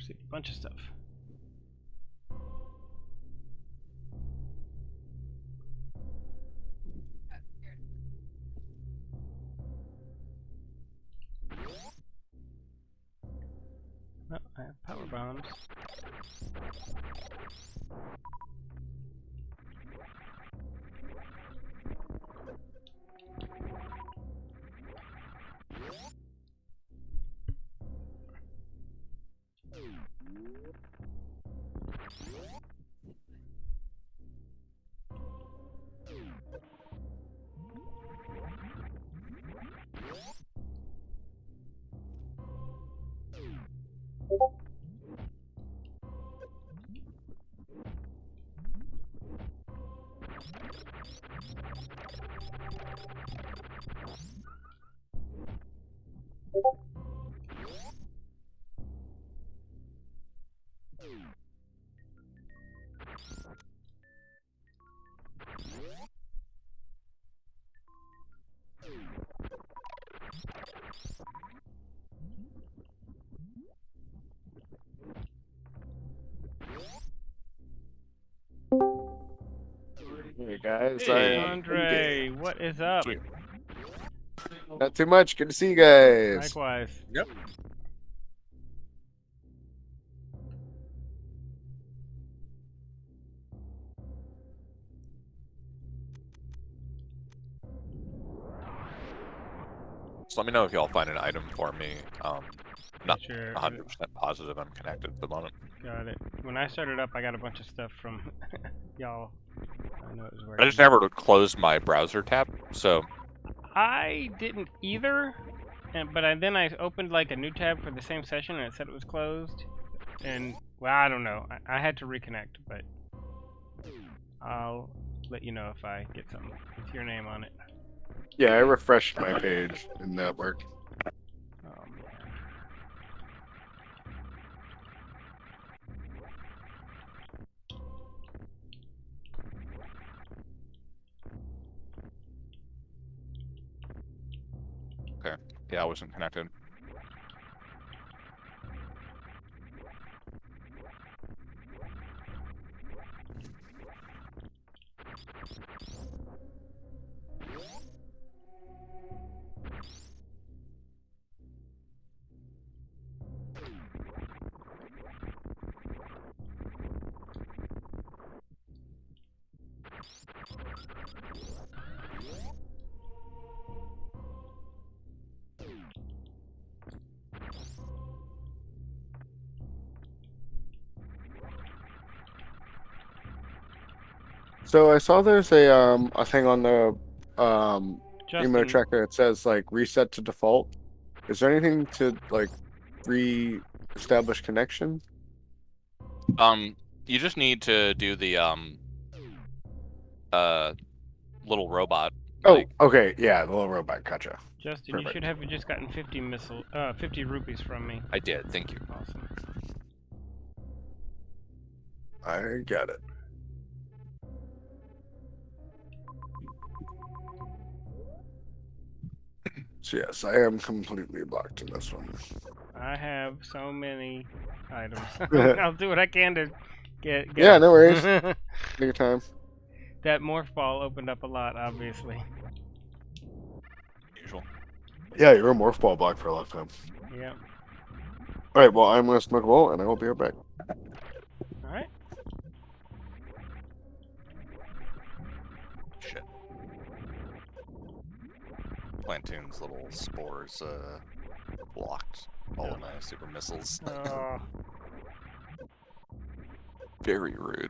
received a bunch of stuff. Well, I have power bombs. Hey guys, Hey, I Andre, what is up? Sweet. not too much. Good to see you guys. Likewise. Yep. So let me know if y'all find an item for me. Not Sure. 100% positive I'm connected at the moment. Got it. When I started up, I got a bunch of stuff from y'all. I know it was I working. just never closed my browser tab, so I didn't either, but then I opened like a new tab for the same session and it said it was closed. And well, I don't know. I had to reconnect, but I'll let you know if I get something with your name on it. Yeah, I refreshed my page and that worked. Oh man. yeah, I wasn't connected. So I saw there's a thing on the email Justin, tracker that says like reset to default. Is there anything to like re-establish connection? You just need to do the uh little robot. Oh, okay, yeah, the little robot. Gotcha. Justin, you should Perfect. have just gotten 50 rupees from me. I did. Thank you. Awesome. I got it. So yes, I am completely blocked in this one. I have so many items. I'll do what I can to get Yeah, them. no worries. Take your time. That morph ball opened up a lot, obviously. Usual. Yeah, you were a morph ball block for a long time. Yep. All right, well, I'm gonna smoke a bowl and I will be right back. All right. Shit. Plantoon's little spores blocked all of my super missiles. Oh, Very rude.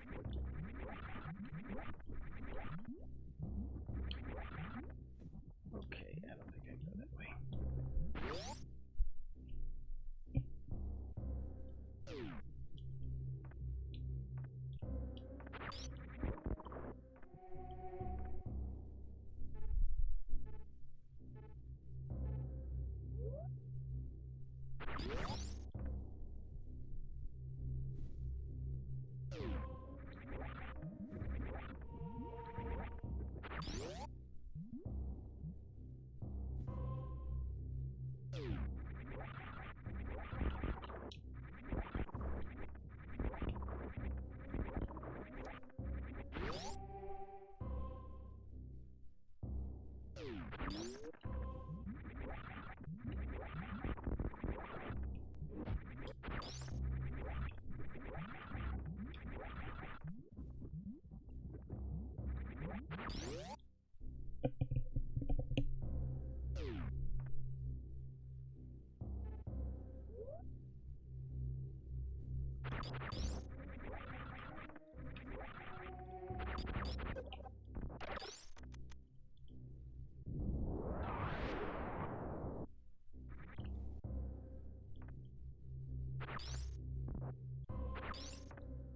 okay. I don't think I can go that way.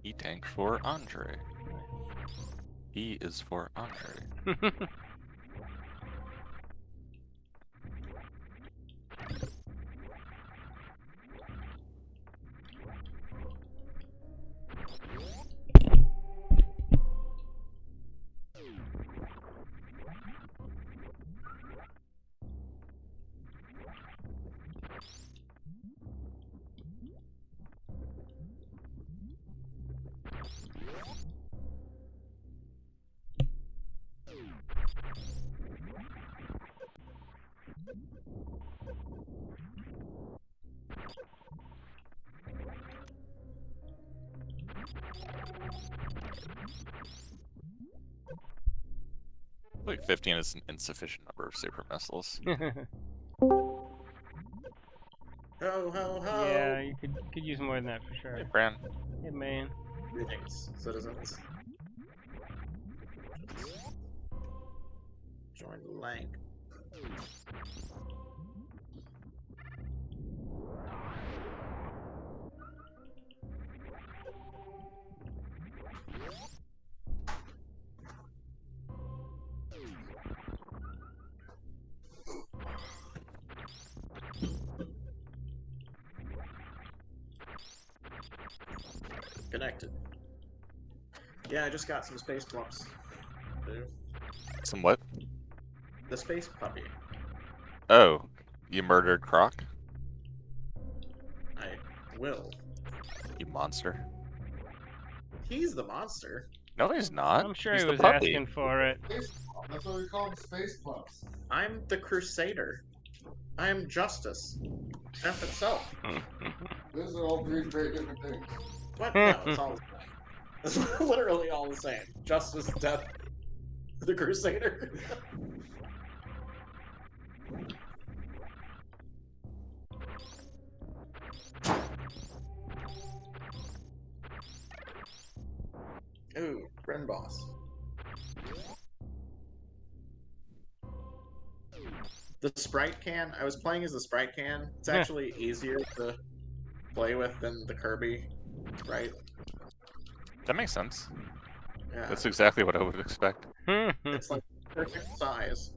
E-tank for Andre. E is for Andre. Like 15 is an insufficient number of super missiles. Ho ho ho! Yeah, you could use more than that for sure. Hey, Fran. Hey, man. Greetings, citizens. Join the Lank. Connected. Yeah, I just got some space plumps. Dude. Some what? The space puppy. Oh, you murdered Croc? I will. You monster. He's the monster. No, he's not. I'm sure he's he the was puppy. asking for it. That's what we call them, space pups. I'm the crusader. I am justice. Death itself. Those are all three very different things. What? No, it's all the same. It's literally all the same. Justice, death, the crusader. Ooh, friend boss. The sprite can. I was playing as the sprite can. It's actually easier to play with than the Kirby sprite. That makes sense. Yeah, That's exactly what I would expect. it's like perfect size.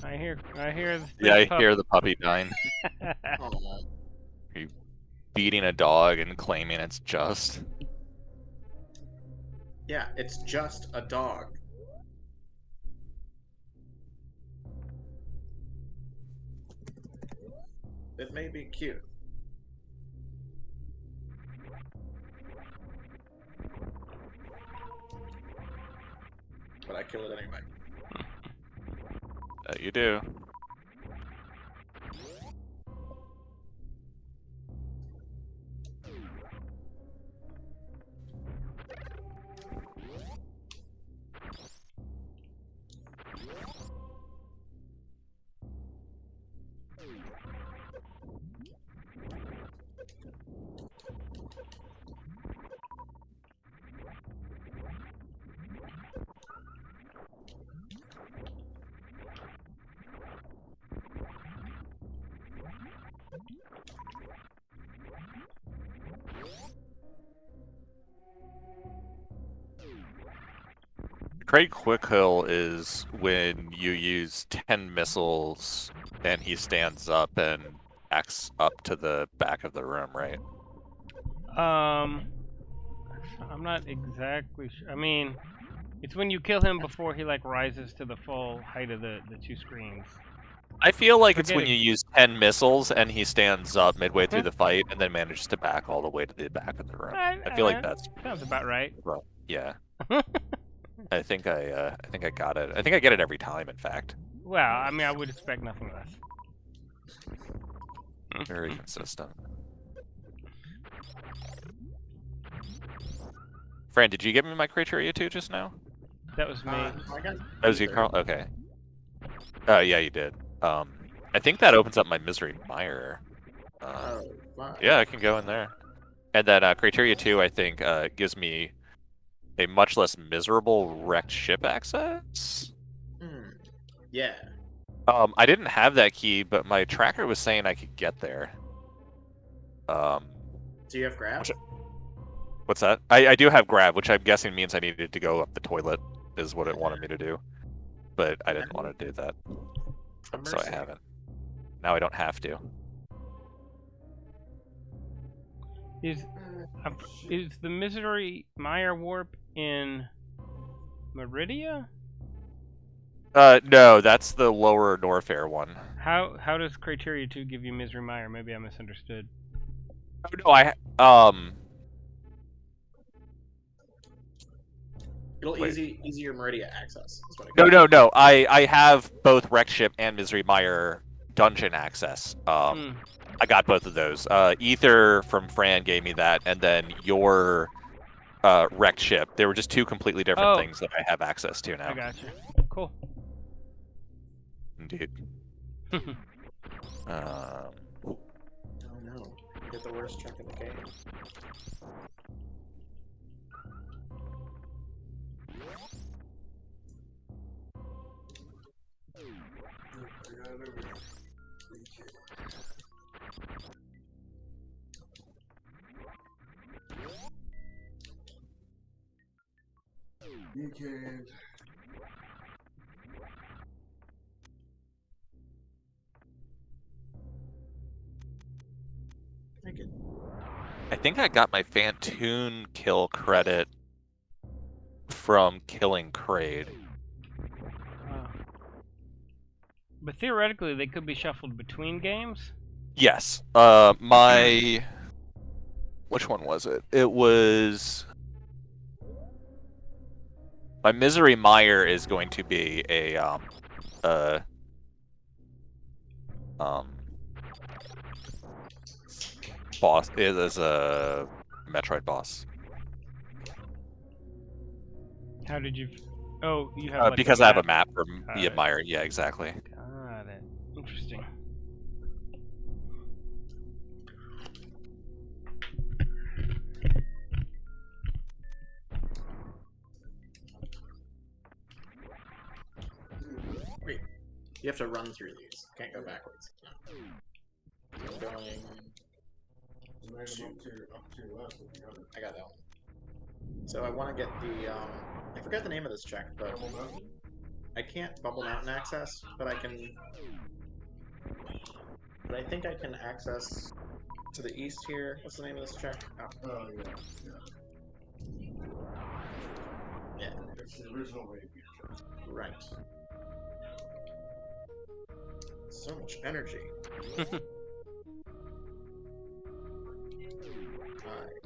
I hear the Yeah, I pup. hear the puppy dying. Oh, Beating a dog and claiming it's just. yeah, it's just a dog. It may be cute. But I kill it anyway. That you do. Great quick hill is when you use 10 missiles and he stands up and acts up to the back of the room, right? I'm not exactly sure. I mean, it's when you kill him before he like rises to the full height of the two screens. I feel like it's Forget when it. you use 10 missiles and he stands up midway through the fight and then manages to back all the way to the back of the room. I feel like that's sounds about right. well, yeah. I think I got it. I think I get it every time. In fact, Well, I mean, I would expect nothing less. very consistent. Fran, did you give me my criteria too just now? That was me. I got That was you, Carl. Okay. Yeah, you did. I think that opens up my misery mire. Oh, fine. Yeah, I can go in there. And then criteria 2, I think, gives me a much less miserable wrecked ship access. Yeah. I didn't have that key, but my tracker was saying I could get there. Do you have grab? What's that? I do have grab, which I'm guessing means I needed to go up the toilet, is what it wanted me to do. But I didn't want to do that, so I haven't. Now I don't have to. Is the Misery Mire warp in Meridia? No, that's the lower Norfair one. How does Criteria 2 give you Misery Mire? Maybe I misunderstood. Oh, no, It'll Wait. easier Meridia access. Is what it No. I have both Wreck Ship and Misery Mire dungeon access. I got both of those. Ether from Fran gave me that, and then your Wrecked Ship. They were just two completely different things that I have access to now. I gotcha. Cool. Indeed. Oh no. You get the worst check in the game. You can. I think I got my Fantoon kill credit from killing Kraid. But theoretically, they could be shuffled between games. Yes. Which one was it? It was... My Misery Mire is going to be a, boss. It is a Metroid boss. How did you... Oh, you have like because I have a map for the it. Mire. Yeah, exactly. Got it. Interesting. Wait. You have to run through these. Can't go backwards. No. I'm going... Up to your left if you got it. I got that one. So I want to get the, I forgot the name of this check, but I can't Bumble Mountain access, but I can... But I think I can access to the east here. What's the name of this check? Oh, yeah. Yeah. It's the original way. Right. So much energy. Alright.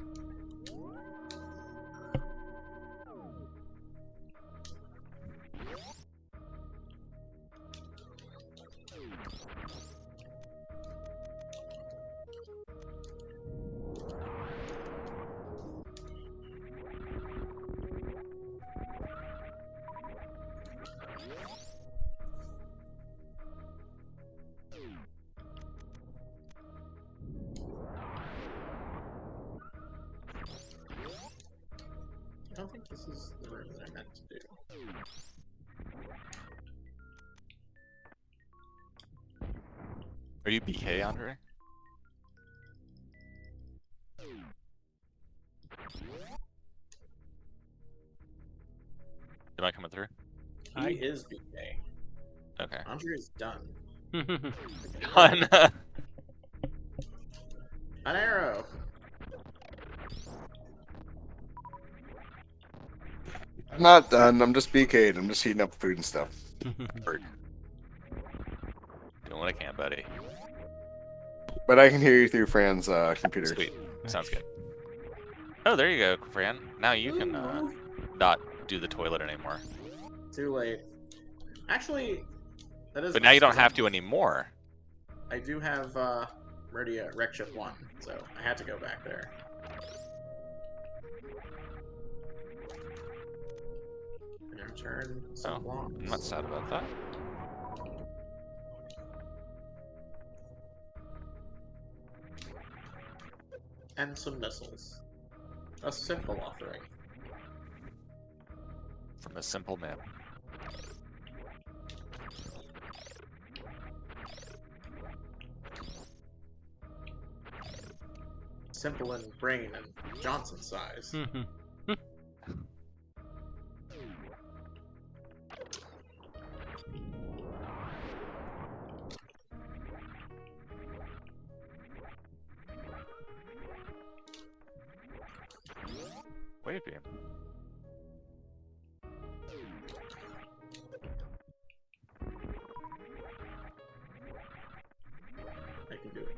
I don't think this is the room that I meant to do. Are you BK, Andre? Am I coming through? He is BK. Okay. Andre is done. Done. An arrow! I'm not done. I'm just BK'd. I'm just heating up food and stuff. Word. Doing what I can, buddy. But I can hear you through Fran's computer. Sweet. Sounds good. Oh, there you go, Fran. Now you can not do the toilet anymore. Too late. Actually, that is. But now you don't because have to anymore. I do have Meridia Rec Ship 1, so I had to go back there. And return some blocks. I'm not sad about that. And some missiles. A simple offering. From a simple man. Simple in brain and Johnson size. Wave beam. I can do it.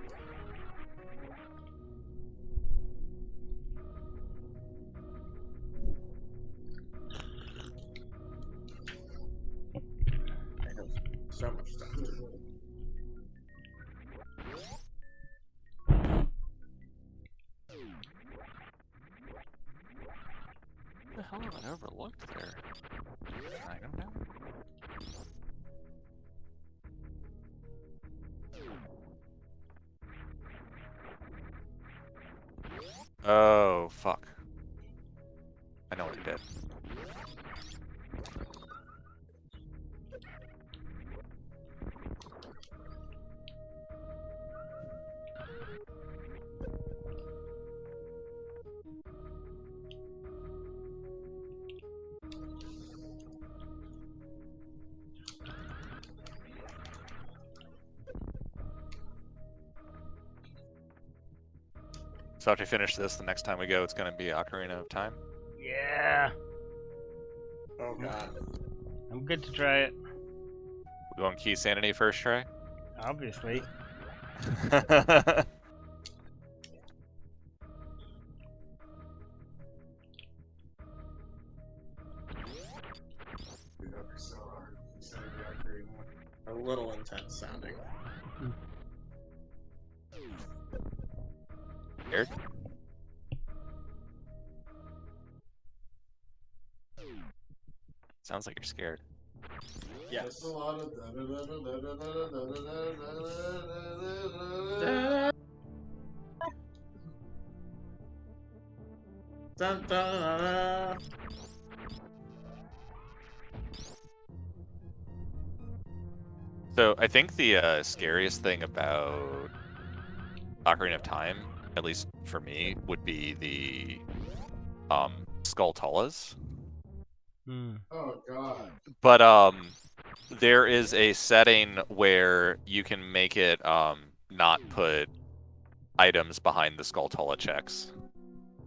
I have so much stuff to do. What the hell have I overlooked there? I don't know. Oh, fuck. I know what it did. So after we finish this, the next time we go, it's going to be Ocarina of Time. Yeah. Oh god. I'm good to try it. We going Keysanity first try? Obviously. A little intense sounding. Scared? Sounds like you're scared. Yes. A lot of Dun, dun, dun, dun. So I think the scariest thing about Ocarina of Time, at least for me, would be the Skulltulas. Oh god. But there is a setting where you can make it not put items behind the Skulltula checks.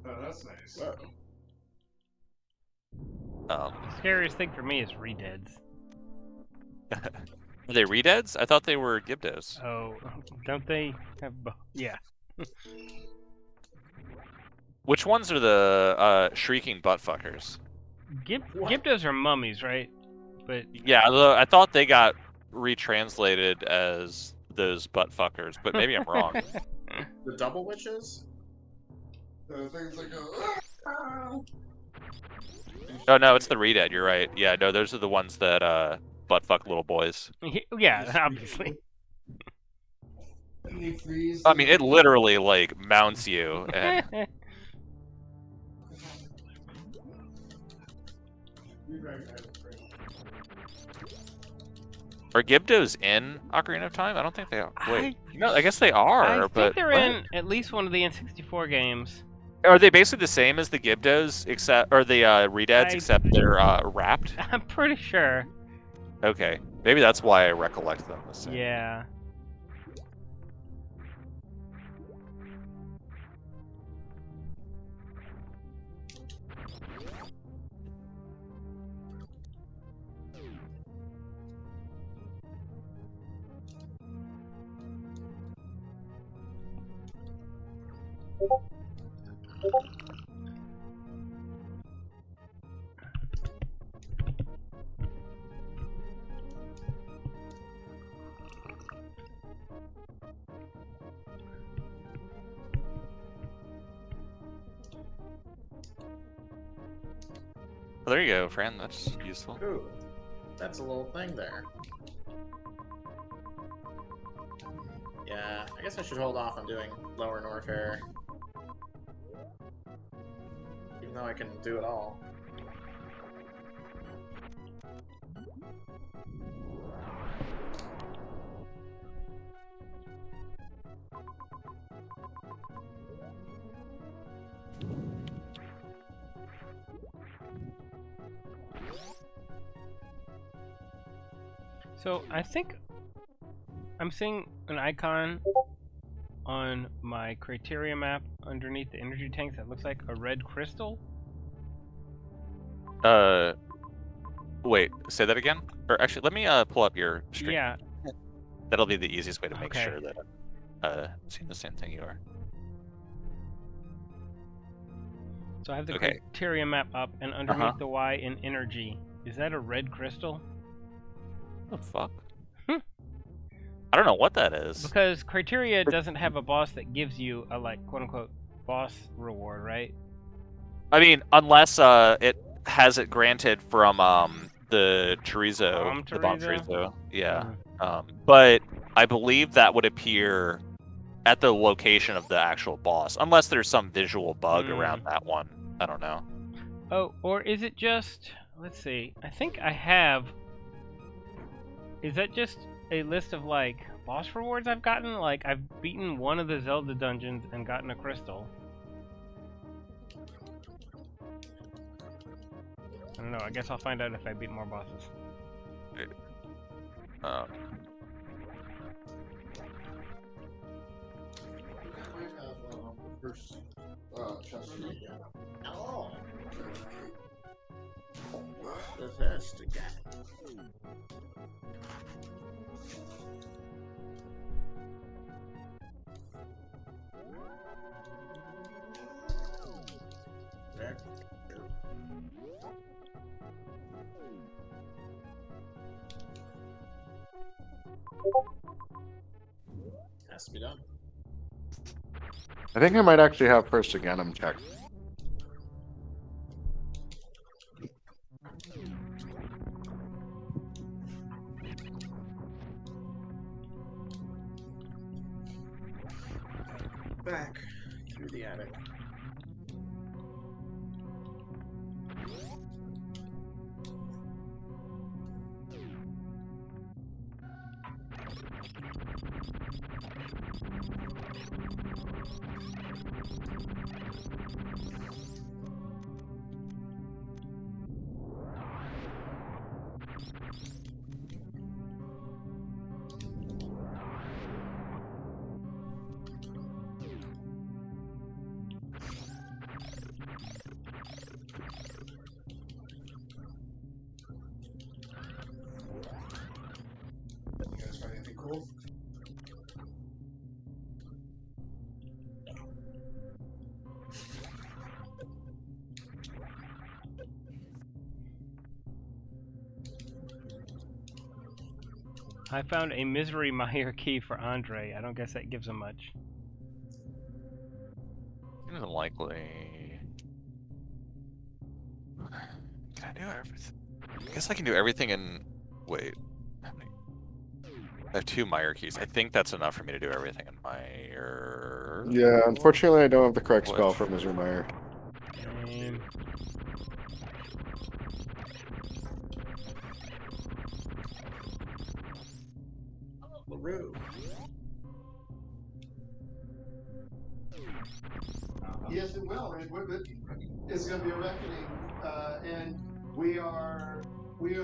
Oh, that's nice. Whoa. Um, Scariest thing for me is redeads. Are they redeads? I thought they were Gibdos. Oh, don't they have both? Yeah. Which ones are the shrieking buttfuckers? What? Gibdos are mummies, right? But Yeah, I thought they got retranslated as those buttfuckers, but maybe I'm wrong. The double witches? The things like Oh no, it's the redead. You're right. Yeah, no, those are the ones that buttfuck little boys. yeah, obviously. and they freeze. I mean, it literally like mounts you. And are Gibdos in Ocarina of Time? I don't think they are. Wait, no, I guess they are. I but think they're what? in at least one of the N64 games. Are they basically the same as the Gibdos, except or the redeads, except they're wrapped? I'm pretty sure. Okay, maybe that's why I recollect them the same. Yeah. Well, there you go, Fran. That's useful. Ooh, that's a little thing there. Yeah, I guess I should hold off on doing Lower Norfair. Even though I can do it all. So I think I'm seeing an icon on my criteria map underneath the energy tanks that looks like a red crystal. Wait, say that again? Or actually, let me pull up your stream. Yeah. That'll be the easiest way to make Okay. sure that I'm seeing the same thing you are. So I have the Okay. criteria map up, and underneath the Y in energy, is that a red crystal? What the fuck? Hmm. I don't know what that is. Because criteria doesn't have a boss that gives you a, like, quote unquote boss reward, right? I mean, unless it has it granted from the chorizo, the bomb chorizo. Yeah. But I believe that would appear at the location of the actual boss, unless there's some visual bug around that one. I don't know. Oh, or is it just? Let's see. I think I have. Is that just a list of like boss rewards I've gotten? Like I've beaten one of the Zelda dungeons and gotten a crystal. I don't know. I guess I'll find out if I beat more bosses. I might have the first chest. Oh, the first again. There. Has to be done. I think I might actually have first again. I'm checked. Back through the attic. You guys find anything cool? I found a Misery Meyer key for Andre. I don't guess that gives him much. Seems unlikely. Can I do everything? I guess I can do everything in. Wait. How many? I have 2 Meyer keys. I think that's enough for me to do everything in Meyer. Yeah, unfortunately, I don't have the correct spell Which? for Misery Meyer. LaRue. Yes, it will. It's going to be a reckoning, and we are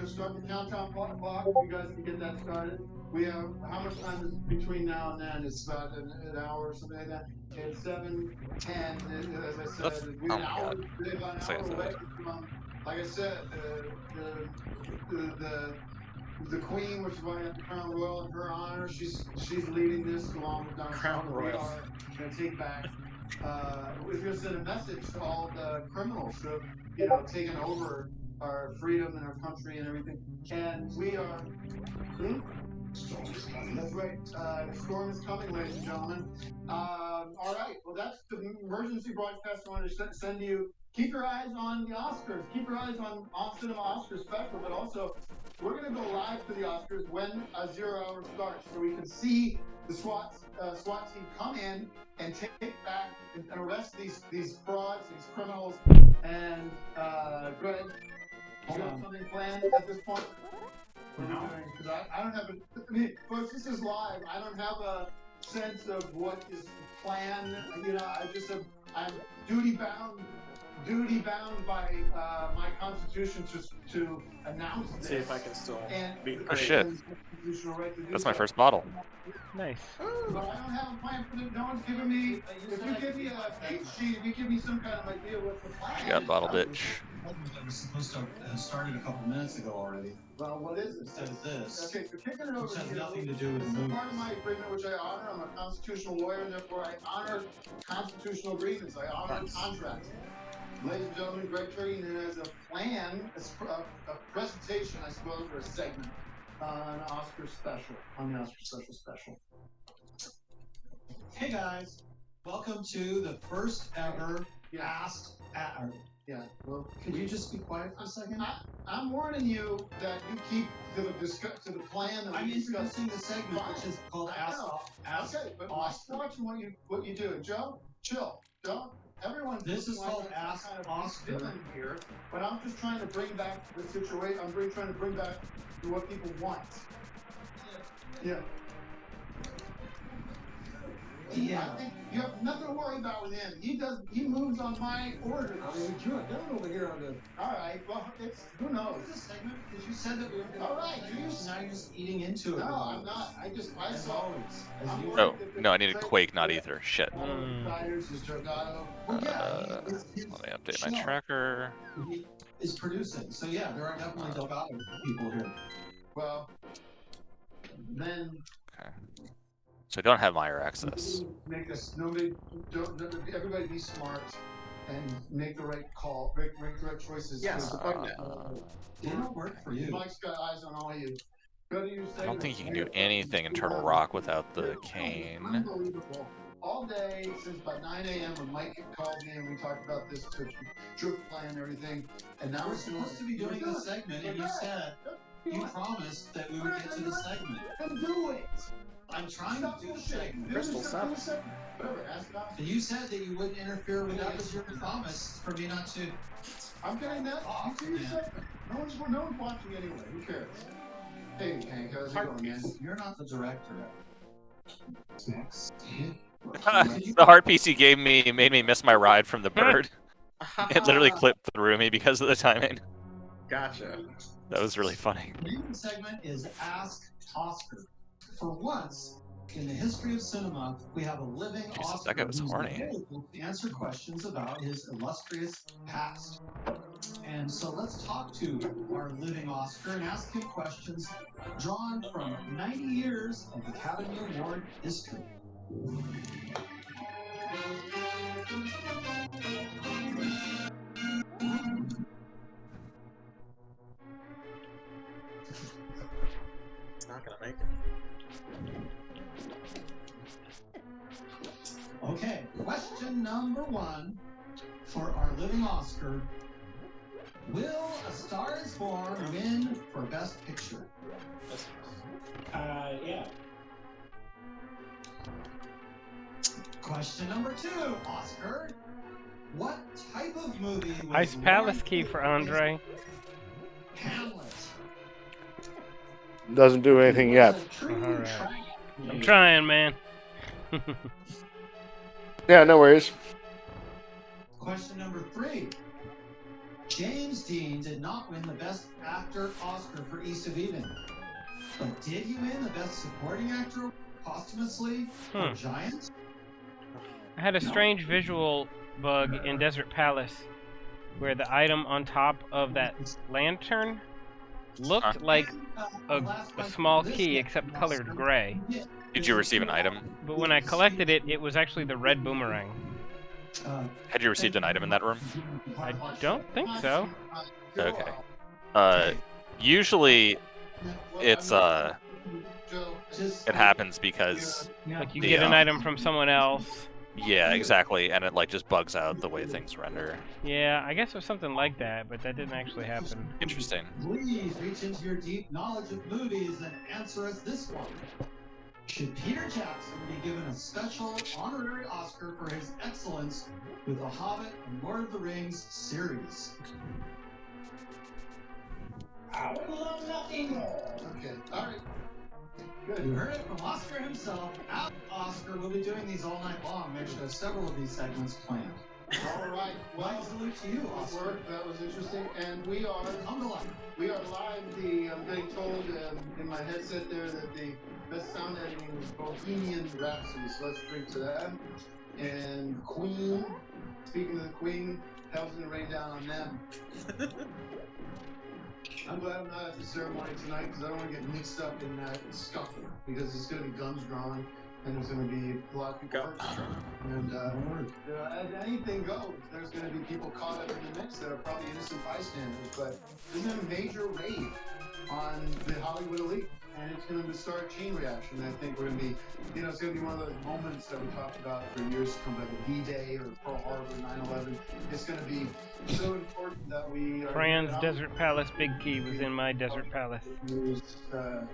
starting the countdown clock. You guys can get that started. We have how much time is between now and then? It's about an hour or something like that. And 7:10, as I said, we're an hour. We're about an hour away from, like I said, the Queen, which is running up the Crown Royal in her honor. She's leading this along with Don Crown Trump. Royal. We are going to take back we're going to send a message to all the criminals who have, you know, taken over our freedom and our country and everything. And we are. Storm is coming. That's right. Storm is coming, ladies and gentlemen. All right. Well, that's the emergency broadcast I wanted to send you. Keep your eyes on the Oscars. Keep your eyes on Cinema Oscars special, but also we're going to go live to the Oscars when a 0 hour starts, so we can see the SWAT team come in and take back and arrest these frauds, these criminals. And Greg, you have something planned at this point? No, because I don't have a. I mean, folks, this is live. I don't have a sense of what is planned. You know, I just have. I'm duty bound by my constitution to announce this. See if I can still be Oh shit! Right to That's my first bottle. Nice. But I don't have a plan for this. No one's given me. If you give me a date sheet, if you give me some kind of idea what the plan is. You got bottle ditch. That was supposed to have started a couple minutes ago already. Well, what is it? It says this. Okay, so kicking it over Which has to you. nothing to do with This the is part movies. of my agreement, which I honor. I'm a constitutional lawyer, and therefore I honor constitutional agreements. I honor contracts. Ladies and gentlemen, Greg Turkington has a plan, a presentation, I suppose, or a segment on the Oscar special. Hey guys, welcome to the first ever Ask. Yeah. Well, Could you just be quiet for a second? I'm warning you that you keep to the plan that I'm we discussed. introducing the segment, which is called Ask. Okay, but Oscar. watching what you do. Joe, chill. Don't. Everyone. This is called some Ask kind of Oscar. villain here, but I'm just trying to bring back the situation. Trying to bring back to what people want. Yeah. Yeah. I think you have nothing to worry about with him. He moves on my orders. I mean, you're down over here on the. All right. Well, who knows? This segment, because you said that we were going to. All right, Now you're just eating into it. No, I'm not. I As saw. always. As I'm you worried Oh that no, I need a Quake, not Ether. Shit. Tires is Giordano. Well, yeah, Let me update my tracker. He is producing. So yeah, there are definitely Delgado people here. well, then Okay. So I don't have Meyer access. make us everybody be smart and make the right call, make the right choices. Yes, Because, fuck that. They don't work for you. Mike's got eyes on all you. Go to your I don't think you can do segment. anything in Turtle Rock without the cane. Unbelievable. All day since about 9 a.m. when Mike called me and we talked about this troop plan and everything. And now We're supposed to be doing this segment, and you said you promised that we would get to the segment. Then do it. I'm trying to do the segment. Crystal Seven. Seven. Whatever, ask us. And you said that you wouldn't interfere with that was your promise for me not to. I'm getting that. Oh, You do your yeah. segment. No one's watching anyway. Who cares? Hey, Hank, how's it going, man? You're not the director. Next. The heart piece he gave me made me miss my ride from the bird. It literally clipped through me because of the timing. Gotcha. That was really funny. The main segment is Ask Oscar. For once in the history of cinema, we have a living Jesus, Oscar that guy was who's horny. available to answer questions about his illustrious past. And so let's talk to our living Oscar and ask him questions drawn from 90 years of Academy Award history. It's not gonna make it. Okay, question number 1 for our living Oscar. Will A Star Is Born win for Best Picture? Yeah. Question number 2, Oscar. What type of movie was Ice Palace Warren key for Beatty's Andre. Hamlet? Doesn't do anything yet. Was a true Alright. tragedy. I'm trying, man. Yeah, no worries. Question number 3. James Dean did not win the Best Actor Oscar for East of Eden. But did he win the Best Supporting Actor posthumously for Giant? I had a strange visual bug in Desert Palace where the item on top of that lantern looked like a small key except colored gray. Did you receive an item? But when I collected it, it was actually the red boomerang. Had you received an item in that room? I don't think so. Okay. Usually it's it happens because Like you The, get an item from someone else. yeah, exactly, and it like just bugs out the way things render. Yeah, I guess it was something like that, but that didn't actually happen. Interesting. Please reach into your deep knowledge of movies and answer us this one. Should Peter Jackson be given a special honorary Oscar for his excellence with The Hobbit and Lord of the Rings series? I would love nothing more. Okay, all right. Good. You heard it from Oscar himself. Oscar will be doing these all night long. Actually, have several of these segments planned. All right. Well, Well, salute to you, Oscar. that was interesting. And we are Come to life. live. I'm getting told in my headset there that the best sound editing was Bohemian Rhapsody. So let's drink to that. And Queen. Speaking of the Queen, hell's gonna rain down on them. I'm glad I'm not at the ceremony tonight because I don't want to get mixed up in that scuffle because it's going to be guns drawn and there's going to be a lot of people hurt. And anything goes. There's going to be people caught up in the mix that are probably innocent bystanders. But there's been a major raid on the Hollywood elite, and it's going to start a chain reaction. I think we're going to be, it's going to be one of those moments that we talked about for years to come, like a D-Day or Pearl Harbor, 9/11. It's going to be so important that we are. Fran's Desert Palace Big Key was in my Desert Palace. News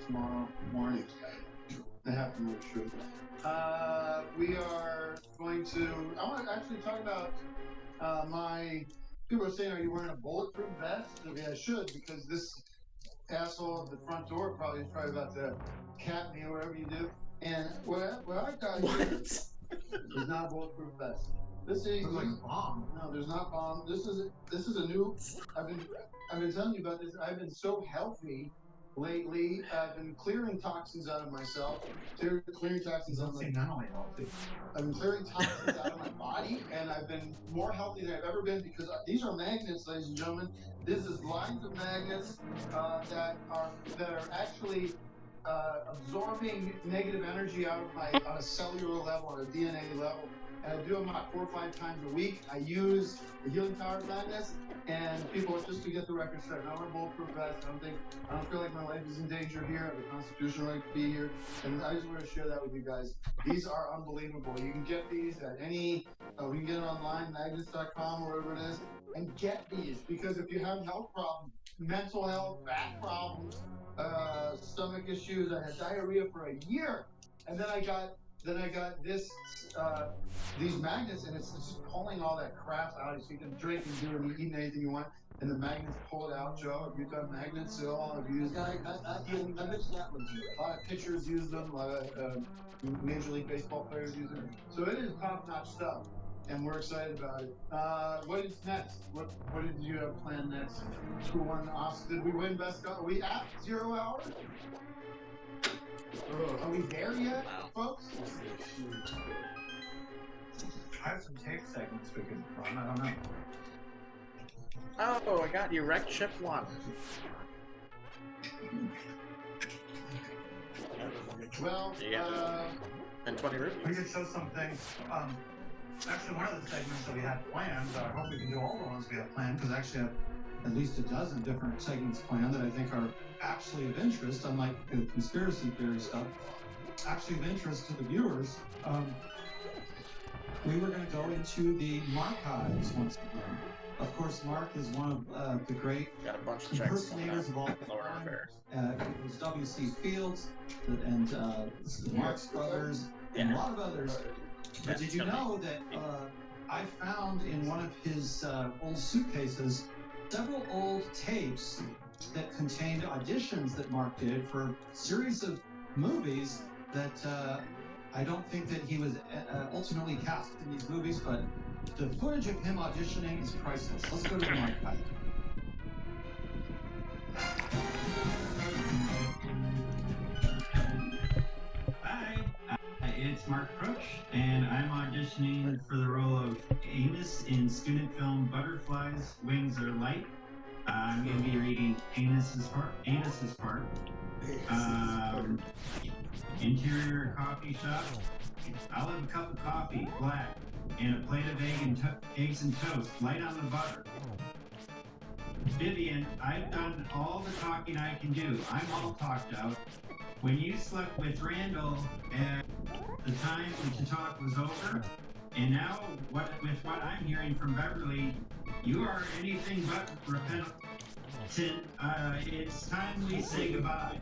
tomorrow morning. They have to know the truth. We are going to. I want to actually talk about my. People are saying, "Are you wearing a bulletproof vest?" Okay, I should because this asshole at the front door probably is about to cap me or whatever you do. And what I got here is not a bulletproof vest. This is Looks like a bomb. no, there's not bomb. This is a new. I've been telling you about this. I've been so healthy lately. I've been clearing toxins out of myself. Clearing toxins out of my. I've been clearing toxins out of my body, and I've been more healthy than I've ever been because these are magnets, ladies and gentlemen. This is lines of magnets that are actually absorbing negative energy out of my on a cellular level, on a DNA level. And I do them about 4 or 5 times a week. I use the healing power of magnets, and people, just to get the record straight, I wear bulletproof vest. I don't feel like my life is in danger here. I have a constitutional right to be here, and I just want to share that with you guys. These are unbelievable. You can get these at any. We can get it online, magnets.com, or whatever it is, and get these because if you have health problems, mental health, back problems, stomach issues, I had diarrhea for a year, and then I got this these magnets, and it's just pulling all that crap out. So you can drink and do and eat anything you want, and the magnets pull it out. Joe, have you done magnets at all? Have you used? I mentioned that with you. A lot of pitchers use them. Major League Baseball players use them. So it is top-notch stuff, and we're excited about it. What is next? What did you have planned next? Who won Oscar? Did we win Best? Are we at 0 hours? Are we there yet, folks? I have some tape segments we could run. I don't know. Oh, I got you. Wrecked Ship 1. Well, And 20 rupees. We could show some things. Actually, one of the segments that we had planned, I hope we can do all the ones we have planned, because actually I have at least a dozen different segments planned that I think are actually of interest, unlike the conspiracy theory stuff, actually of interest to the viewers. We were going to go into the Marchives once again. Of course, Mark is one of the great Got a bunch of checks. impersonators of all Lower time. affairs. It was W.C. Fields and the Marx Brothers and a lot of others. But did you know that I found in one of his old suitcases several old tapes that contained auditions that Mark did for a series of movies that I don't think that he was ultimately cast in these movies, but the footage of him auditioning is priceless. Let's go to the Mark. Hi, it's Mark Crooch, and I'm auditioning for the role of Amos in student film Butterflies, Wings Are Light. I'm going to be reading Amos's part. Interior coffee shop. I'll have a cup of coffee, black, and a plate of eggs and toast, light on the butter. Vivian, I've done all the talking I can do. I'm all talked out. When you slept with Randall, the time to talk was over. And now, with what I'm hearing from Beverly, you are anything but repentant. It's time we say goodbye.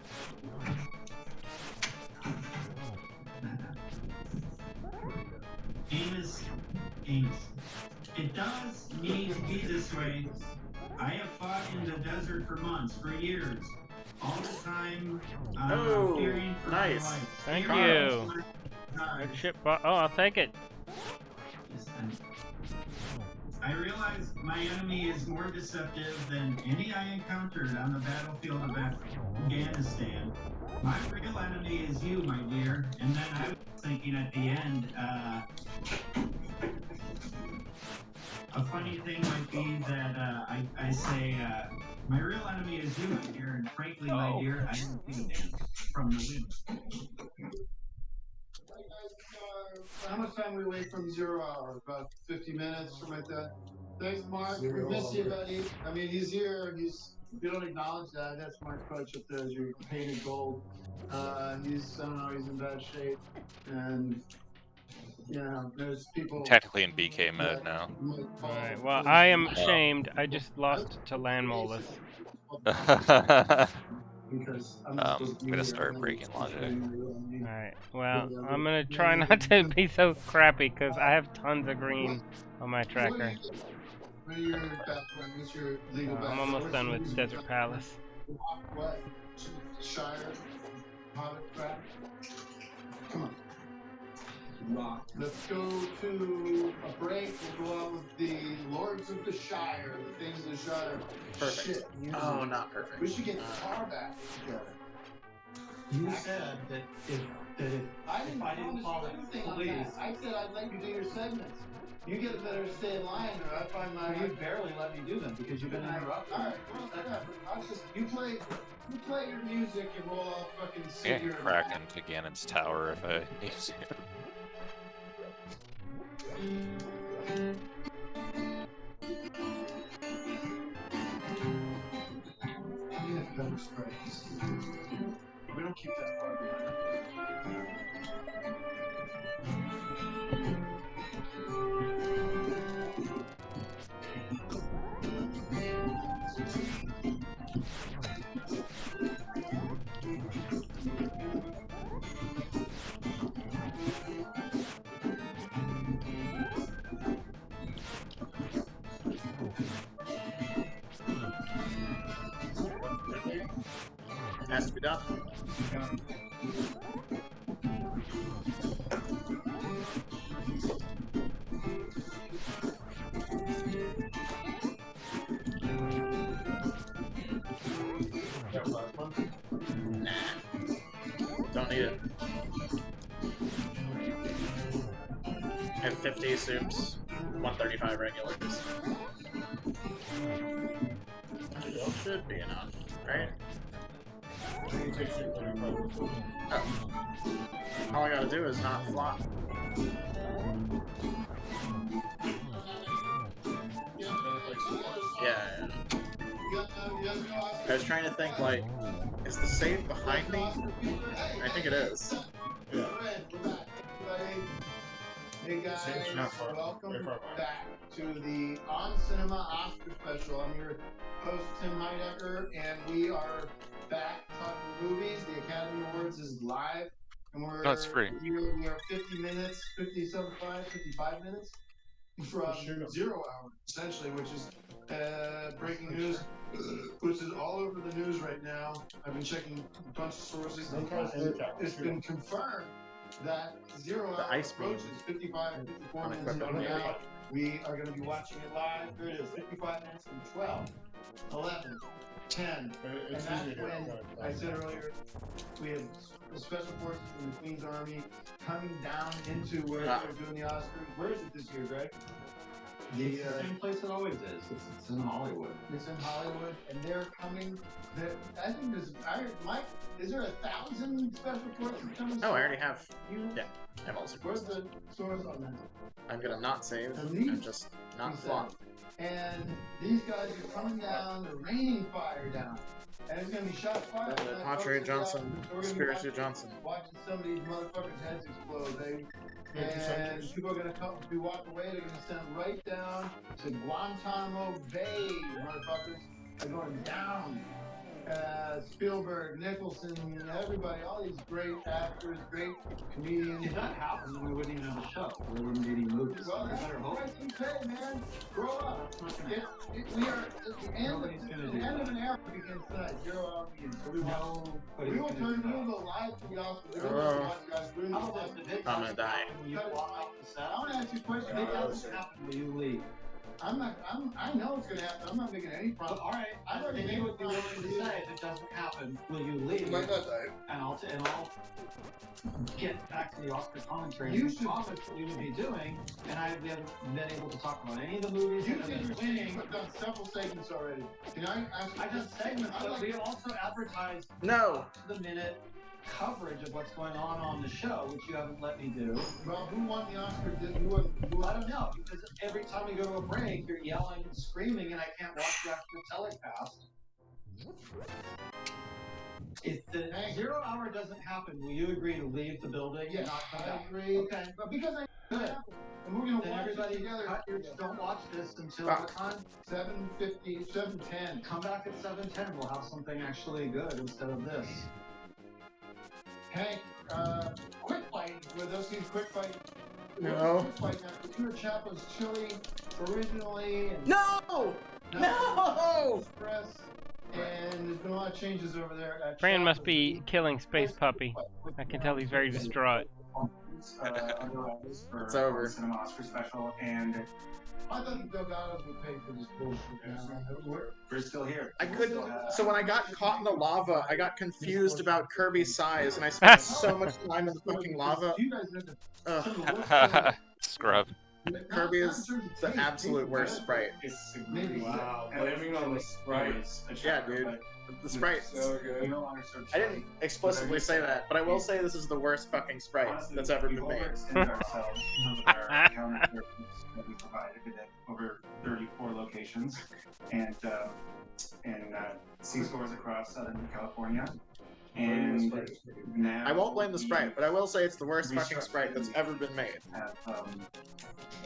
Amos, it does need to be this way. I have fought in the desert for months, for years. All the time, fearing for my life. Thank Fearing you. for my life. Good ship. Oh, I'll take it. I realize my enemy is more deceptive than any I encountered on the battlefield of Afghanistan. My real enemy is you, my dear. And then I was thinking at the end, a funny thing might be that I say, my real enemy is you, my dear, and frankly, my dear, I don't give a damn from the wind. How much time we wait from 0 hour? About 50 minutes, something like that. Thanks, Mark. We miss you, buddy. I mean, he's here. You don't acknowledge that. That's Mark Coach up there, your painted gold. I don't know, he's in bad shape. And, there's people. Technically in BK mode now. Alright, well, I am ashamed. I just lost to Landmolus. I'm gonna start breaking logic. Alright, well, I'm gonna try not to be so crappy, because I have tons of green on my tracker. I'm almost done with Desert Palace. What? Shire? Hobbit crap? Come on. Rock. Let's go to a break. We'll go out with the Lords of the Shire, the things of the Shire. Perfect. Shit, Oh, not perfect. we should get the car back together. You said that if I didn't follow follow anything on please. that. I said I'd let you do your segments. You get better stay in line, or I find my. you barely let me do them because you've been interrupted. All right, well, I'll just you play your music and roll off fucking. I can crack into Ganon's tower if I need to. We don't keep that far behind. Has to be done. Nah. Don't need it. I have 50 soups, 135 regulars. That should be enough, right? Oh. All I gotta do is not flop. Yeah. I was trying to think, like, is the safe behind me? I think it is. Yeah. Hey guys, welcome back to the On Cinema Oscar Special. I'm your host, Tim Heidecker, and we are back talking movies. The Academy Awards is live, and we're it's free. We are 50 minutes, 55 minutes from 0 hour, essentially, which is breaking news, which is all over the news right now. I've been checking a bunch of sources. It's been confirmed that 0 hour approaches 54 minutes from now. We are going to be watching it live. Here it is, 55 minutes from 12, 11, 10. And that's when I said earlier, we have the special forces from the Queen's Army coming down into where they're doing the Oscars. Where is it this year, Greg? It's the same place it always is. It's in Hollywood. It's in Hollywood, and they're coming. I think Mike, is there 1,000 special forces coming? Oh, I already have. You? Yeah, I have all the Where's sequences. the source on that? I'm gonna not save Elite. and just not flop. And these guys are coming down, they're raining fire down. And it's gonna be shot fire. Andre Johnson, Spiritu Johnson. Watching some of these motherfuckers' heads explode. And people are gonna be walking away, they're gonna send them right down to Guantanamo Bay, motherfuckers. They're going down. Spielberg, Nicholson, everybody, all these great actors, great comedians. If that happened, we wouldn't even have a show. We wouldn't be any movies. Well, that's better hope. what you say, man. Grow up. That's not gonna happen. We are at the end, Nobody's gonna do the end that. of an era begins tonight. 0 hour begins. So we Nobody's will gonna turn do we that. will go live to the Oscars. We're gonna watch guys doing How this. about this? If it I'm gonna doesn't die. happen when you walk off the set, I want to ask you a question. if it doesn't happen, will you leave? I know it's gonna happen. I'm not making any But, promise. all right, I've already if made you would be what willing I'm to doing. say if it doesn't happen, will you leave? not die. And I'll get back to the Oscar commentary. You You should- promised what we would be doing, and we haven't been able to talk about any of the movies You that have think been you're saying winning. I've done several segments already. Can I ask? I done segments, I but like- we also advertised No! the minute coverage of what's going on the show, which you haven't let me do. Well, who won the Oscar? Who I don't know, because every time we go to a break, you're yelling and screaming, and I can't watch the actual telecast. If the Hey. 0 hour doesn't happen, will you agree to leave the building and Yes, not come I back? agree. Okay. But because I Good. and we're gonna Then watch everybody it together. cut your, don't watch this until Fuck. what time? 7:50, 7:10. Come back at 7:10. We'll have something actually good instead of this. Hank, quick fight with us. These quick fight. No. Quick fight now. Computer Chaplin's Chili originally. And No! No! Express. And there's been a lot of changes over there. At Fran must Chaplin's. be killing Space Puppy. I can tell he's very distraught. It's over. Cinema Oscar special, and I thought the Delgados would pay for this bullshit. we're still here. I couldn't. So when I got caught in the lava, I got confused about Kirby's size, and I spent so much time in the fucking lava. You guys are the Ugh. Scrub. Kirby is the absolute worst sprite. It's Maybe. wow. Blaming on the sprites. Yeah, dude. The sprite. So good. We no longer serve I didn't explicitly say that, but I will say this is the worst fucking sprite that's ever been made. ourselves with our counter services that we provided at over 34 locations and C stores across Southern California. And now I won't blame the sprite, but I will say it's the worst fucking sprite that's ever been made. have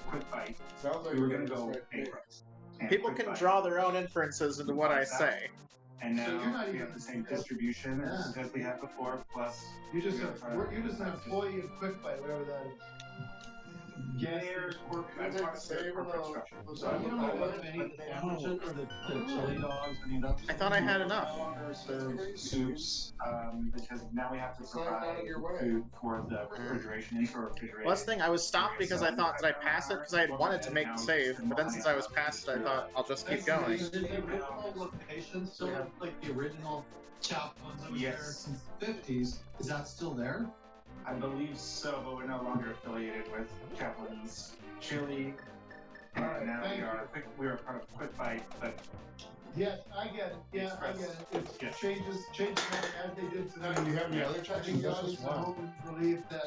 Quick Fight. Sounds like We were you're gonna go gonna A-Price. And People Quick can Fight. draw their own inferences into what I say. And So you're now not we even- have the same distribution as we had before, plus You're just an employee of Quick Fight, whatever that is. their corporate, as part of their corporate structure. So you don't know what any of the sandwiches or the chili dogs, any of that? I thought I had enough. No longer serve soups because now we have to not provide your way. food for the refrigeration, any sort of refrigeration. Well, that's the thing, I was stopped because I thought, did I pass it? Because I had wanted to make the save, but then since I was past it, I thought, I'll just keep going. Is the original location still like the original Chaplin's that was there Yes. since the 50s? Is that still there? I believe so, but we're no longer affiliated with Chaplin's Chili. And Alright, now thank we are part of Quick Bite, but Yes, I get it. Yeah, I get it. It's Yes. changes as they did tonight. Do you have any other I tracks? think God Just is one. hope and relief that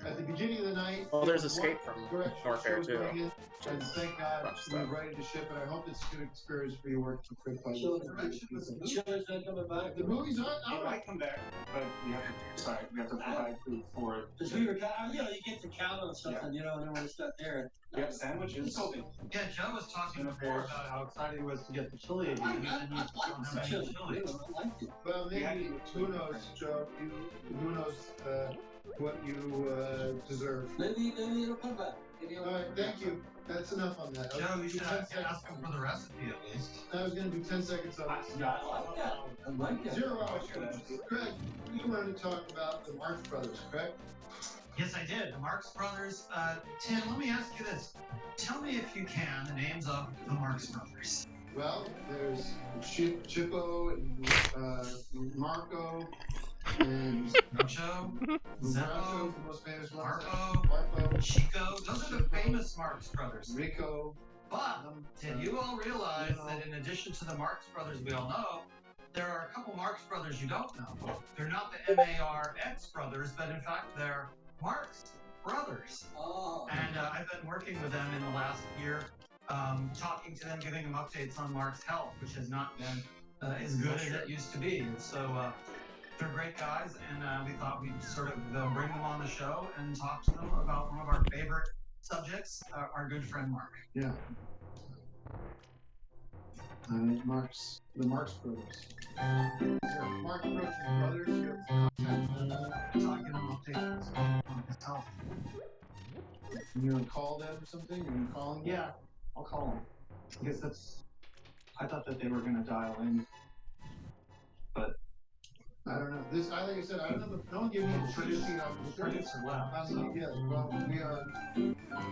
at the beginning of the night. Well, there's there was Escape one from correction Warfare, show too. going in, And thank God Bunch of we're stuff. ready to ship it. I hope it's a good experience for your work for Quick Fight. So the chili's not coming back. The movie's on. it might come back. But we have to provide food for. Because we were, you get to count on something, and then when it's not there. We have sandwiches. Yeah, Joe was talking before about how excited he was to get the chili again. He said you don't have any chili. Well, maybe who knows, Joe? Who knows what you deserve. Maybe it'll come back. All right, thank you. That's enough on that. Joe, you should 10 ask seconds. him for the recipe at least. I was going to do 10 seconds on this. Yeah, I like that. I like that. 0 hours. Craig, you wanted to talk about the Marx Brothers, correct? Yes, I did. The Marx Brothers. Tim, let me ask you this. Tell me, if you can, the names of the Marx Brothers. Well, there's Chippo and Marco and Rocho, Marco, Zeppo, the most famous one. Marco, Marco, Chico. Those are the famous Marx Brothers. Rico. But did you all realize that in addition to the Marx Brothers we all know, there are a couple Marx Brothers you don't know. They're not the MARX brothers, but in fact they're Marx Brothers. Oh. And I've been working with them in the last year, talking to them, giving them updates on Mark's health, which has not been as good as it used to be. And so they're great guys, and we thought we'd sort of bring them on the show and talk to them about one of our favorite subjects, our good friend Mark. Yeah. The Marx Brothers. Marx Brothers. Talking on updates on his health. You gonna call them or something? You gonna call them? Yeah, I'll call them. I guess that's. I thought that they were gonna dial in, but I don't know. This, like I said, I don't know. No one gave me a producer left. Yes, well, we are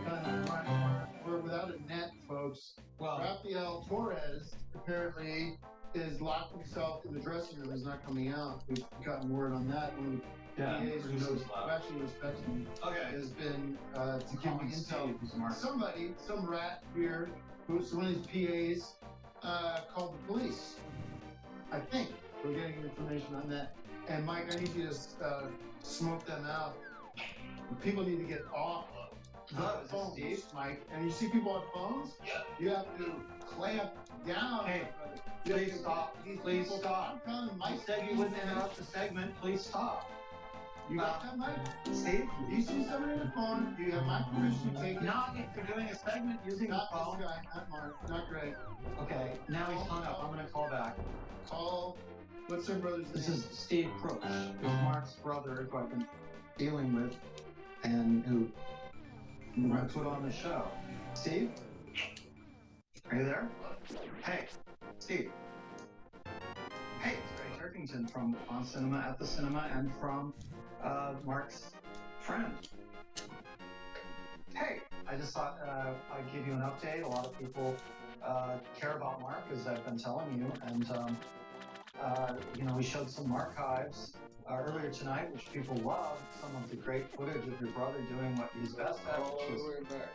kind of we're without a net, folks. well, Rafael Torres apparently is locked himself in the dressing room. He's not coming out. We've gotten word on that. One yeah, of the PAs who producers left. actually respects me Okay. has been to give me intel. Somebody, some rat here, who's one of these PAs, called the police. I think we're getting information on that. And Mike, I need you to smoke them out. People need to get off the phones, Mike. And you see people on phones? Yeah. You have to clamp down. Hey, You have please to- stop. these Please people- stop. I'm telling I Mike, said you wouldn't interrupt the segment. Please stop. you got that, Mike? Steve? Do you see someone on the phone? Do you have my permission to take it? Not if you're doing a segment using the Not phone. this guy, not Mark, not Greg. Okay, now he's hung up. I'm gonna call back. Call, what's their brother's This name? is Steve Crooks, who's Mark's brother, who I've been dealing with, and who I'm gonna put on the show. Steve? Are you there? Hey, Steve. Hey, it's Ray Turkington from On Cinema at the Cinema and from Mark's friend. Hey, I just thought I'd give you an update. A lot of people care about Mark, as I've been telling you, and we showed some archives earlier tonight, which people loved. Some of the great footage of your brother doing what he's best at, which is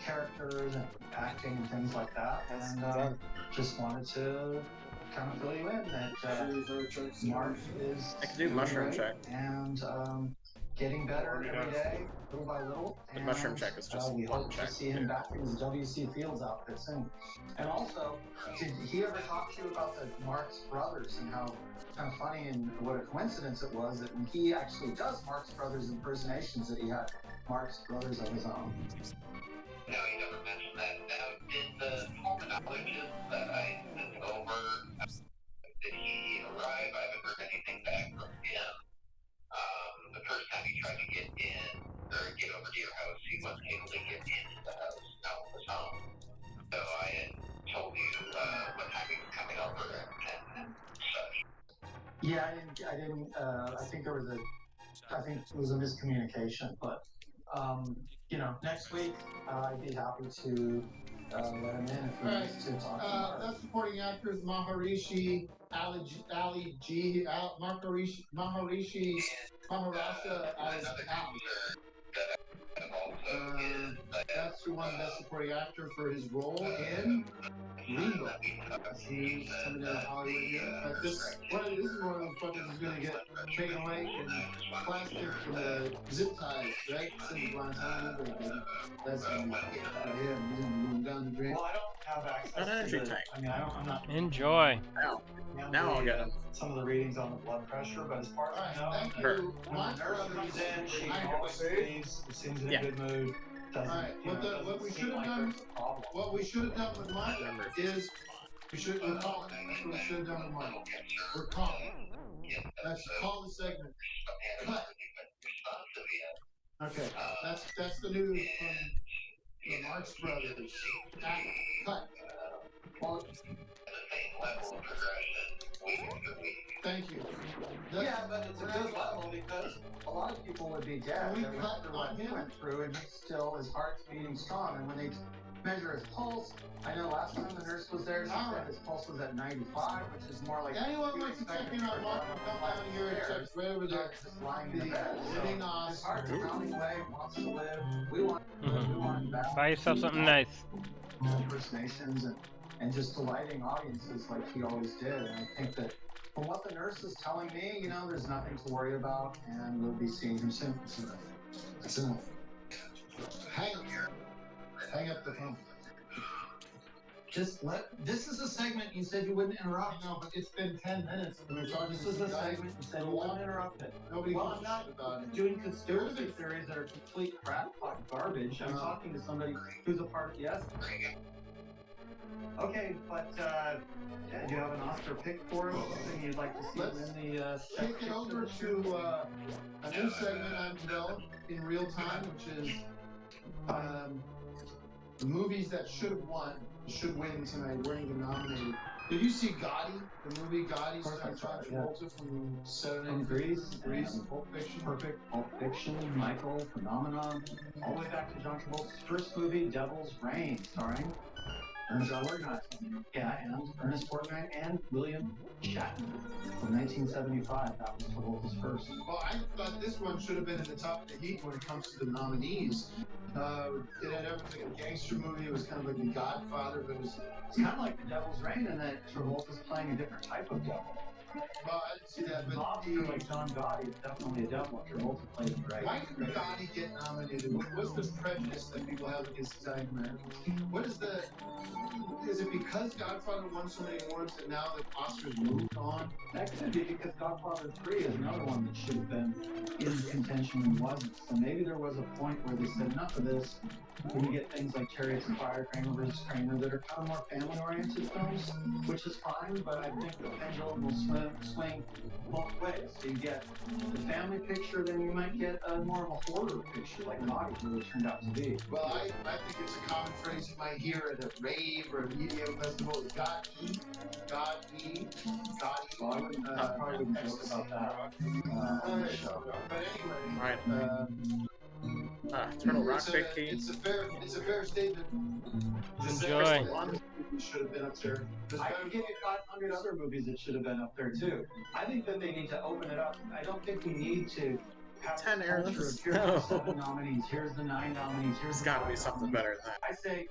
characters and acting and things like that. And just wanted to kind of fill you in that Mark is I can do mushroom check. and getting better every day, little by little. The mushroom check is just we one hope check. to see him back in his WC Fields outfit soon. And also, did he ever talk to you about the Marx Brothers and how kind of funny and what a coincidence it was that when he actually does Marx Brothers impersonations that he had Marx Brothers of his own? No, he never mentioned that. Now, did the terminology that I sent over, did he arrive? I haven't heard anything back from him. The first time he tried to get in, or get over to your house, he wasn't able to get into the house, out of his home. So I had told you what time he was coming over and such. Yeah, I didn't. I think it was a miscommunication, but next week I'd be happy to let him in if he needs to talk about it. Best supporting actors Maharishi Ali G, Maharishi Maharashtra as Al. That's who won Best Supporting Actor for his role in Ringo. He's coming out of Hollywood here. But this is one of those fuckers who's gonna get taken away in plastic from the zip ties, right? Cindy Guantanamo, that's him. Moving down the drain. Well, I don't have access An energy to the, tank. I mean, I'm not Enjoy. Now I'll get him. some of the readings on the blood pressure, but as far as I know, Thank Sure. you. when My the nurse brother comes in, she I always leaves, seems in a Yeah. good mood. Doesn't, Alright, what we doesn't should have seem done- like there's a problem. What we should have done with Mark is we're calling. That's what we should have done with Mark. We're calling. Let's call the segment. Cut. Okay, that's the news from the Marx Brothers. Cut. Well, thank you. Yeah, but it's a good level because a lot of people would be dead We that went cut through on what he him. went through, and his heart's beating strong. And when they measure his pulse, I know last time the nurse was there, she said his pulse was at 95, which is more like Anyone wants to check in on Mark, come down here and check right over there. just lying in the bed. Living So on. his heart's pounding away, wants to live. We want him back. Buy yourself something nice. impersonations and just delighting audiences like he always did. And I think that from what the nurse is telling me, there's nothing to worry about, and we'll be seeing him soon. That's enough. Hang up here. Hang up the phone. This is a segment you said you wouldn't interrupt. No, but it's been 10 minutes. And we're talking. This is a segment you said you wouldn't interrupt it. Nobody Well, gives I'm a not shit about it. doing conspiracy theories that are complete crackpot garbage. I'm talking to somebody who's a part of yes. Okay, but do you have an Oscar pick for us? Something you'd like to see win the Take it over to a new segment I've developed in real time, which is the movies that should have won, should win tonight, weren't even nominated. Did you see Gotti? The movie Gotti, starring John Travolta from Saturday Night Grease, Pulp Fiction. Perfect, Pulp Fiction, Michael, Phenomenon, all the way back to John Travolta's first movie, Devil's Reign, starring Ernest Borgnine and William Shatner from 1975. That was Travolta's first. Well, I thought this one should have been at the top of the heap when it comes to the nominees. It had everything, a gangster movie. It was kind of like The Godfather, but it's kind of like The Devil's Reign in that Travolta's playing a different type of devil. Well, I didn't see that, but Mobster like John Gotti is definitely a devil. Travolta plays it right. Why did Gotti get nominated? What's the prejudice that people have against Italian Americans? What is the? Is it because Godfather won so many awards that now the Oscars moved on? That could be because Godfather 3 is another one that should have been in contention and wasn't. So maybe there was a point where they said enough of this. When you get things like Chariots of Fire, Kramer vs. Kramer, that are kind of more family-oriented films, which is fine, but I think the pendulum will swing both ways. So you get the family picture, then you might get more of a horror picture, like Gotti really turned out to be. Well, I think it's a common phrase you might hear at a rave or a media festival. Gotti. Well, I probably wouldn't joke about that on the show. But anyway, right. Turtle Rock Big Key. It's a fair statement. Enjoy. Should have been up there. I can give you 500 other movies that should have been up there too. I think that they need to open it up. I don't think we need to have 10 errors. Here's the 7 nominees. Here's the 9 nominees. There's got to be something better than that. I say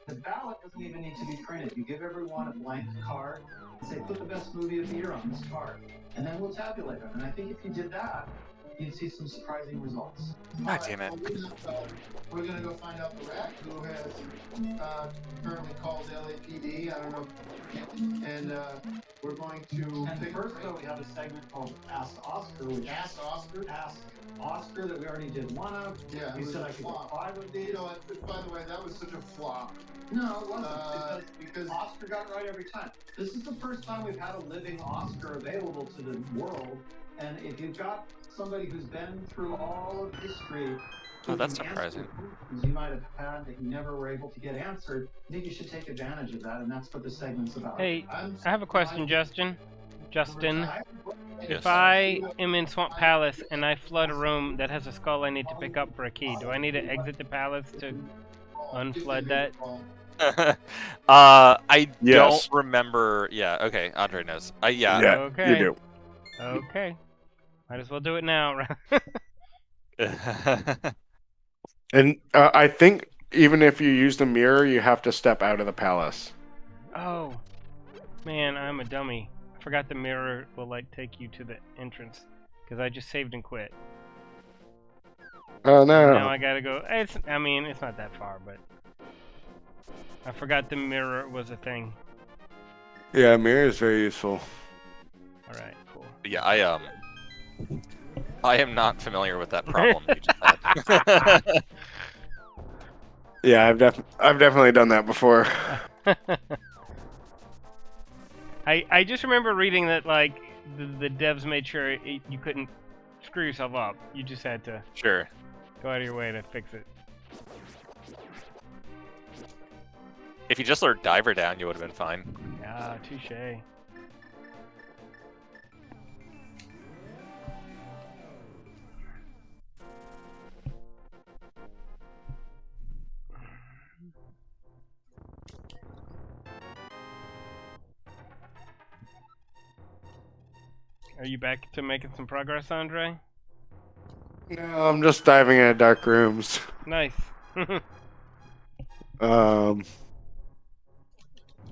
the ballot doesn't even need to be printed. You give everyone a blank card and say, put the best movie of the year on this card, and then we'll tabulate them. And I think if you did that, you'd see some surprising results. God damn it. We're going to go find out the rec who has currently called LAPD. I don't know. And we're going to... And first, though, we have a segment called Ask Oscar, which... Ask Oscar? Ask Oscar that we already did one of. Yeah, we said I could get 5 of these. By the way, that was such a flop. No, it wasn't, because Oscar got it right every time. This is the first time we've had a living Oscar available to the world, and if you've got somebody who's been through all of history, that's surprising. You might have had that you never were able to get answered. I think you should take advantage of that, and that's what the segment's about. Hey, I have a question, Justin. Yes. If I am in Swamp Palace and I flood a room that has a skull I need to pick up for a key, do I need to exit the palace to unflood that? I don't remember. Yeah, okay, Andre knows. Yeah. Okay. You do. Okay. Might as well do it now, right? And I think even if you use the mirror, you have to step out of the palace. Oh, man, I'm a dummy. I forgot the mirror will take you to the entrance because I just saved and quit. Oh no! Now I gotta go. It's not that far, but I forgot the mirror was a thing. Yeah, mirror is very useful. All right, cool. Yeah, I am not familiar with that problem you just had. Yeah, I've definitely done that before. I just remember reading that the devs made sure you couldn't screw yourself up. You just had to go out of your way to fix it. If you just lured Diver down, you would have been fine. Yeah, touche. Are you back to making some progress, Andre? No, I'm just diving into dark rooms. Nice.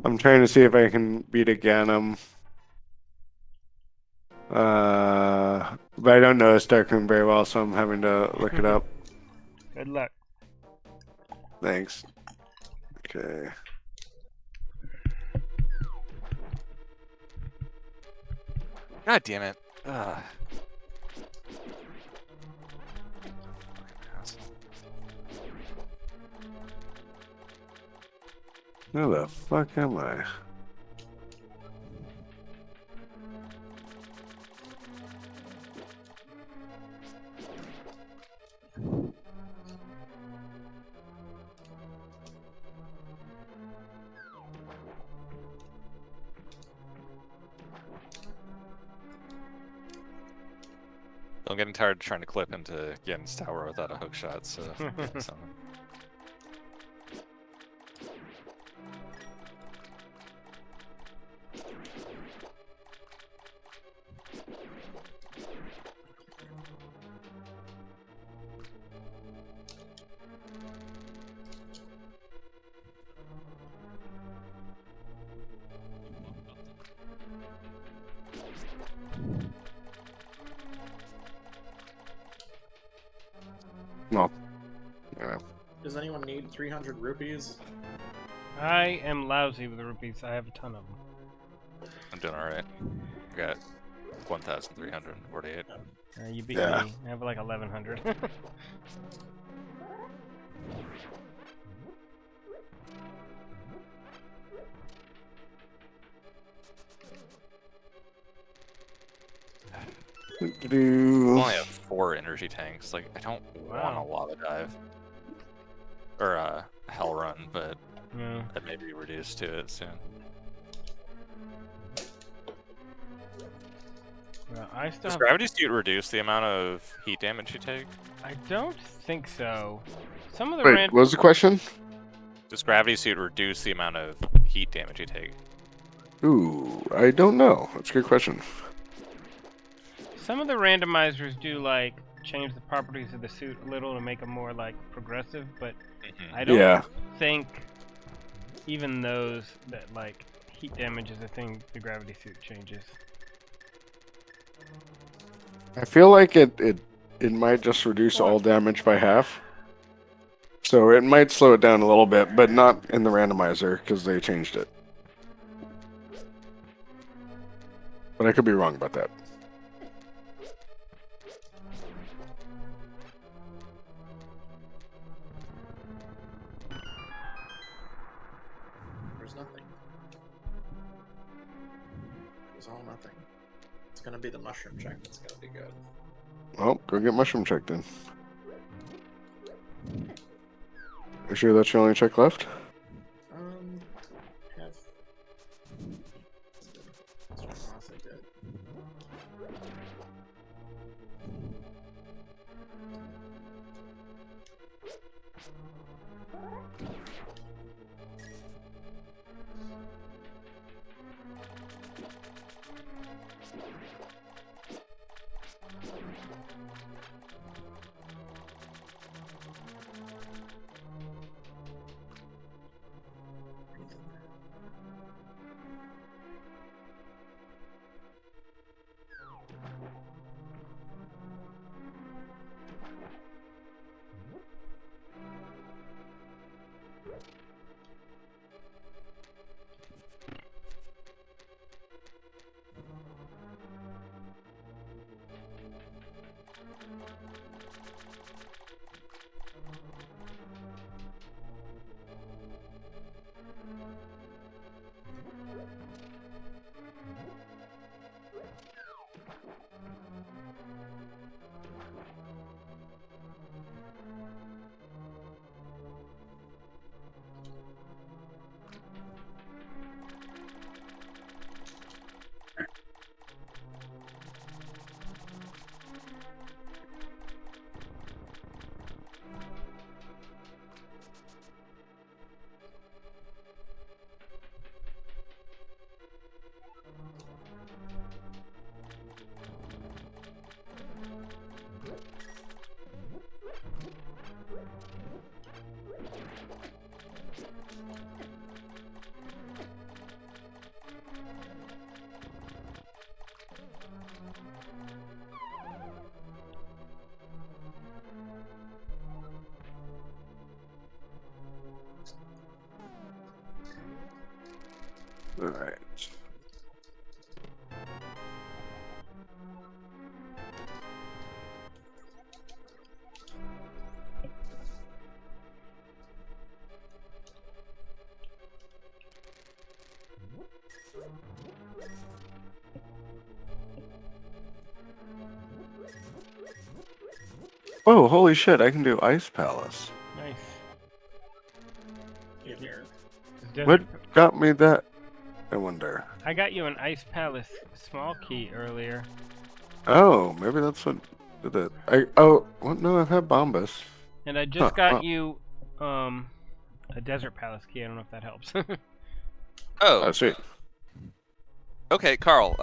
I'm trying to see if I can beat a Ganem. But I don't know this Darkroom very well, so I'm having to look it up. Good luck. Thanks. Okay. God damn it. Ugh. Where the fuck am I? I'm getting tired of trying to clip into Gen's tower without a hook shot, so I'm getting something. Well, yeah. Does anyone need 300 rupees? I am lousy with the rupees. I have a ton of them. I'm doing alright. I got 1,348. You beat Yeah. me. I have like 1,100. I Do. only have 4 energy tanks. Like, I don't want a lava dive. Or a hell run, but Yeah. that may be reduced to it soon. Well, I still Does have... gravity suit reduce the amount of heat damage you take? I don't think so. Some of the Wait, what was the question? Does gravity suit reduce the amount of heat damage you take? Ooh, I don't know. That's a good question. Some of the randomizers do like change the properties of the suit a little to make them more like progressive, but I don't think even those that like heat damage is a thing the gravity suit changes. I feel like it might just reduce all damage by half. So it might slow it down a little bit, but not in the randomizer because they changed it. But I could be wrong about that. There's nothing. There's all nothing. It's gonna be the mushroom check that's gonna be good. Well, go get mushroom check then. You sure that's your only check left? Have. Unless I did. All right. Oh, holy shit! I can do Ice Palace. Nice. Here. What got me that? I wonder. I got you an Ice Palace small key earlier. Oh, maybe that's what did it. What? No, I've had Bombus. And I just got you a Desert Palace key. I don't know if that helps. Oh, Sweet. okay, Carl.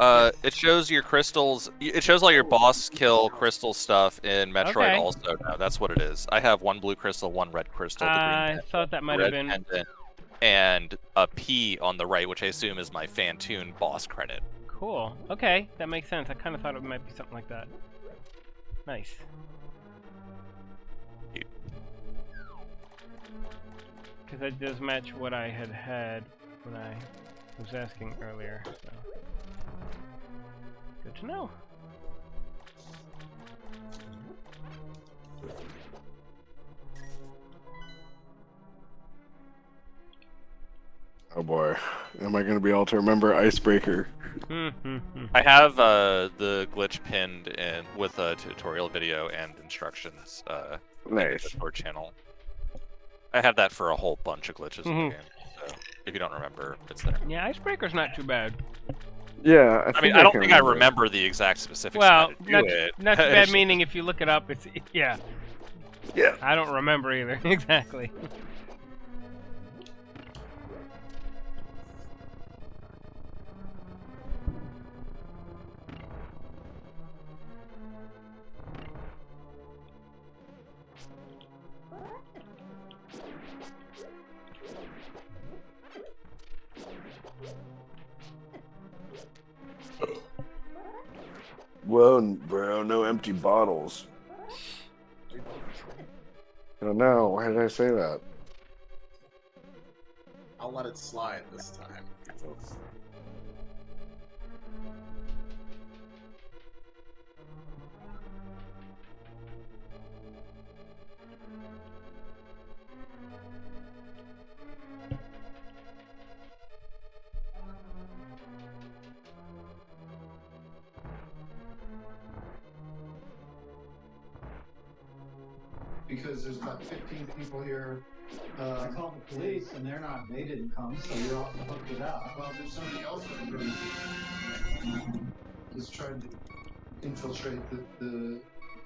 It shows your crystals. It shows all your boss kill crystal stuff in Metroid Okay. also. Now that's what it is. I have 1 blue crystal, 1 red crystal, the green I pendant, thought that might red have been. pendant, and a P on the right, which I assume is my Fantoon boss credit. Cool. Okay, that makes sense. I kind of thought it might be something like that. Nice. Because that does match what I had when I was asking earlier. So. Good to know. Oh boy, am I gonna be able to remember Icebreaker? I have the glitch pinned in with a tutorial video and instructions in the Nice. Discord channel. I have that for a whole bunch of glitches in the game. So if you don't remember, it's there. Yeah, Icebreaker's not too bad. Yeah, I mean, I don't think I remember the exact specifics Well, of how to not, do it. not too bad meaning if you look it up, it's yeah. Yeah. I don't remember either exactly. Whoa, bro, no empty bottles. Oh no, why did I say that? I'll let it slide this time. Because there's about 15 people here. I called the police and they didn't come, so you're off the hook with that. Well, there's somebody else that really is trying to infiltrate the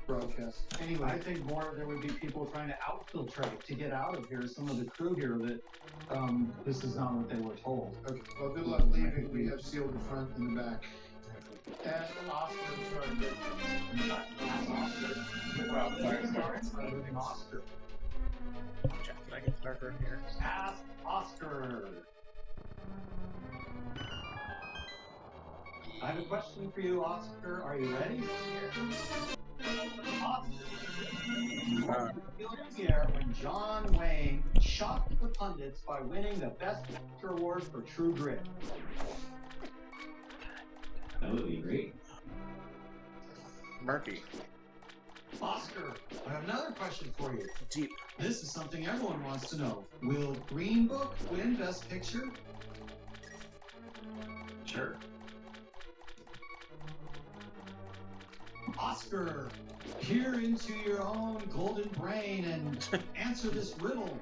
broadcast. Anyway, I think more there would be people trying to outfiltrate to get out of here. Some of the crew here that this is not what they were told. Okay. Well, good luck leaving. We have sealed the front and the back. And Oscar is trying to Oscar. Can I get darker in here? Ask Oscar. I have a question for you, Oscar. Are you ready? Oscar. When John Wayne shocked the pundits by winning the Best Picture Award for True Grit. That would be great. Murky. Oscar, I have another question for you. Deep. This is something everyone wants to know. Will Green Book win Best Picture? Sure. Oscar, peer into your own golden brain and answer this riddle.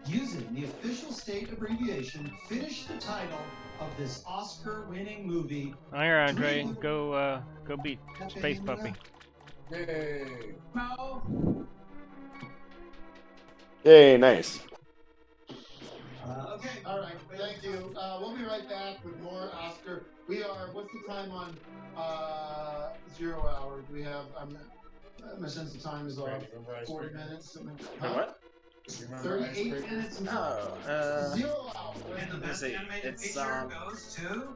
Using the official state abbreviation, finish the title of this Oscar-winning movie. All right, Andre, go beat Space Puppy. Yay. No. Yay, nice. Okay. All right. Thank you. We'll be right back with more Oscar. We are. What's the time on 0 hour? Do we have? My sense of time is off. 40 minutes. What? 38 minutes and 0 hours. And the best animated picture goes to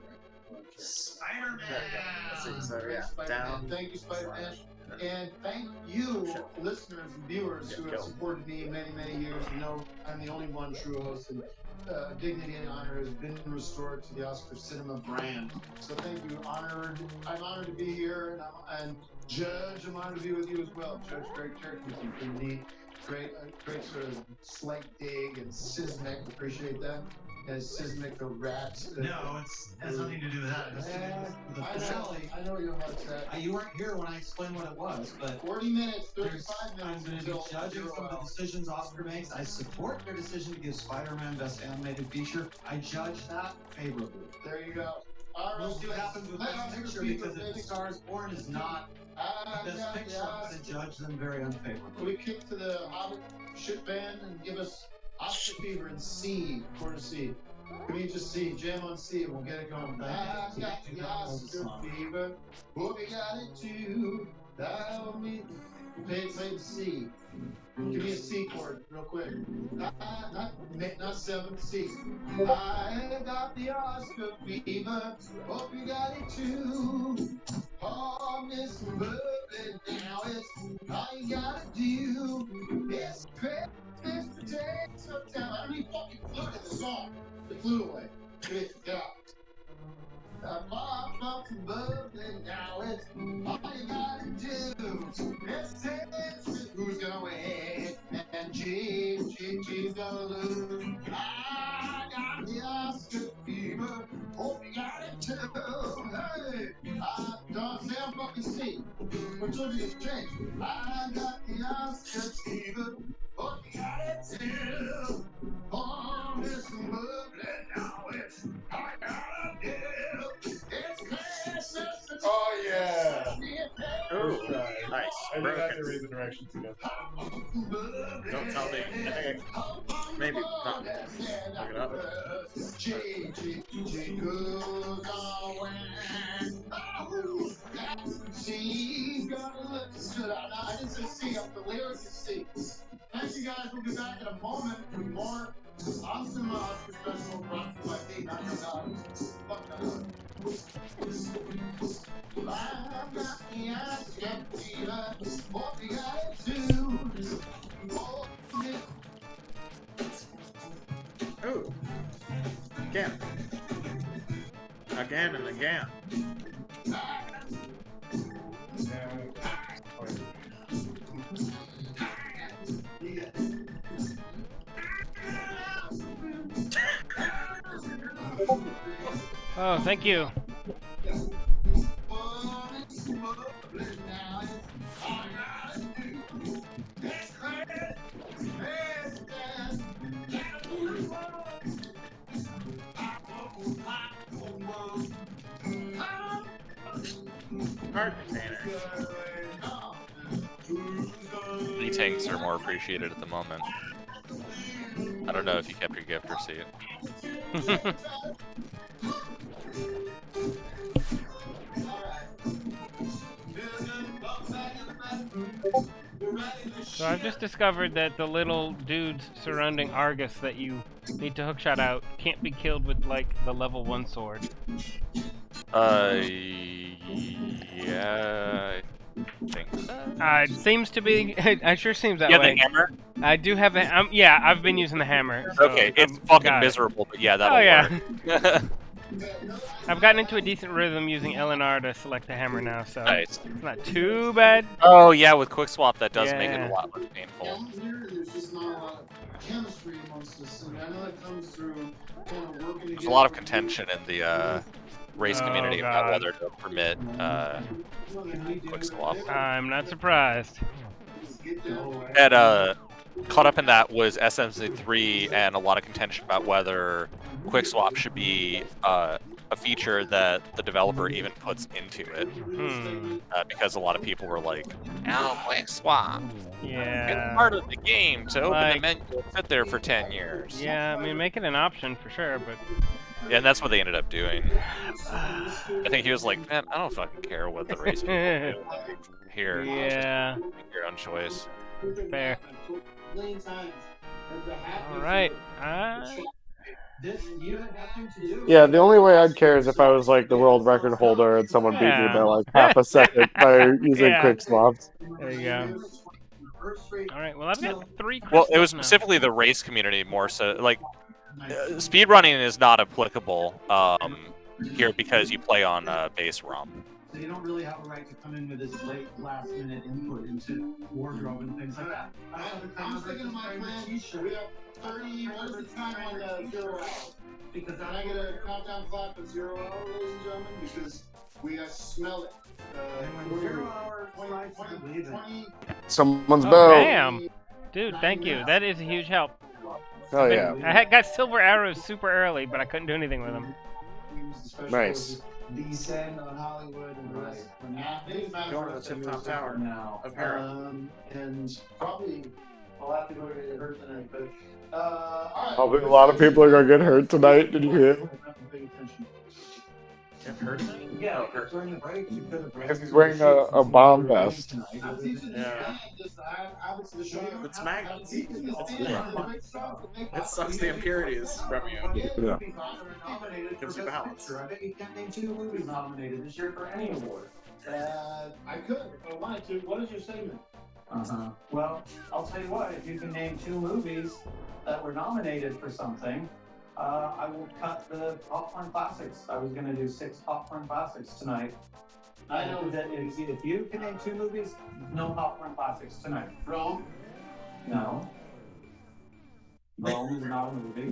Spider-Man. Let's see. So yeah, Spider-Man. down. Thank you, Spider-Man. And thank you, listeners and viewers who have supported me many, many years. You know, I'm the only one true host, and dignity and honor has been restored to the Oscar Cinema brand. So thank you. I'm honored to be here, and Judge, I'm honored to be with you as well. Judge Greg Cherokee, pretty neat. Great sort of slight dig and Sismic. Appreciate that. As Sismic the rat. No, it has nothing to do with that. It has to do with the finale. I know you're upset. You weren't here when I explained what it was, but 40 minutes, 35 I'm minutes going to be judging some of the decisions Oscar makes. I support their decision to give Spider-Man Best Animated Feature. I judge that favorably. There you go. We'll see what happens with Best Picture, because if Stars Born is not Best Picture, I'm going to judge them very unfavorably. We kick to the Hobbit ship band and give us Oscar Fever in C, quarter C. Can we just C, jam on C, and we'll get it going. I got the Oscar Fever, hope you got it too. That'll be play the C. Give me a C chord, real quick. Not 7, C. I got the Oscar Fever, hope you got it too. Oh, Miss Bubbly, now it's all you gotta do. It's Christmas potato time. I don't even fucking flute in the song. The flute away. Get out. Pop up some bubbly, now it's all you gotta do. It's Texas. Who's gonna win? And G's gonna lose. I got the Oscar Fever. Hope you got it too. Hey, don't say I'm fucking C. What told you to change? I got the Oscar Fever. Hope you got it too. Oh, Miss Bubbly, now it's all I gotta do. It's Christmas. Oh, yeah. Oh, nice. I think I have to read the directions again. Don't tell me. I think maybe not. Look it up. She's gonna look good. I didn't say C, up the lyrics is C. Thank you guys. We'll be back in a moment with more awesome Oscar special brought to you by me, not your daughters. Fuck that. I've got the Oscar Fever. What we gotta do? Oh. Again. Again and again. Oh, thank you. Mini tanks are more appreciated at the moment. I don't know if you kept your gift receipt. So I've just discovered that the little dudes surrounding Argus that you need to hookshot out can't be killed with, like, the level 1 sword. Yeah, I think so. It seems to be. It sure seems that Yeah, way. the hammer? I do have a. Yeah, I've been using the hammer. So Okay, it's fucking miserable, but yeah, that'll work. I've gotten into a decent rhythm using LNR to select the hammer now, so Nice. it's not too bad. Oh yeah, with quick swap that does make it a lot less painful. There's just not a lot of chemistry amongst us, and I know that comes through kind of working together. There's a lot of contention in the race community about God. whether to permit quick swap. I'm not surprised. And caught up in that was SMC3 and a lot of contention about whether quick swap should be a feature that the developer even puts into it. Because a lot of people were like, "Oh, quick swap. Yeah. It's part of the game to open the Like- menu and sit there for 10 years." Yeah, I mean, make it an option for sure, but Yeah, and that's what they ended up doing. I think he was like, "Man, I don't fucking care what the race people do. Here, yeah. just make your own choice." Fair. All right. You had nothing to do. Yeah, the only way I'd care is if I was like the world record holder and someone beat me by like half a second by using Yeah. quick swaps. There you go. All right. Well, I've got 3 crystals Well, it was now. specifically the race community more so. Like, speedrunning is not applicable here because you play on base ROM. So you don't really have a right to come in with this late last minute input into wardrobe and things like that. I'm sticking to my plan. We have 30. What is the time on the 0 hour? Because Can I get a countdown clock of 0 hour, ladies and gentlemen? Because we smell it. and when 0 hour strikes, I believe it. Someone's Oh, bell. damn. Dude, thank you. That is a huge help. Oh yeah. I got silver arrows super early, but I couldn't do anything with them. Nice. Descend on Hollywood and the rest. Going to the tip-top tower now. of Hera. And probably I'll have to go to get hurt tonight, but all right. Probably a lot of people are gonna get hurt tonight. Did you hear? Get hurt? Yeah, during the break, you could have Because he's wearing a bomb vest. Yeah. It's magnets. It sucks the impurities from you. Yeah. Gives you balance. I bet you can't name 2 movies nominated this year for any award. I could if I wanted to. What is your segment? Well, I'll tell you what, if you can name 2 movies that were nominated for something, I will cut the popcorn classics. I was going to do 6 popcorn classics tonight. I know that if you can name 2 movies, no popcorn classics tonight. Rome? No. Rome is not a movie.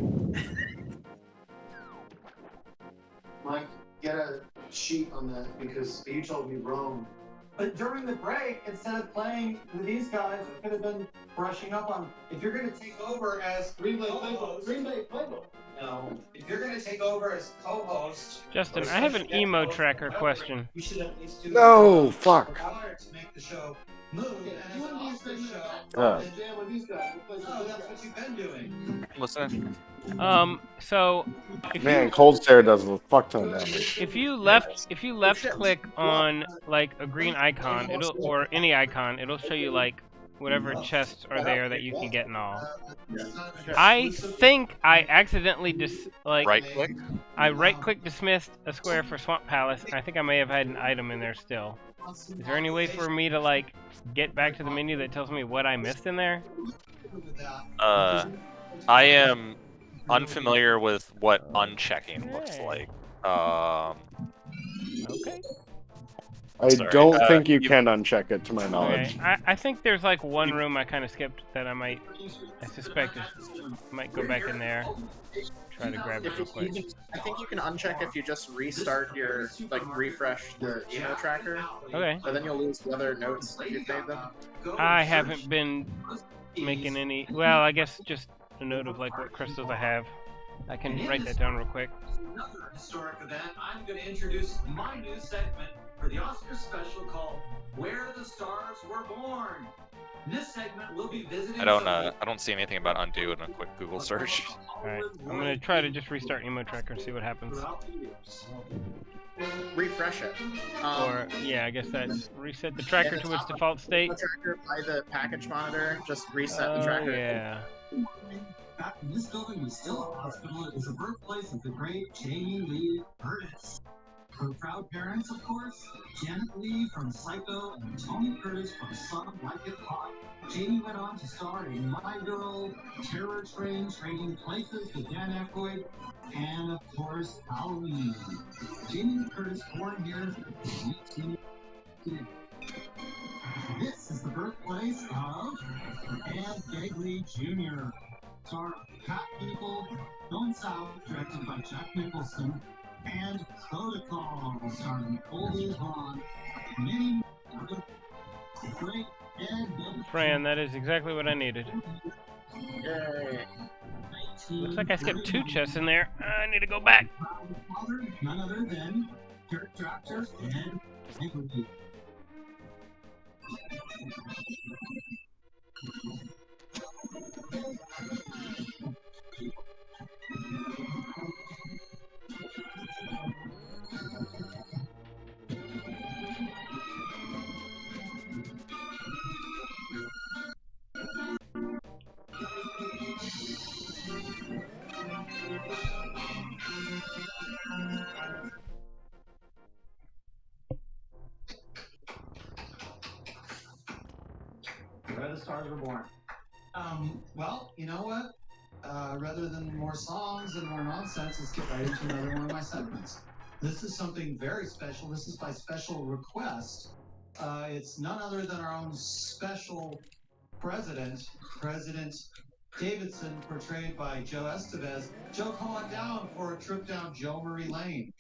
Mike, get a sheet on that because you told me Rome. But during the break, instead of playing with these guys, we could have been brushing up on. If you're going to take over as Green Bay Playbook. no. If you're going to take over as co-host, Justin, I have an emo tracker question. you should at least do. No, fuck. Required to make the show move. And as an Oscar show, Jam with these guys. oh, that's what you've been doing. Listen. So Man, cold stare does a fuck ton of damage. if you left click on like a green icon, or any icon, it'll show you like whatever chests are there that you can get and all. I think I accidentally Right click. I right click dismissed a square for Swamp Palace, and I think I may have had an item in there still. Is there any way for me to like get back to the menu that tells me what I missed in there? I am unfamiliar with what unchecking looks like. Okay. I Sorry, don't think you can uncheck it, to my knowledge. Okay. I think there's like one room I kind of skipped that I suspect might go back in there. Try to grab it real quick. I think you can uncheck if you just restart your, refresh the emo tracker. Okay. But then you'll lose the other notes if you've made them. I haven't been making any. Well, I guess just a note of like what crystals I have. I can write that down real quick. Another historic event. I'm going to introduce my new segment for the Oscar special called "Where the Stars Were Born." This segment will be visiting. I don't see anything about undo in a quick Google search. Alright, I'm gonna try to just restart emo tracker and see what happens. Refresh it. Or yeah, I guess that's reset the tracker to its default state. The tracker by the package monitor, just reset the tracker. Yeah. Back when this building was still a hospital, it was the birthplace of the great Jamie Lee Curtis. Her proud parents, of course, Janet Leigh from Psycho and Tony Curtis from Some Like It Hot. Jamie went on to star in My Girl, Terror Train, Trading Places with Dan Aykroyd, and of course, Halloween. Jamie Lee Curtis, born here in 1980. This is the birthplace of Ed Begley Jr. Star Cat People, Going South, directed by Jack Nicholson, and Protocol, starring Goldie Hawn. Many other great Ed Begley. Fran, that is exactly what I needed. Yay. Looks like I skipped 2 chests in there. I need to go back. None other than Dirt Doctor Ed Begley. Where the stars were born. Well, you know what? Rather than more songs and more nonsense, let's get right into another one of my segments. This is something very special. This is by special request. It's none other than our own special president, President Davidson, portrayed by Joe Estevez. Joe, come on down for a trip down Joe Murray Lane.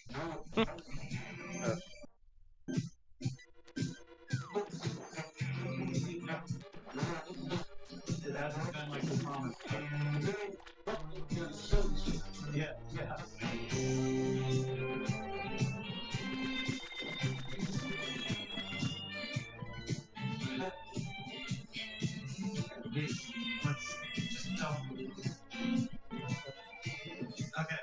It hasn't been like the promise. Yeah, yeah. Let's just okay.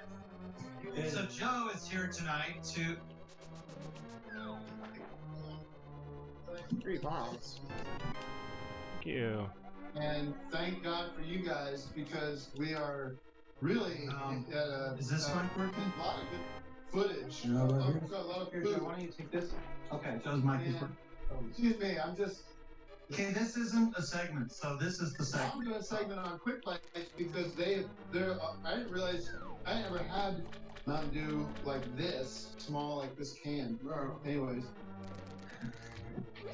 So Joe is here tonight to 3 bombs. Thank you. And thank God for you guys because we are really at a, is this mic working? a lot of good footage. Yeah, right here. We've got a lot of Here, food. Joe, why don't you take this? Okay, Joe's mic is working. Excuse me, I'm just. Okay, this isn't a segment, so this is the segment. I'm doing a segment on Quick Lights because they're. I didn't realize I never had Mountain Dew like this, small like this can. Anyways,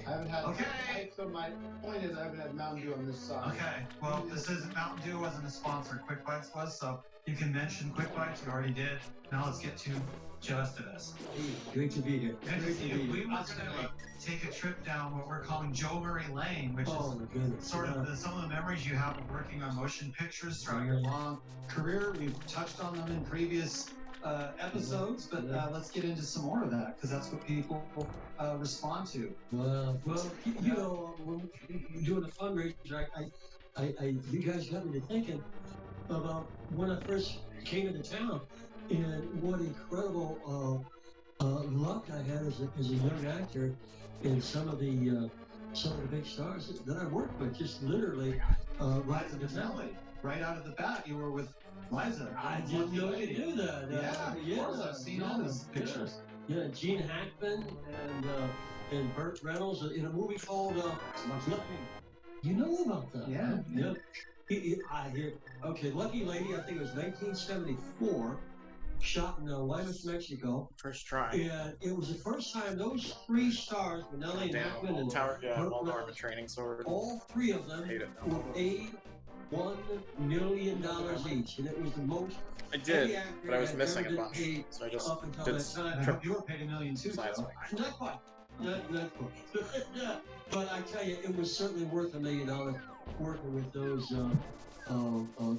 I haven't had. Okay. So my point is, I haven't had Mountain Dew on this side. Okay, well, this isn't Mountain Dew wasn't a sponsor. Quick Bites was, so you can mention Quick Bites. You already did. Now let's get to Joe Estevez. Great to be here. Good to see you. We were going to take a trip down what we're calling Joe Murray Lane, which is sort of some of the memories you have of working on motion pictures throughout your long career. We've touched on them in previous episodes, but let's get into some more of that because that's what people respond to. Well, you know, when you're doing a fundraiser, you guys got me to thinking about when I first came into town and what incredible luck I had as a young actor in some of the big stars that I worked with. Just literally, right in the belly, right out of the bat, you were with Liza. I didn't know you knew that. Yeah, of course, I've seen all these pictures. Yeah, Gene Hackman and Burt Reynolds in a movie called Lucky. You know about that? Yeah. Yeah. I hear. Okay, Lucky Lady. I think it was 1974. Shot in Guaymas, Mexico. First try. And it was the first time those 3 stars, Manelli, Hackman, and Tower, Burt Walmart Reynolds, training sword. all 3 of them were paid $1 million each, and it was the most. I did, but I was missing a bunch, so I just up until did that time. I hope you were paid $1 million too. Size Joe. Not quite. Not quite. But I tell you, it was certainly worth $1 million working with those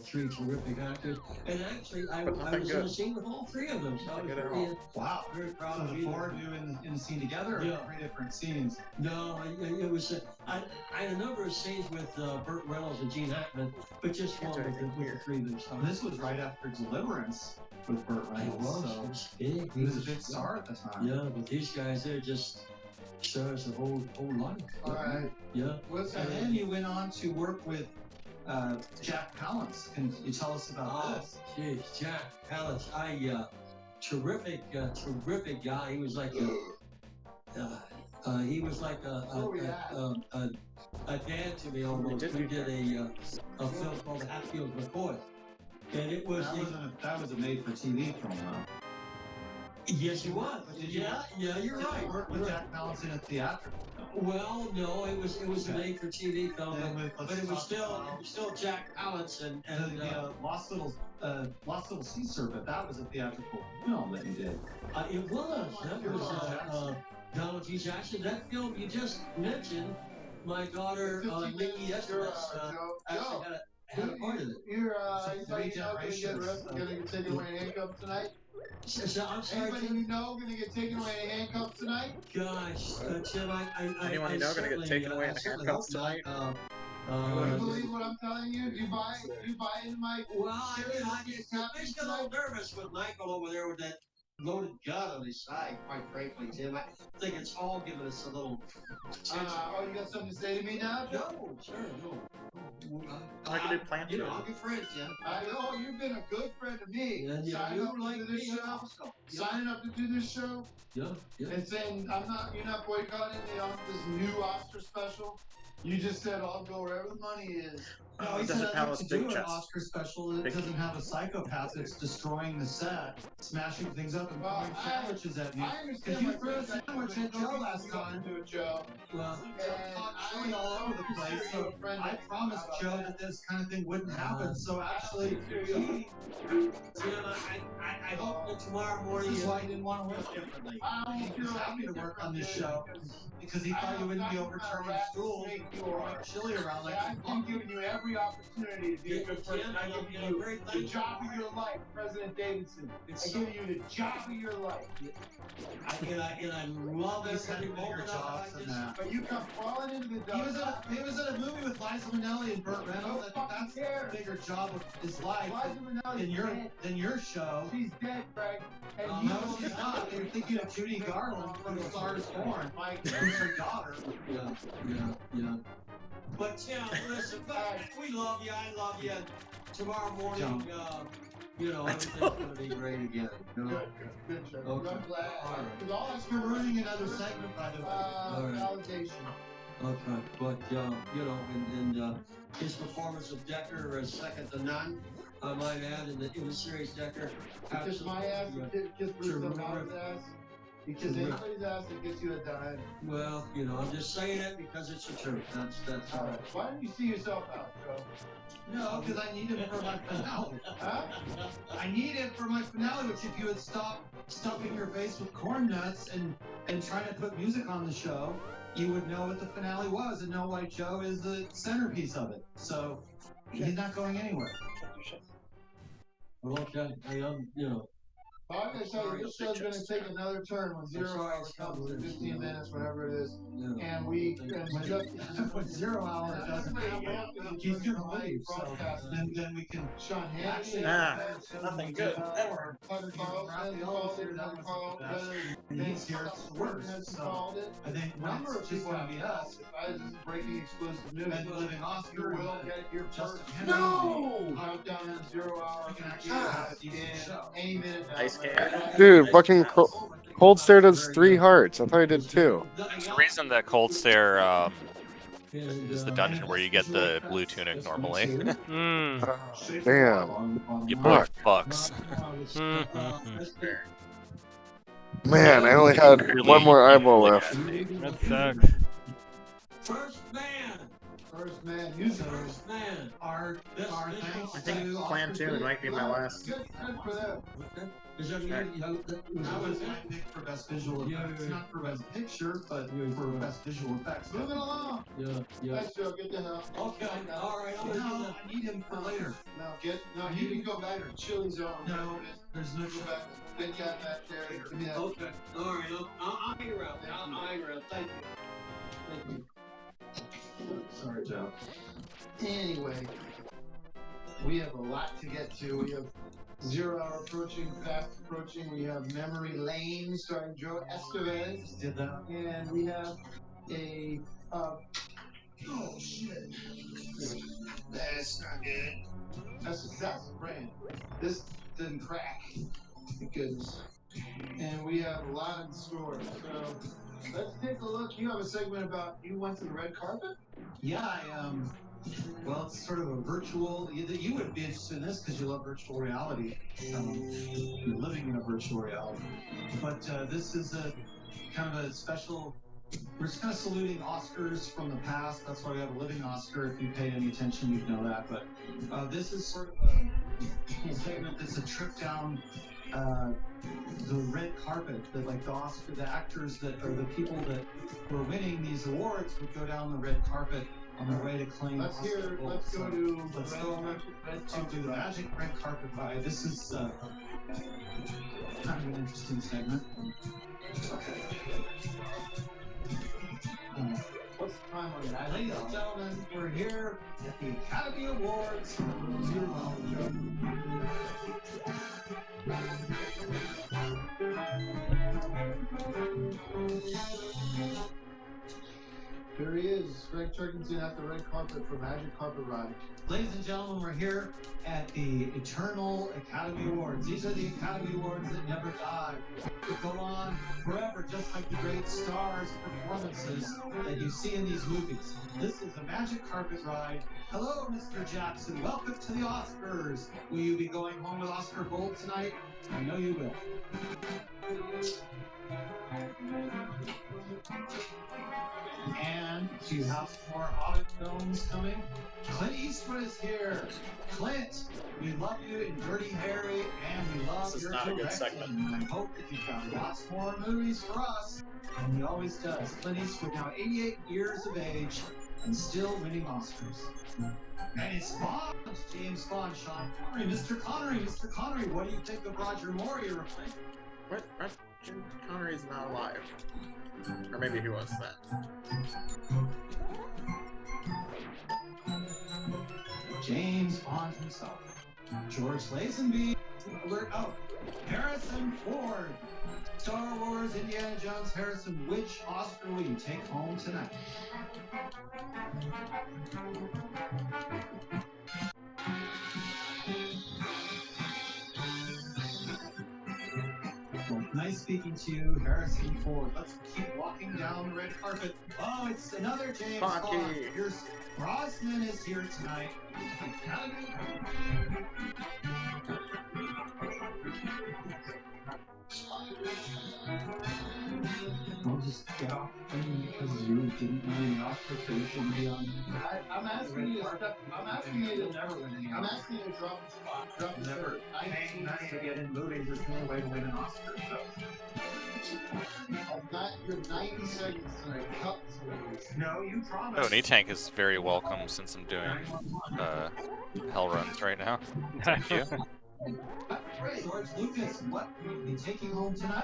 3 terrific actors. And actually, I was in the scene with all 3 of them. So I was wow, very proud so of the 4 of you in the scene together, or 3 different scenes? No, it was. I had a number of scenes with Burt Reynolds and Gene Hackman, but just one with the 3 of them. So This was right after Deliverance with Burt Reynolds. It was big. He was a big star at the time. Yeah, but these guys, they're just stars the whole life. All right. Yeah. And then you went on to work with Jack Palance. Can you tell us about this? Geez, Jack Palance, terrific guy. He was like a dad to me almost. We did a film called Hatfield McCoy, and it was that was a made-for-TV film, though. Yes, it was. Yeah, you're right. You worked with Jack Palance in a theatrical film. Well, no, it was a made-for-TV film, but it was still Jack Palance and the Lost Little Sea Serpent. That was a theatrical film that you did. It was. That was Donald G. Jackson. That film you just mentioned, my daughter Nikki Estevez actually had a part of it. You're gonna get taken away in handcuffs tonight? So I'm sorry, Anybody Tim? you know gonna get taken away in handcuffs tonight? Gosh, Tim, Anyone you know gonna get taken away in handcuffs tonight? You believe what I'm telling you? You buy into my. Well, I just got a little nervous with Michael over there with that loaded gun on his side, quite frankly, Tim. I think it's all giving us a little attention. You got something to say to me now, Joe? No, sir, no. I can do plan You know, two. I'll be friends, Tim. You've been a good friend to me. And Signing you up like to do this me, show, also. signing up to do this show, and saying you're not boycotting this new Oscar special. You just said I'll go wherever the money is. No, he said I'd like to do an Oscar special that doesn't have a psychopath that's destroying the set, smashing things up, and throwing sandwiches at me. I understand. Because you threw a sandwich at Joe last time. To Joe. Well, chili all over the place. So I promised Joe that this kind of thing wouldn't happen. So actually, I hope that tomorrow morning. This is why he didn't want to work differently. He was happy to work on this show because he thought you wouldn't be overturning stools and throwing chili around like I'm giving you every opportunity to be a good person. I'm giving you the job of your life, President Davidson. I'm giving you the job of your life. And I love this having bigger jobs than that. But you come crawling into the He was in a movie with Liza Minnelli and Burt Reynolds. I think that's a bigger job of his life than your show. She's dead, Greg. And no, she's not. You're thinking of Judy Garland from Star is Born. Who's her daughter. Yeah. But Tim, listen, we love you. I love you. Tomorrow morning, everything's going to be great again. Good show. Okay. I'm glad. All right. You're ruining another segment, by the way. Validation. Okay, but and his performance of Decker is second to none. I might add in the series, Decker. Kiss my ass, kiss Bruce Lamont ass. You kiss anybody's ass, it gets you a dime. Well, I'm just saying it because it's the truth. That's all right. Why don't you see yourself out, Joe? No, because I need it for my finale. Huh? I need it for my finale, which if you had stopped stuffing your face with corn nuts and trying to put music on the show, you would know what the finale was and know why Joe is the centerpiece of it. So he's not going anywhere. Okay, I'm going to tell you, this show's going to take another turn when 0 hours comes in 15 minutes, whenever it is. And we just when 0 hour doesn't happen, he's going to leave. So then we can. Sean Hannity. Nothing good. He's here. It's worse. So I think number of just people going to be us. This is breaking exclusive news. And living Oscar will get your first. No. Countdown in 0 hours. In any minute now. Dude, fucking Cold Stare does 3 hearts. I thought he did 2. There's a reason that Cold Stare is the dungeon where you get the blue tunic normally. Damn. You boy fucks. Man, I only had one more eyeball left. That sucks. First man, First man. I think Plan 2 might be my last. Good for them. That was my pick for best visual effects. Not for best picture, but for best visual effects. Moving along. Yeah. Nice Joe, get the hell. Okay, all right. I need him for later. You can go back to Chili Zone. No, there's no go back. Then you got that there. Give me that. Okay, all right. I'll hang around. I'll hang around. Thank you. Sorry, Joe. Anyway, we have a lot to get to. We have 0 hour approaching, fast approaching. We have Memory Lane starring Joe Estevez. Did that? And we have a oh shit. That's not good. That's brand. This didn't crack. Thank goodness. And we have a lot in store. So let's take a look. You have a segment about you went to the red carpet? Yeah, well, it's sort of a virtual. You would be interested in this because you love virtual reality. You're living in a virtual reality. But this is a kind of a special. We're just kind of saluting Oscars from the past. That's why we have a living Oscar. If you paid any attention, you'd know that. But this is sort of a segment that's a trip down the red carpet. That like the actors that are the people that were winning these awards would go down the red carpet on their way to claim. Let's go to the magic red carpet ride. This is kind of an interesting segment. What's the time on that? Ladies and gentlemen, we're here at the Academy Awards. Turkington at the red carpet for Magic Carpet Ride. Ladies and gentlemen, we're here at the Eternal Academy Awards. These are the Academy Awards that never die. That go on forever, just like the great stars performances that you see in these movies. This is a Magic Carpet Ride. Hello, Mr. Jackson. Welcome to the Oscars. Will you be going home with Oscar Gold tonight? I know you will. And to have some more Hobbit films coming, Clint Eastwood is here. Clint, we love you in Dirty Harry, and we love your directing. And I hope that you've got lots more movies for us, and he always does. Clint Eastwood, now 88 years of age, and still winning Oscars. And it's Bond, James Bond, Sean Connery, Mr. Connery, Mr. Connery. What do you think of Roger Moore you're playing? What? Jim Connery's not alive. Or maybe he was then. James Bond himself. George Lazenby. Alert out. Harrison Ford. Star Wars, Indiana Jones, Harrison. Which Oscar will you take home tonight? Well, nice speaking to you, Harrison Ford. Let's keep walking down the red carpet. Oh, it's another James Bond. Here's Brosnan is here tonight. I'll just get off because you didn't win the Oscar, so you shouldn't be on. I'm asking you to drop the spot. Drop the Never. Paying money to get in movies is the only way to win an Oscar. So. You're 90 seconds tonight. Cut this movie. No, you promised. Oh, an E-Tank is very welcome since I'm doing hell runs right now. Thank you. George Lucas, what will you be taking home tonight?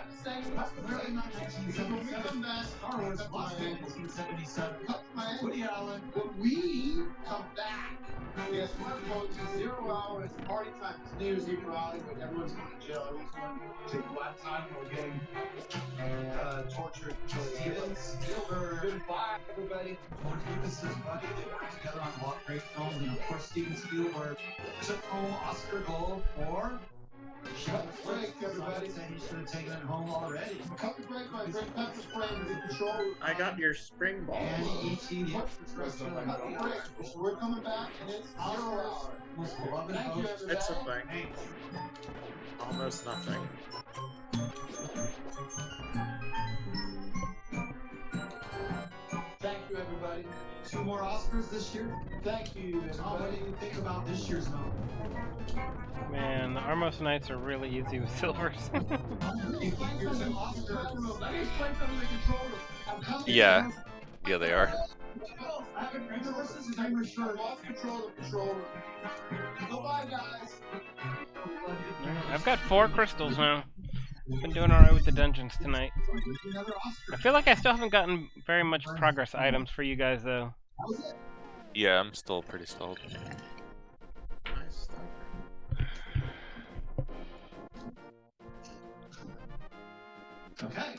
Really not 1977. Star Wars Lost in 1977. Woody Allen. When we come back, yes, we're going to 0 hours party time. It's New Year's Eve rally, but everyone's going to jail. Everyone's going to black time. We're getting tortured. Steven Spielberg. Goodbye, everybody. George Lucas's buddy. They worked together on a lot of great films, and of course, Steven Spielberg took home Oscar Gold for. Cut the break, everybody. Said he should have taken it home already. Cut the break, my friend. Cut the spray with the control. I got your spring ball. And E.T. the Cut the break. We're coming back, and it's 0 hours. Most beloved Thank you, host. everybody. It's a thing. Almost nothing. Thank you, everybody. 2 more Oscars this year. Thank you, Tom, what do you think about this year's film? Man, the Armos Knights are really easy with silvers. Yeah. Yeah, they are. Goodbye, guys. I've got 4 crystals now. Been doing alright with the dungeons tonight. I feel like I still haven't gotten very much progress items for you guys, though. Yeah, I'm still pretty stalled. Nice stuff. Okay.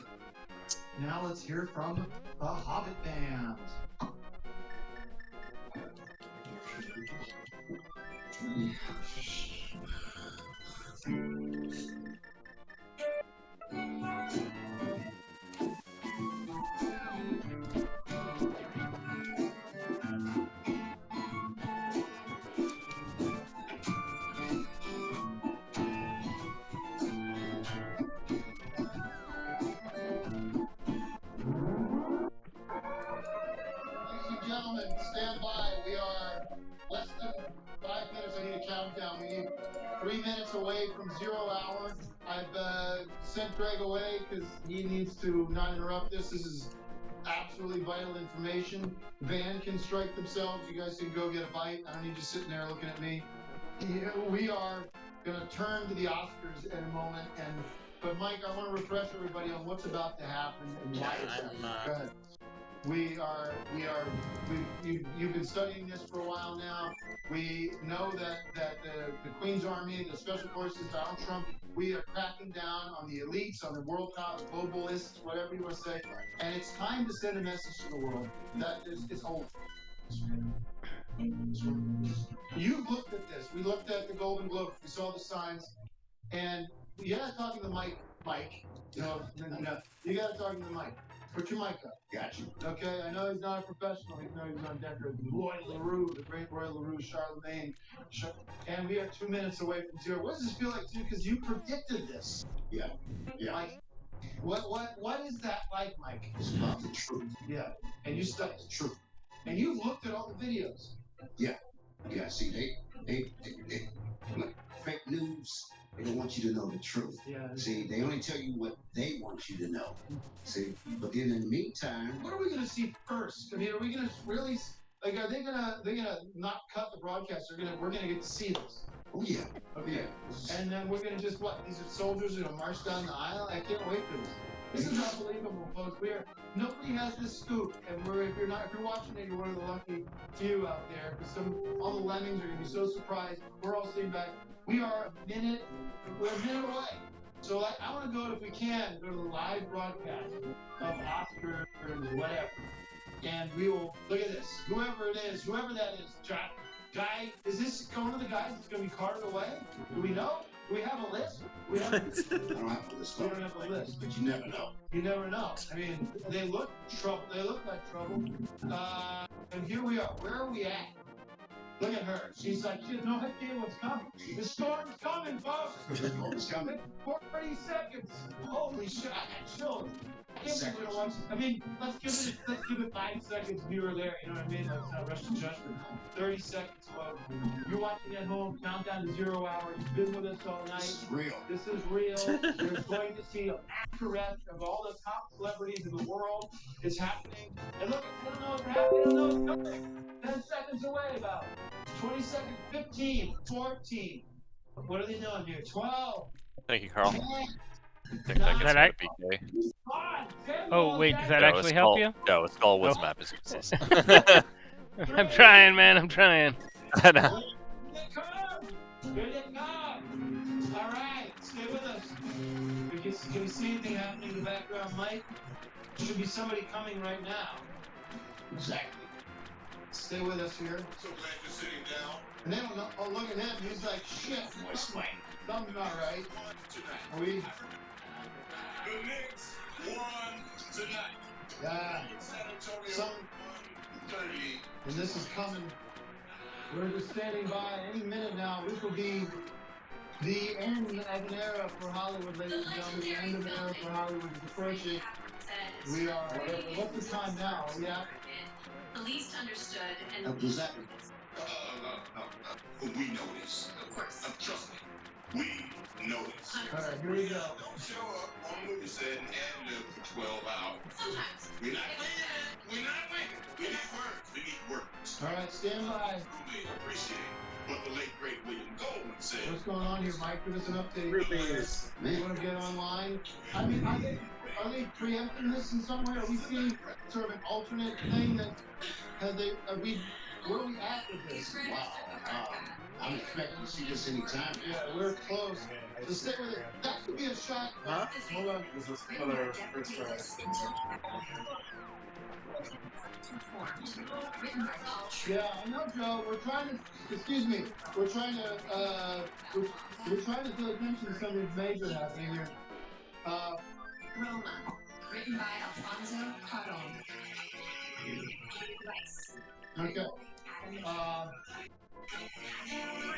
Now let's hear from the Hobbit Band. Stand by. We are less than 5 minutes. I need a countdown. We need 3 minutes away from 0 hour. I've sent Greg away because he needs to not interrupt this. This is absolutely vital information. Van can strike themselves. You guys can go get a bite. I don't need you sitting there looking at me. We are going to turn to the Oscars in a moment. But Mike, I want to refresh everybody on what's about to happen and why it's happening. You've been studying this for a while now. We know that the Queen's Army, the Special Forces, Donald Trump, we are cracking down on the elites, on the world top globalists, whatever you want to say. And it's time to send a message to the world that it's over. You've looked at this. We looked at the Golden Globes. We saw the signs, and you gotta talk to the mic. No, you gotta talk to the mic. Put your mic up. Got you. Okay, I know he's not a professional. He's on Decker. Roy LaRue, the great Roy LaRue, Charlemagne. And we are 2 minutes away from 0. What does this feel like to you? Because you predicted this. Yeah. Like, what is that like, Mike? It's about the truth. Yeah. And you stuck to truth. And you've looked at all the videos. Yeah. See, they like fake news. They don't want you to know the truth. Yeah. See, they only tell you what they want you to know. See, but then in the meantime, what are we gonna see first? I mean, are we gonna really like? Are they gonna not cut the broadcast? We're gonna get to see this. Oh yeah. Okay. Yeah. And then we're gonna just what? These are soldiers who are gonna march down the aisle. I can't wait for this. This is unbelievable, folks. Nobody has this scoop, and if you're watching it, you're one of the lucky few out there. Because all the lemmings are gonna be so surprised. We're all sitting back. We're a minute away. So I want to go, if we can, go to the live broadcast of Oscars or whatever, and we will look at this. Whoever that is, guy, is this going to the guys that's going to be carted away? Do we know? Do we have a list? I don't have a list. We don't have a list. But you never know. You never know. I mean, they look trouble. They look like trouble. And here we are. Where are we at? Look at her. She's like, she has no idea what's coming. The storm's coming, folks. The storm's coming. 40 seconds. Holy shit! I got chills. I mean, let's give it 5 seconds here or there. You know what I mean? Let's not rush to judgment. 30 seconds, folks. You're watching at home. Countdown to 0 hour. You've been with us all night. This is real. This is real. You're going to see a masquerade of all the top celebrities in the world. It's happening. And look, they don't know what's happening. They don't know what's coming. 10 seconds away, about 20 seconds. 15, 14. What are they doing here? 12. Thank you, Carl. 10. I think that gets me to BK. Oh wait, does that actually help you? No, it's called what's map is useless. I'm trying, man. I'm trying. I know. Here they come. All right, stay with us. Can we see anything happening in the background, Mike? There should be somebody coming right now. Exactly. Stay with us here. So glad you're sitting down. And they don't know. Oh, look at him. He's like, shit. Voice Mike. Something's not right. Are we? The Knicks won tonight. Yeah. And this is coming. We're just standing by any minute now. This will be the end of an era for Hollywood, ladies and gentlemen. The end of an era for Hollywood is approaching. We are. What's the time now? Yeah. The least understood and. Does that? We know this. Of course. Trust me. We know this. All right, here we go. Don't show up on what you said and ad-lib for 12 hours. Sometimes. We're not winning. We're not winning. We need words. We need words. All right, stand by. Truly appreciate what the late great William Goldman said. What's going on here, Mike? Give us an update. You want to get online? I mean, are they preempting this in some way? Are we seeing sort of an alternate thing that where are we at with this? Wow. I'm expecting to see this anytime. Yeah, we're close. So stay with it. That could be a shot. Huh? Hold on. This is another first try. Yeah, I know, Joe. We're trying to. Excuse me. We're trying to pay attention to something major happening here. Roma, written by Alfonso Cuarón. Okay.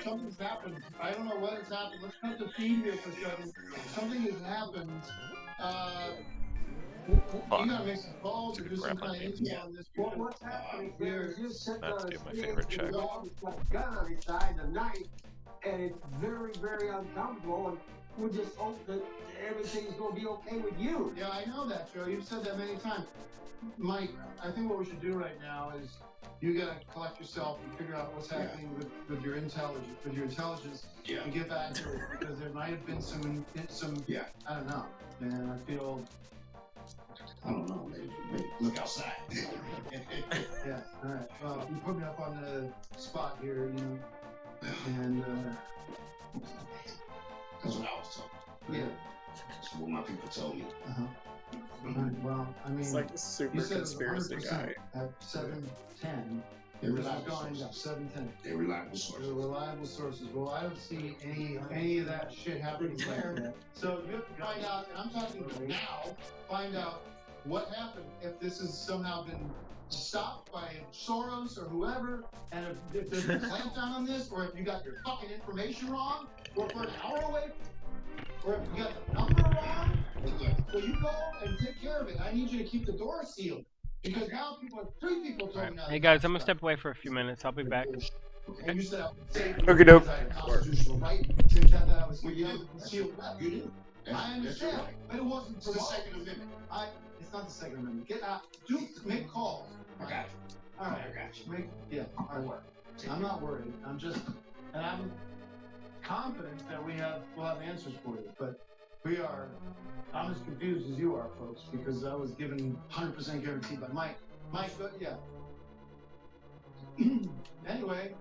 Something's happened. I don't know what has happened. Let's cut the feed here for a second. Something has happened. You gotta make some calls or do some kind of intel on this. What's happening here? You said That's my favorite check. dog has got a gun on his side and a knife, and it's very, very uncomfortable. And we just hope that everything's going to be okay with you. Yeah, I know that, Joe. You've said that many times. Mike, I think what we should do right now is you gotta collect yourself and figure out what's happening with your intelligence, Yeah. and get back to it, because there might have been some I don't know, and I feel. I don't know, maybe look outside. Yeah, all right. Well, you put me up on the spot here, you know, and That's what I was told. yeah. That's what my people told me. All right, well, I mean, It's like a super you said it was conspiracy 100% guy. at 7:10. They're This is reliable going sources. up 710. They're reliable sources. They're reliable sources. Well, I don't see any of that shit happening there. So you have to find out, and I'm talking now, find out what happened if this has somehow been stopped by Soros or whoever, and if there's a clampdown on this, or if you got your fucking information wrong, or if we're an hour away, or if you got the number wrong. So you go and take care of it. I need you to keep the door sealed. Because now three people told me now. Hey guys, I'm gonna step away for a few minutes. I'll be back. And you said I would say Okie doke. I had a constitutional right to tell that I was sealed up. You did. I understand, but it wasn't It's the Second Amendment. It's not the Second Amendment. Get out. Make calls. I got you. All right. I got you. I work. I'm not worried. I'm confident that we'll have answers for you. But I'm as confused as you are, folks, because I was given 100% guarantee by Mike. Mike, yeah. Anyway,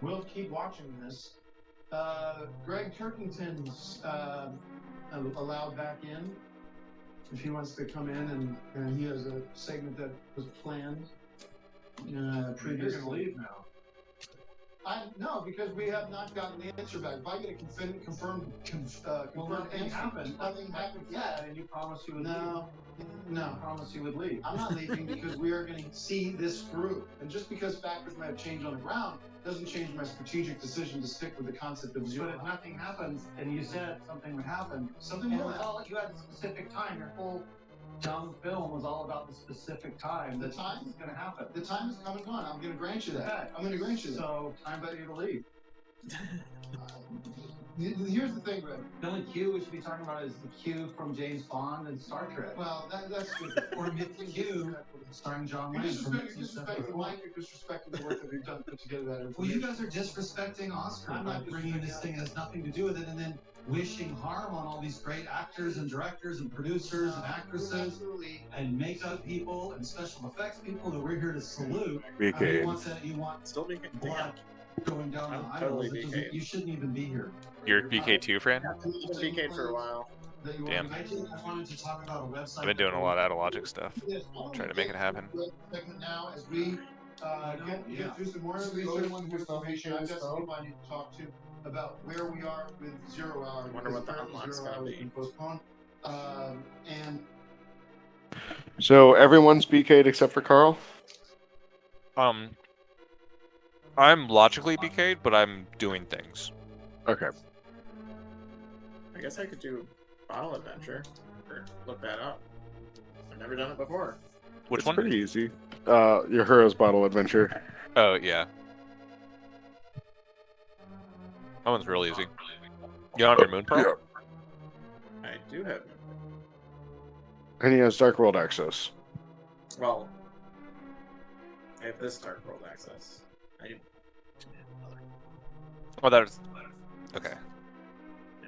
we'll keep watching this. Greg Turkington's allowed back in. If he wants to come in, and he has a segment that was planned previously. You're going to leave now. No, because we have not gotten the answer back. If I get a confirmed Nothing answer, happened. nothing happened yet. And you promised you would leave. No. You promised you would leave. I'm not leaving because we are going to see this through. And just because factors might have changed on the ground doesn't change my strategic decision to stick with the concept of zero. But if nothing happens, and you said something would happen, Something and will it was happen. all you had a specific time. Your whole dumb film was all about the specific time. The time is going to happen. The time is come and gone. I'm going to grant you that. Okay. I'm going to grant you that. So time for you to leave. Here's the thing, Greg. The only Q we should be talking about is the Q from James Bond and Star Trek. Well, that's stupid. Or Mythic Q, starring John Wayne. You're disrespecting Mike. You're disrespecting the work that we've done to put together that Well, you information. guys are disrespecting Oscar I'm by not bringing this thing that has nothing to do with it, and then wishing harm on all these great actors and directors and producers and actresses Absolutely. and makeup people and special effects people that we're here to salute. BK. You want Still being blood going down the I'm aisles. totally It doesn't- BK. You shouldn't even be here. You're BK2, Fran? I've been BK for a while. Damn. I wanted to talk about a website. I've been doing a lot of out of logic stuff. Trying to make it happen. Segment now as we get through some more research and information. I've got some people I need to talk to about where we are with 0 hour. I wonder what the because unlock's 0 gonna hour has be. been postponed. And So everyone's BK'd except for Carl? I'm logically BK'd, but I'm doing things. Okay. I guess I could do Bottle Adventure, or look that up. I've never done it before. Which It's one? pretty easy. Your Heroes Bottle Adventure. Oh, yeah. That one's real easy. You don't have your Moon Pearl? I do have. And he has Dark World access. Well, I have this Dark World access. Oh, that's okay.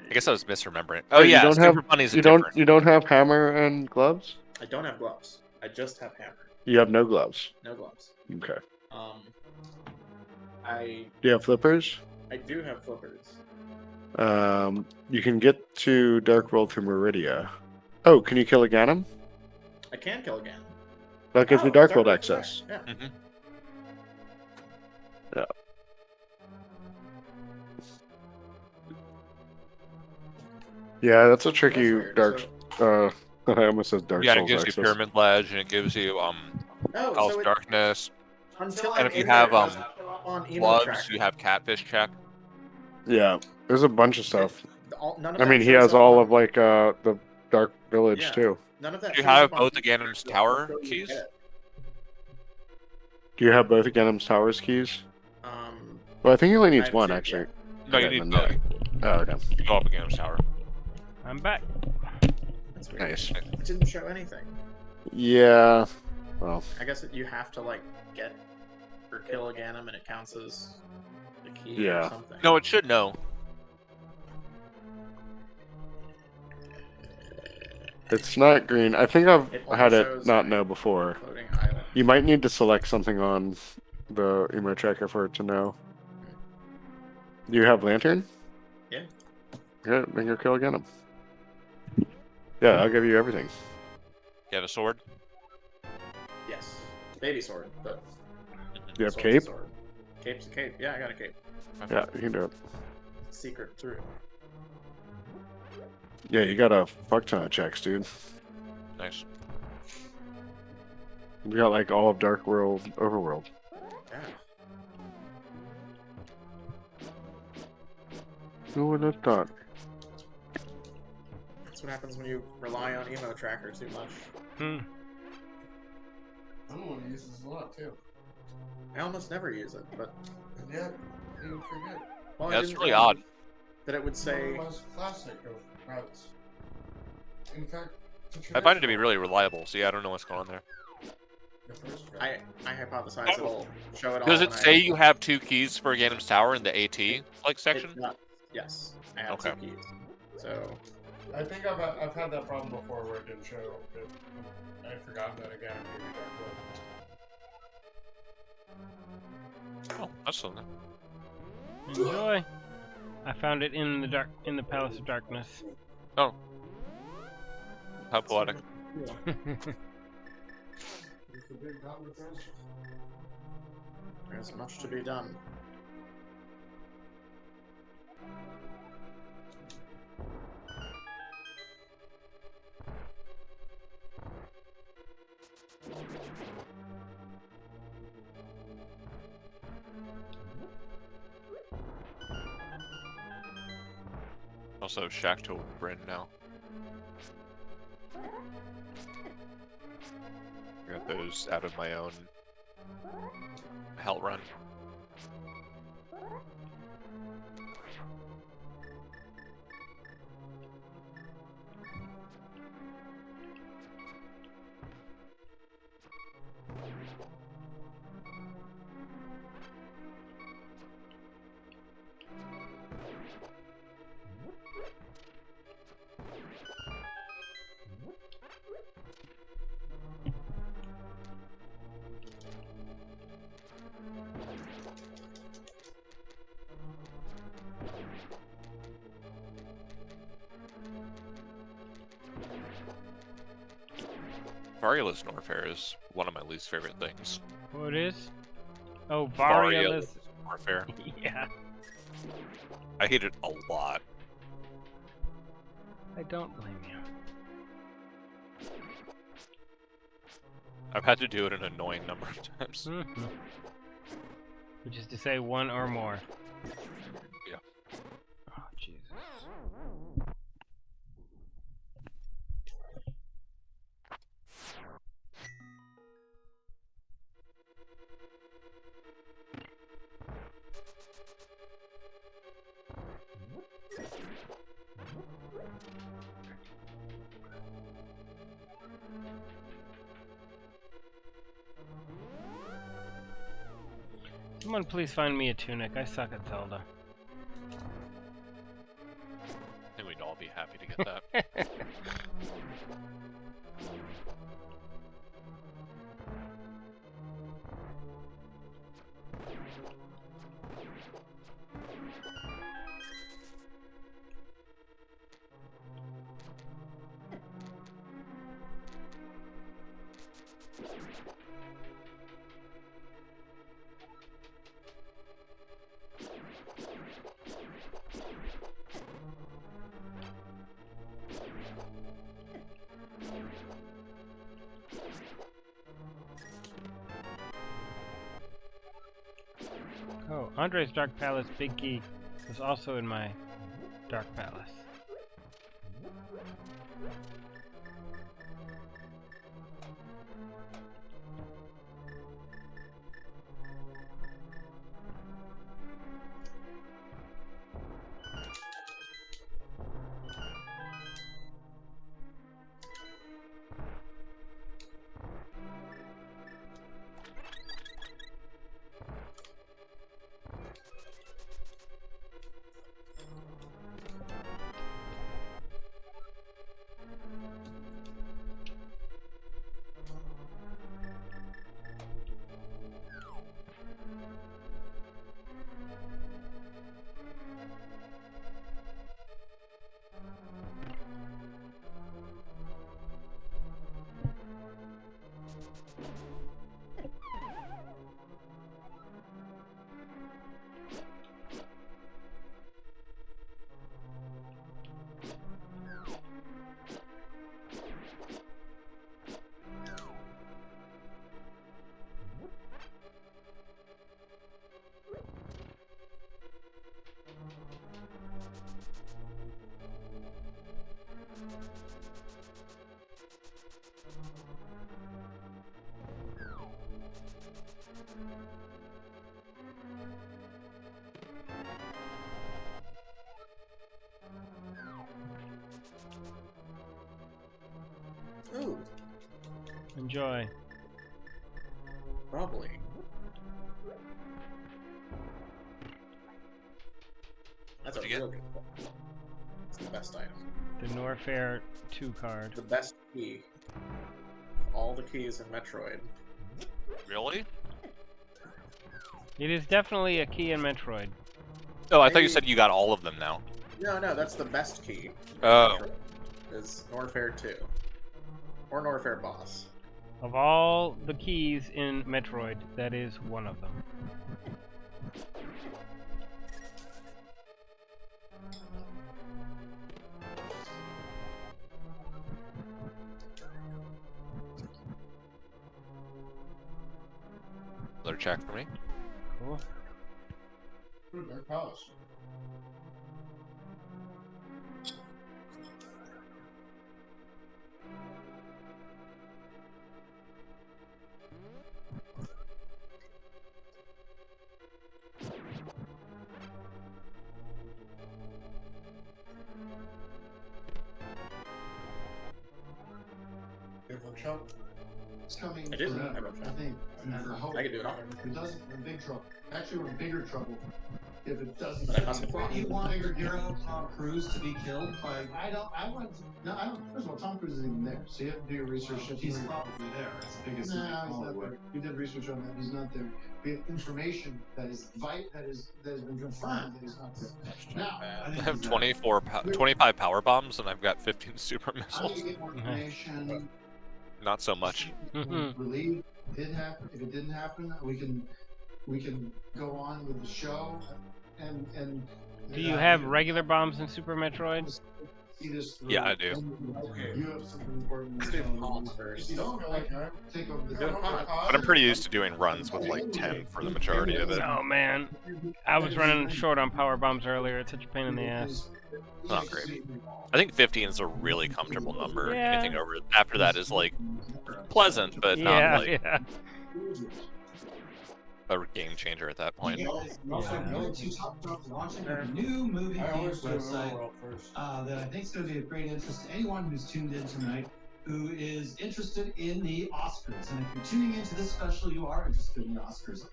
I guess I was misremembering. Oh yeah, you don't Super have Bunnies are you don't different. you don't have hammer and gloves? I don't have gloves. I just have hammer. You have no gloves. No gloves. Okay. I Do you have flippers? do have flippers. You can get to Dark World through Meridia. Oh, can you kill a Ganem? I can kill again. That gives you Dark World access. Yeah. Mm-hmm. Yeah. Yeah, that's a tricky weird, Dark. I almost said Dark Yeah, and it Souls gives you access. Pyramid Ledge, and it gives you Oh, House so it, Darkness. until And I'm if you in have there, it doesn't show up on emo gloves, tracker. you have Catfish check. Yeah, there's a bunch of stuff. None of I that mean, he shows has up all on- of like the Dark Village Yeah. too. None of that. Do you shows have up on both the emo Ganon's tracker, Tower so you keys? get it. Do you have both of Ganem's Towers keys? Um, Well, I think he only I needs have one two, actually. No, you Okay, need then both. no. Oh, okay. You go up Ganon's Tower. I'm back. that's weird. Nice. It didn't show anything. Yeah. Well, I guess you have to like get or kill a Ganem, and it counts as the key Yeah. or something. No, it should know. it's not green. I think I've It only had it shows, not like, know before. Floating island. You might need to select something on the emo tracker for it to know. Do you have lantern? Yeah. Yeah, then go kill Ganem. Yeah, I'll give you everything. You have a sword? Yes. baby sword, but You have sword's a cape? sword. Cape's a cape. Yeah, I got a cape. Yeah, you can do it. Secret through. Yeah, you got a fuck ton of checks, dude. Nice. We got like all of Dark World, Overworld. Yeah. Who would have thought? That's what happens when you rely on emo tracker too much. I'm the one who uses it a lot too. I almost never use it, but And yet, you forget. well, I That's didn't really realize odd. that it would say. One of the most classic of routes. In fact, I find it to be really reliable, so yeah, I don't know what's going on there. the first route. I hypothesize it'll show it all. Does it when say I, you have 2 keys for Ganon's Tower in the AT like section? Yes, I have Okay. 2 keys. So I think I've had that problem before where it didn't show it. I'd forgotten that again. Maybe Oh, that's something. Enjoy. I found it in the Palace of Darkness. Oh. How poetic. It's a big problem with those. there's much to be done. Also, Shack to Bryn now. I got those out of my own hell run. Variolous Norfair is one of my least favorite things. What is? Oh, Variolous Variolous. Norfair. Yeah. I hate it a lot. I don't blame you. I've had to do it an annoying number of times. Mm-hmm. Which is to say, 1 or more. Yeah. Oh, Jesus. Someone please find me a tunic. I suck at Zelda. I think we'd all be happy to get that. Oh, Andre's Dark Palace Big Key was also in my Dark Palace. Enjoy. Probably. That's a What'd you real good one. It's the best item. The Norfair 2 card. The best key. All the keys in Metroid. Really? It is definitely a key in Metroid. Oh, I thought you said you got all of them now. No, that's the best key. in Oh. Metroid, is Norfair 2. Or Norfair Boss. Of all the keys in Metroid, that is one of them. Another check for me. Cool. Very polished. Different chunk. It's coming. I didn't. I think. I hope. I can do it all. If it doesn't, we're in big trouble. Actually, we're in bigger trouble. If it doesn't. But I must have You want your hero Tom Cruise to be killed by? I don't. First of all, Tom Cruise isn't even there, so you have to do your research. He's probably there. It's the biggest. No, he's not there. We did research on that. He's not there. We have information that has been confirmed that he's not there. Now, I have 25 power bombs, and I've got 15 super I need missiles. to get more information. Not so much. Relieved. It didn't happen. If it didn't happen, we can go on with the show. And Do you have regular bombs in Super Metroid? see this through. Yeah, I do. Okay. You have something important Let's to do tell Pawn me. first. If you don't, take over the Do Pawn. But I'm pretty used to doing runs with like 10 for the majority of it. Oh man, I was running short on power bombs earlier. It's such a pain in the ass. Not great. I think 15 is a really comfortable number. Yeah. Anything over after that is like pleasant, but Yeah, not like yeah. a game changer at that point. You guys also going to talk about launching a new movie themed website that I think is going to be of great interest to anyone who's tuned in tonight who is interested in the Oscars. And if you're tuning into this special, you are interested in the Oscars.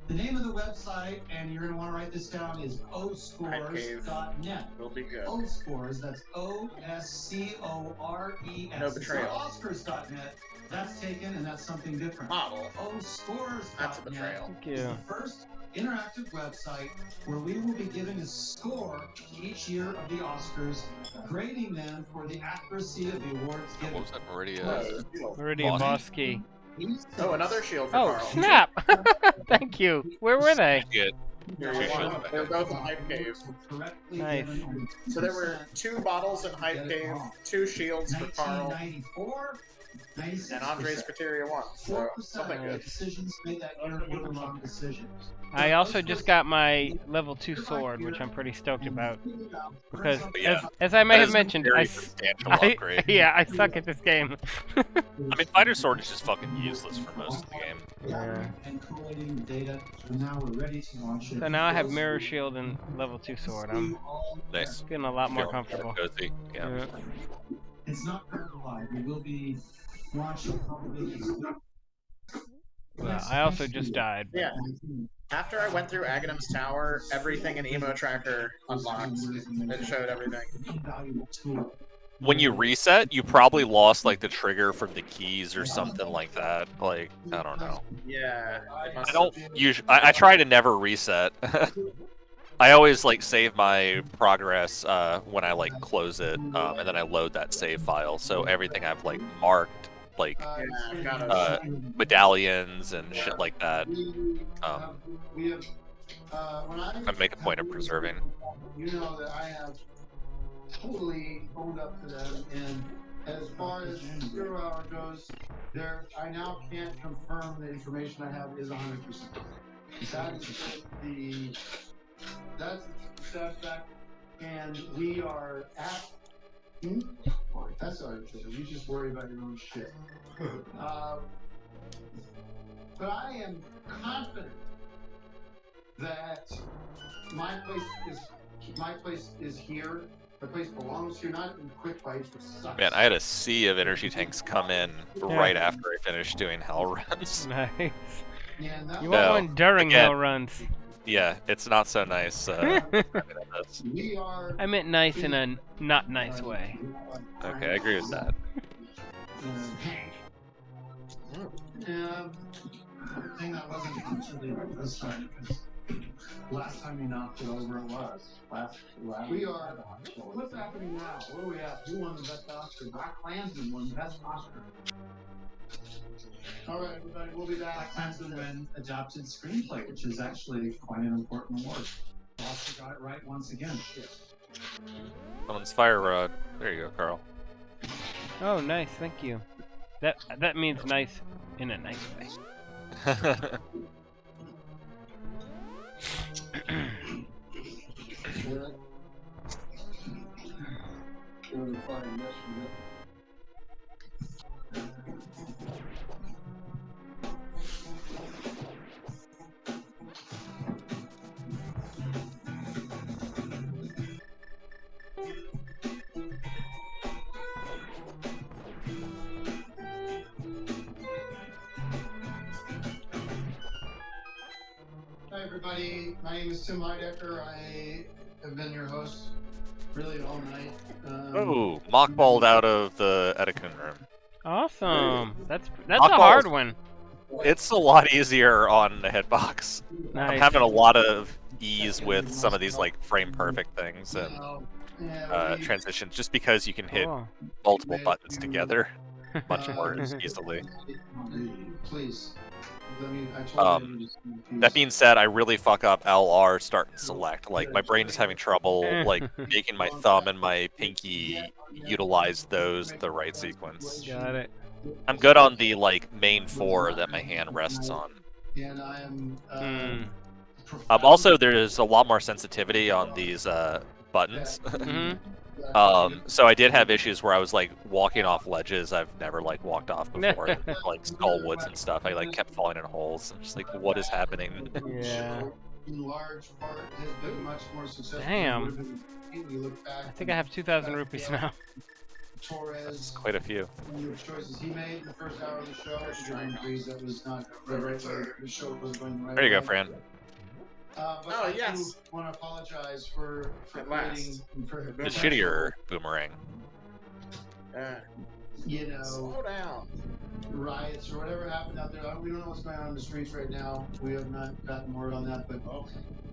The name of the website, and you're going to want to write this down, is oscores.net. Will be good. Oscores, that's O-S-C-O-R-E-S. No betrayal. Oscars.net. That's taken, and that's something different. Model. Oscores.net. That's a betrayal. Thank Is you. the first interactive website where we will be giving a score each year of the Oscars, grading them for the accuracy of the awards What given. was that Meridia? Meridian boss key. Oh, another shield for Oh Carl. snap! Thank you. Where were they? Good. Here Two you shields go. back They're up. both in Hype Cave. Nice. So there were 2 bottles in Hype Cave, 2 shields for Carl, 1994, 96%. and Andre's Criteria 1. So 4% something of good. decisions made that year were the wrong decisions. I also just got my level 2 sword, which I'm pretty stoked about. Because, Yeah, as I may that have is a mentioned, very I substantial upgrade. yeah, I suck at this game. I mean, Fighter Sword is just fucking useless for most of the game. Yeah. And collating the data, and now we're ready to launch it. So now I have Mirror Shield and level 2 sword. I'm Nice. getting a lot more Feeling comfortable. cozy. Yeah. Yeah. It's not current live. We will be launching probably next week. Well, I also just died. Yeah. After I went through Aghanim's Tower, everything in Emo Tracker unlocked. It showed everything. Invaluable tool. When you reset, you probably lost like the trigger from the keys or something like that. Like, I don't know. Yeah. It must I don't have- usually. I try to never reset. I always like save my progress when I like close it, and then I load that save file. So everything I've like marked, like Yeah, I've got a- medallions and shit like that, We have. When I make a point of preserving. You know that I have totally owned up to them, and as far as 0 hour goes, I now can't confirm the information I have is 100%. That's the stat fact, and we are at. That's all right, you just worry about your own shit. But I am confident that my place is here, The place belongs here, not in quick bites, which sucks. Man, I had a sea of energy tanks come in right after I finished doing hell runs. Nice. Yeah, and that You want No, one during again, hell runs. Yeah, it's not so nice. we are. I meant nice in a not nice way. Okay, I agree with that. Yeah, good thing that wasn't actually this time, because last time you knocked it over, it was. Last We are. What's happening now? Where are we at? Who won the best Oscar? Black Klansman won best Oscar. All right, everybody, we'll be back. Black Klansman win adapted screenplay, which is actually quite an important award. Oscar got it right once again. Someone's fire rod. There you go, Carl. Oh, nice. Thank you. That means nice in a nice way. Hi, everybody. My name is Tim Heidecker. I have been your host really all night. Oh, mockballed out of the Edicune room. Awesome. That's a Mockball's- hard one. It's a lot easier on the hitbox. Nice. I'm having a lot of ease with some of these like frame perfect things and transitions, just because you can hit Cool. multiple buttons together much more easily. Please. I told you That being said, I really fuck up LR start and select. Like my brain is having trouble like making my thumb and my pinky utilize those the right sequence. Got it. I'm good on the like main 4 that my hand rests on. And I am. Also, there's a lot more sensitivity on these buttons. So I did have issues where I was like walking off ledges I've never like walked off before, like skull woods and stuff. I like kept falling in holes. I'm just like, what is happening? Yeah. In large part, has been much more successful. Damn. You look back. I think I have 2,000 rupees now. Torres. That's quite a few. The choices he made in the first hour of the show. During please, that was not the right way. The show was going the right There you go, way. Fran. But I do want to apologize for waiting for The shittier boomerang. you know, Slow down. riots or whatever happened out there. We don't know what's going on in the streets right now. We have not gotten word on that, but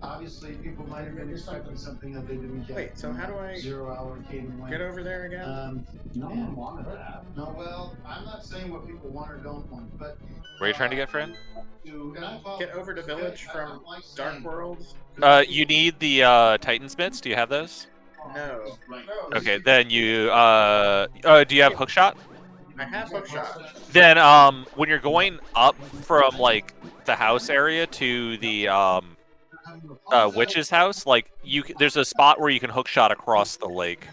obviously people might have been expecting something that they didn't get. Wait, so how do I 0 hour Caden went. get over there again? No one wanted that. No, well, I'm not saying what people want or don't want, but Where are you trying to get, Fran? Get over to Village from Dark World? You need the Titan Smiths. Do you have those? No. Okay, then you do you have hookshot? I have hookshot. Then when you're going up from like the house area to the witch's house, like there's a spot where you can hookshot across the lake.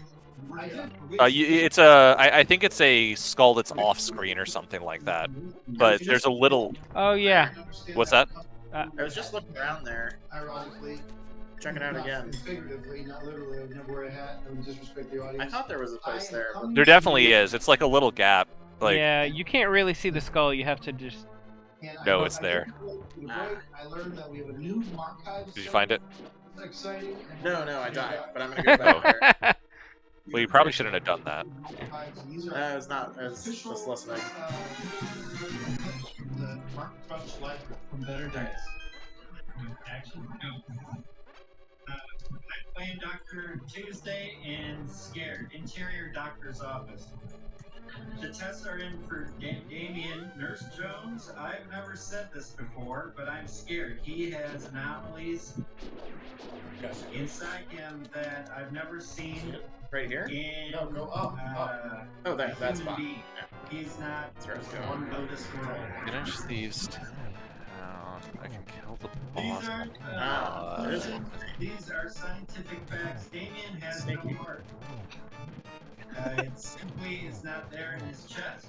I think it's a skull that's off screen or something like that. But there's a little. Oh yeah. What's that? I was just looking around there. Ironically. Check it out again. Figuratively, not literally. I would never wear a hat. I would disrespect the audience. I thought there was a place there. But... There definitely is. It's like a little gap. Like yeah, you can't really see the skull. You have to just. No, it's there. I learned that we have a new archive. Did you find it? Exciting. No, I died, but I'm gonna go back there. Well, you probably shouldn't have done that. It's not. It's just listening. The Mark Crunch Life from Better Days. Action. I'm playing Dr. Tuesday in Scared, Interior Doctor's Office. The tests are in for Damien Nurse Jones. I've never said this before, but I'm scared. He has anomalies inside him that I've never seen. Right here? No, go up. Oh, that's fine. Yeah. He's not one of this world. Finish these down. I can kill the boss. These are scientific facts. Damien has no heart. It simply is not there in his chest.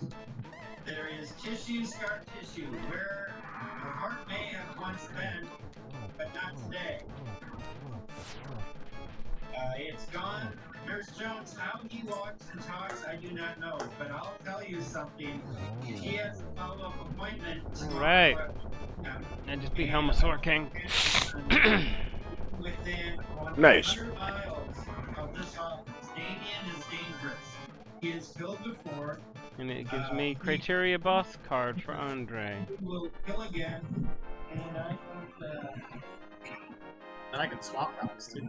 There is tissue, scar tissue, where the heart may have once been, but not today. It's gone. Nurse Jones, how he walks and talks, I do not know. But I'll tell you something. He has a follow-up appointment Right. tomorrow. And just become a Sword King. Within Nice. 100 miles of this office. Damien is dangerous. He is killed before. And it gives me criteria boss card for Andre. He will kill again. And I don't And I can swap routes too.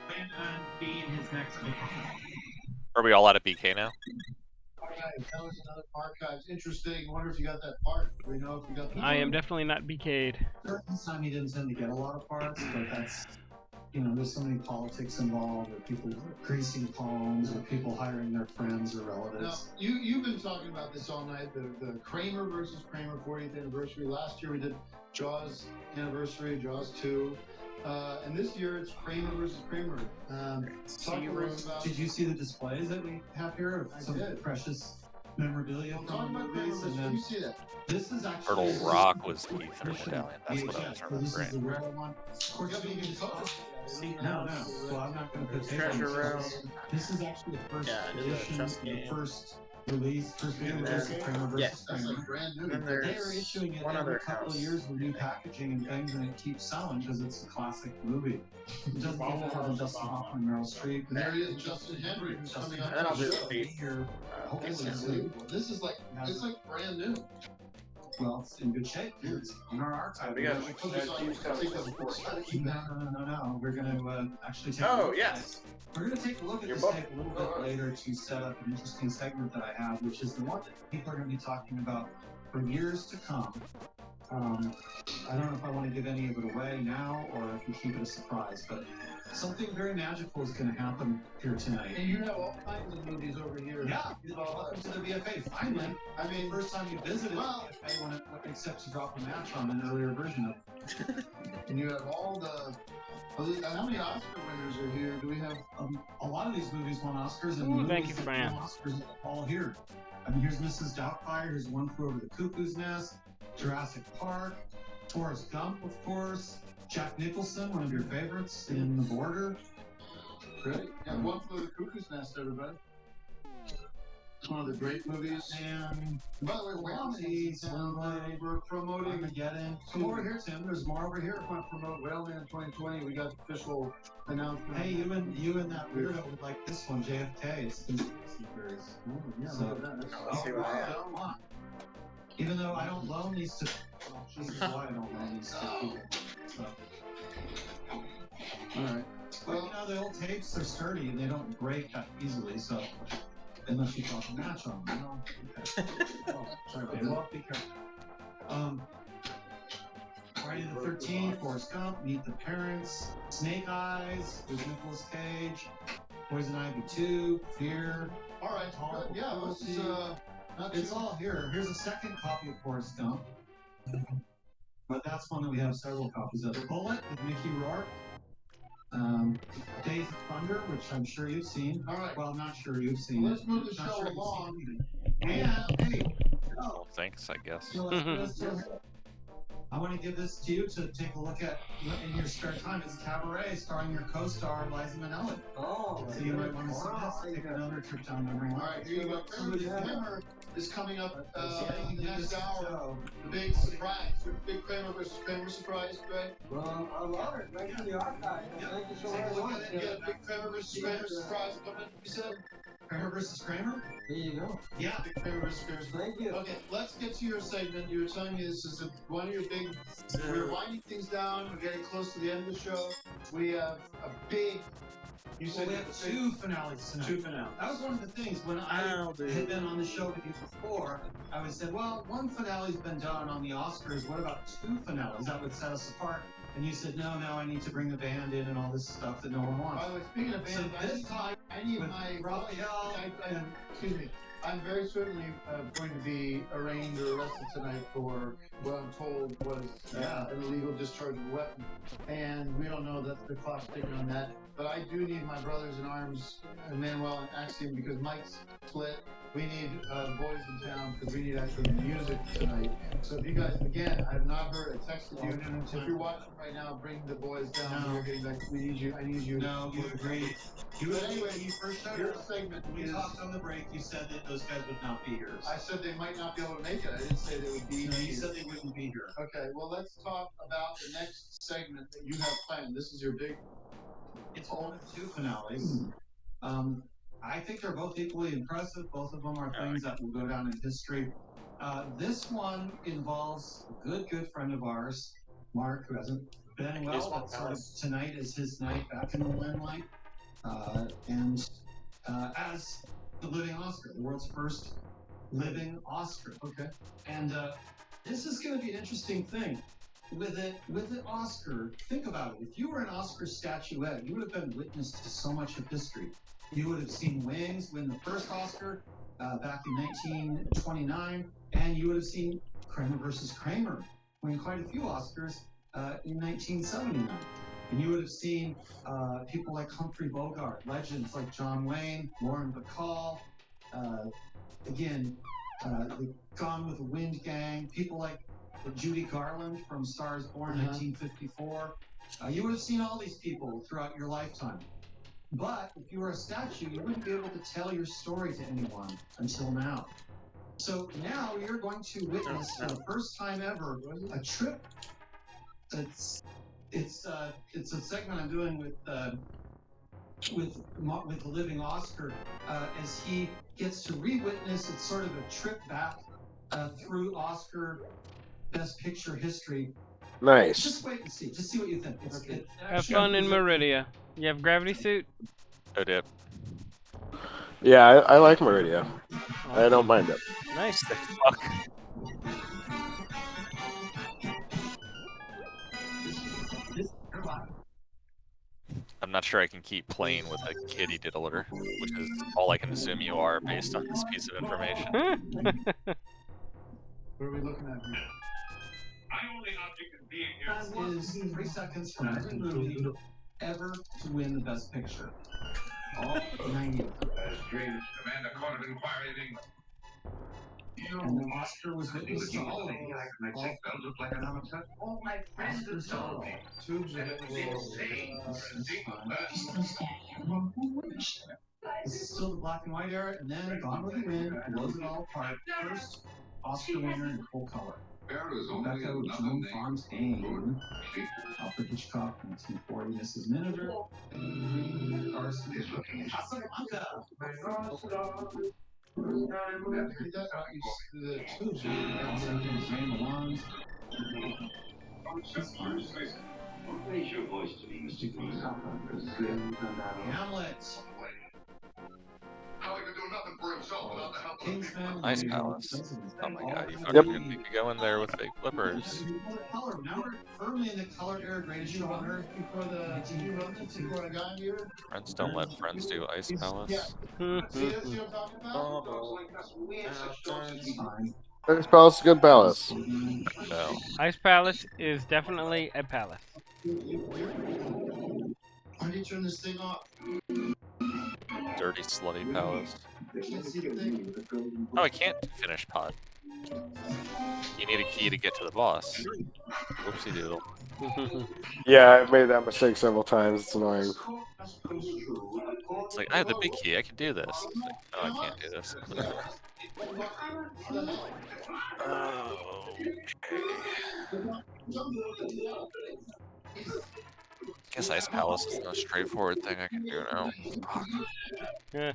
plan on being his next victim. Are we all out of BK now? All right, that was another archives. Interesting. Wonder if you got that part. Do we know if you got that? I am definitely not BK'd. This time he didn't tend to get a lot of parts, but that's, there's so many politics involved, or people greasing palms, or people hiring their friends or relatives. Now, you've been talking about this all night, the Kramer versus Kramer 40th anniversary. Last year we did Jaws anniversary, Jaws 2. And this year it's Kramer versus Kramer. Talk to us about... Did you see the displays that we have here of some precious memorabilia from the movies? And then you see that? This is actually... Turtle Rock was Ether Medallion. That's what I was So this is the remembering. rare one. Of course, you can talk. No. Well, I'm not going to put Treasure room. This is actually the first Yeah, edition, trust the me. first release, first release of Kramer versus Yes, That's Kramer. like brand new. And They are there's issuing it one every other couple of house. years with new packaging and things, and it keeps selling because it's a classic movie. It doesn't get more than Justin Hoffman and Meryl Streep. There he is, Justin Henry, who's coming up. And then I'll do to the the show. Here, hopefully It's soon. unbelievable. This is like, it's like brand new. Well, it's in good shape. It's in our archive. We got- No. We're going to actually take a Oh, look yes. We're going to take a look at Your this book. tape a little bit later to set up an interesting segment that I have, which is the one that people are going to be talking about for years to come. I don't know if I want to give any of it away now or if we keep it a surprise, but something very magical is going to happen here tonight. And you have all kinds of movies over here. Yeah, welcome to the VFA. Finally, I mean, first time you visited Well- the VFA when it except to drop a match on an earlier version of it. and you have all the... How many Oscar winners are here? Do we have... A lot of these movies won Oscars, and Ooh, the thank movies you, that Fran. won Oscars are all here. I mean, here's Mrs. Doubtfire, here's One Flew Over the Cuckoo's Nest, Jurassic Park, Forrest Gump, of course, Jack Nicholson, one of your favorites, in The Border. Great. Yeah, One Flew Over the Cuckoo's Nest, everybody. It's one of the great movies. And By the way, we're promoting... Armageddon. Come over here, Tim. There's more over here. We want to promote Whaleman 2020. We got the official announcement. Hey, you and that weirdo would like this one, JFK. It's conspiracy theories. Yeah, So- look at that. Let's see what I have. don't want. Even though I don't loan these to... This is why I don't loan these to people. So. All right. Well, the old tapes are sturdy and they don't break that easily, so... Unless you drop a match on them, Okay. Oh, sorry about that. Well, be careful. Friday the 13th, Forrest Gump, Meet the Parents, Snake Eyes, there's Nicolas Cage, Poison Ivy 2, Fear. All right. Good. Yeah, let's not It's too- all here. Here's a second copy of Forrest Gump. But that's one that we have several copies of. Bullet with Mickey Rourke. Days of Thunder, which I'm sure you've seen. All right. Well, I'm not sure you've seen Let's it. move the Not show sure you've along. seen it. And, hey, Oh, thanks, I guess. so I want to give this to you to take a look at in your spare time. It's Cabaret, starring your co-star Liza Minnelli. Oh, So you might want to see this. Take another trip down memory lane. All right, here you go. Kramer is coming up in the next hour. So, The big surprise. Big Kramer versus Kramer surprise, right? Well, I love it. Thank you for the archive. Thank you so Take a very look much. at it. You get a big Kramer versus Kramer surprise coming. You said Kramer versus Kramer? There you go. Yeah. big Kramer versus Kramer. Thank you. Okay, let's get to your segment. You were telling me this is one of your big. We're winding things down. We're getting close to the end of the show. We have a big. You So said we have two finales tonight. Two finales. That was one of the things when I had been on the show with you before. I would say, well, one finale's been done on the Oscars. What about two finales? That would set us apart. And you said, no, I need to bring the band in and all this stuff that no one By wants. the way, speaking of So bands, this time, I need with my. Raphael Excuse me. I'm very certainly going to be arraigned or arrested tonight for what I'm told was an illegal discharge of a weapon. And we don't know that the clock's ticking on that. But I do need my brothers in arms, Manuel and Axiom, because Mike's split we need boys in town because we need actual music tonight. So if you guys, again, I have not heard. I texted you. So if you're watching right now, bring the boys down. No. We're getting back. We need you. I need you. No, you agreed. But anyway, When you first showed your up, segment when we is. talked on the break, you said that those guys would not be here. I said they might not be able to make it. I didn't say they would be No, you here. said they wouldn't be here. Okay, well, let's talk about the next segment that you have planned. This is your big. It's one of two finales. I think they're both equally impressive. Both of them are things that will go down in history. This one involves a good friend of ours, Mark, who hasn't been well, but sort of tonight is his night back in the limelight. And as the living Oscar, the world's first living Oscar. Okay. And this is going to be an interesting thing. With an Oscar, think about it. If you were an Oscar statuette, you would have been witness to so much of history. You would have seen Wings win the first Oscar back in 1929, and you would have seen Kramer versus Kramer win quite a few Oscars in 1979. And you would have seen people like Humphrey Bogart, legends like John Wayne, Lauren Bacall, the Gone with the Wind gang, people like Judy Garland from Stars Born 1954. You would have seen all these people throughout your lifetime. But if you were a statue, you wouldn't be able to tell your story to anyone until now. So now you're going to witness for the first time ever a trip. It's a segment I'm doing with the living Oscar as he gets to re-witness. It's sort of a trip back through Oscar Best Picture history. Nice. Just wait and see. Just see what you think. Have fun in Meridia. You have gravity suit? Oh, dip. Yeah, I like Meridia. I don't mind it. Nice. Fuck. I'm not sure I can keep playing with a kitty diddler, which is all I can assume you are based on this piece of information. What are we looking at here? Is 3 seconds from every movie ever to win the Best Picture. All 90 of them. And the Oscar was witness to all of them. All my friends are so Tubes of it. This is still the black and white era, and then Gone with the Wind blows it all apart. First Oscar winner in full color. Rebecca with Joan Fontaine. Alfred Hitchcock, 1940, Mrs. Miniver. Carson. Casablanca. The tubes. Rain Malone. Raise your voice to me, Mr. Green. Hamlet. Nice palace. Oh my god, you fucking didn't make me go in there with fake flippers. Color, remember? Firmly in the color era, greatest show on earth before the TV wrote it, before I got here. Friends don't let friends do Ice Palace. See what I'm talking about? Ice Palace is a good palace. No. Ice Palace is definitely a palace. Why do you turn this thing off? Dirty, slutty palace. Oh, I can't finish pod. You need a key to get to the boss. Whoopsie doodle. Yeah, I've made that mistake several times. It's annoying. It's like, I have the big key, I can do this. It's like, no, I can't do this. Guess Ice Palace is the most straightforward thing I can do now. Fuck. Yeah.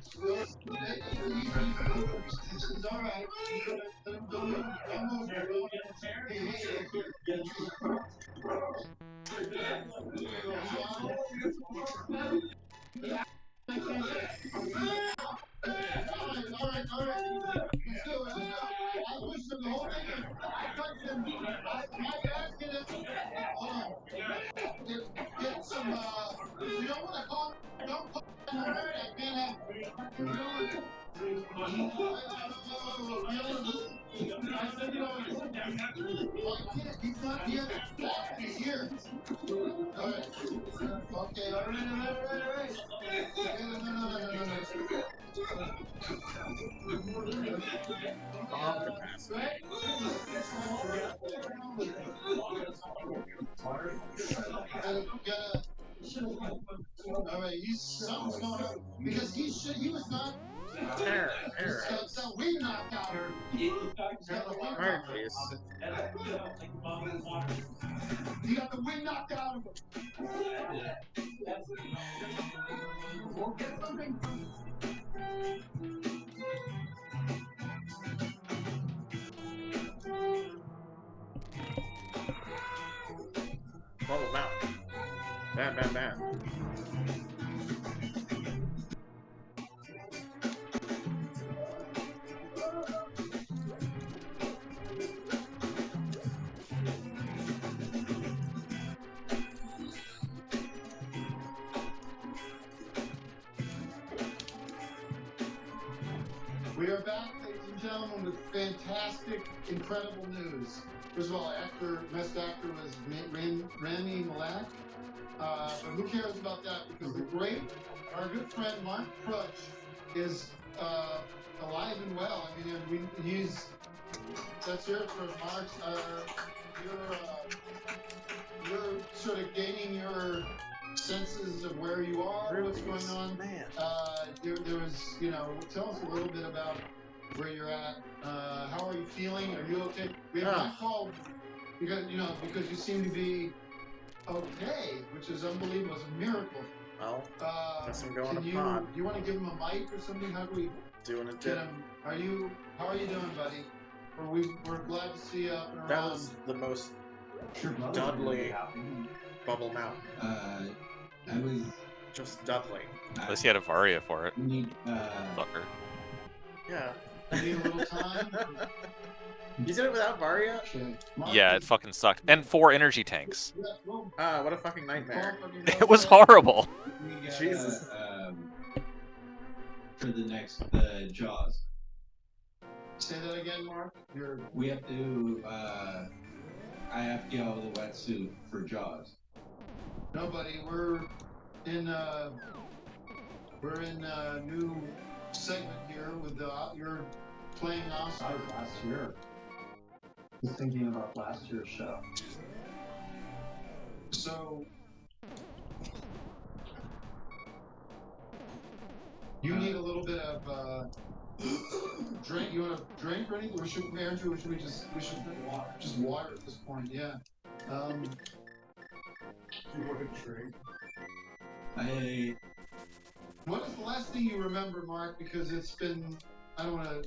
Bomb capacity. All right, something's going on because he was not. Terror. He's got the wing knocked out. He's got the wing knocked out. He got the wing knocked out of him. We'll get something. Bubble Mountain. Bam, bam, bam. We are back, ladies and gentlemen, with fantastic, incredible news. First of all, best actor was Rami Malek. But who cares about that? Because our good friend Mark Crutch is alive and well. I mean, that's it for Mark. You're sort of gaining your senses of where you are, what's going on. Man. There was, tell us a little bit about where you're at. How are you feeling? Are you okay? We have not called because you seem to be okay, which is unbelievable. It's a miracle. Well, guess I'm going to pod. Do you want to give him a mic or something? How do we doing a get dip? him? How are you doing, buddy? We're glad to see you up and around. That was the most Dudley Bubble Mountain. I was just Dudley. At least he had a Varia for it. Fucker. Yeah. You need a little time. You did it without Varia? Yeah, it fucking sucked. And 4 energy tanks. What a fucking nightmare. It was horrible. Jesus. For the next Jaws. Say that again, Mark. We have to. I have to get out of the wetsuit for Jaws. Nobody. We're in a new segment here with you're playing Oscar. Last year. I was thinking about last year's show. So you need a little bit of drink. You want a drink or anything? Andrew, should we just water? Just water at this point, yeah. You want a drink? What is the last thing you remember, Mark? Because it's been, I don't want to.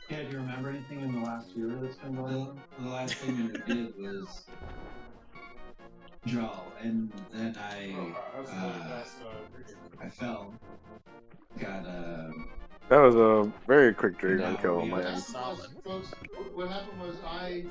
Yeah, do you remember anything in the last year that's been going on? The last thing I did was draw, and then I fell. That was a very quick drink on Kill on my end. Folks, what happened was I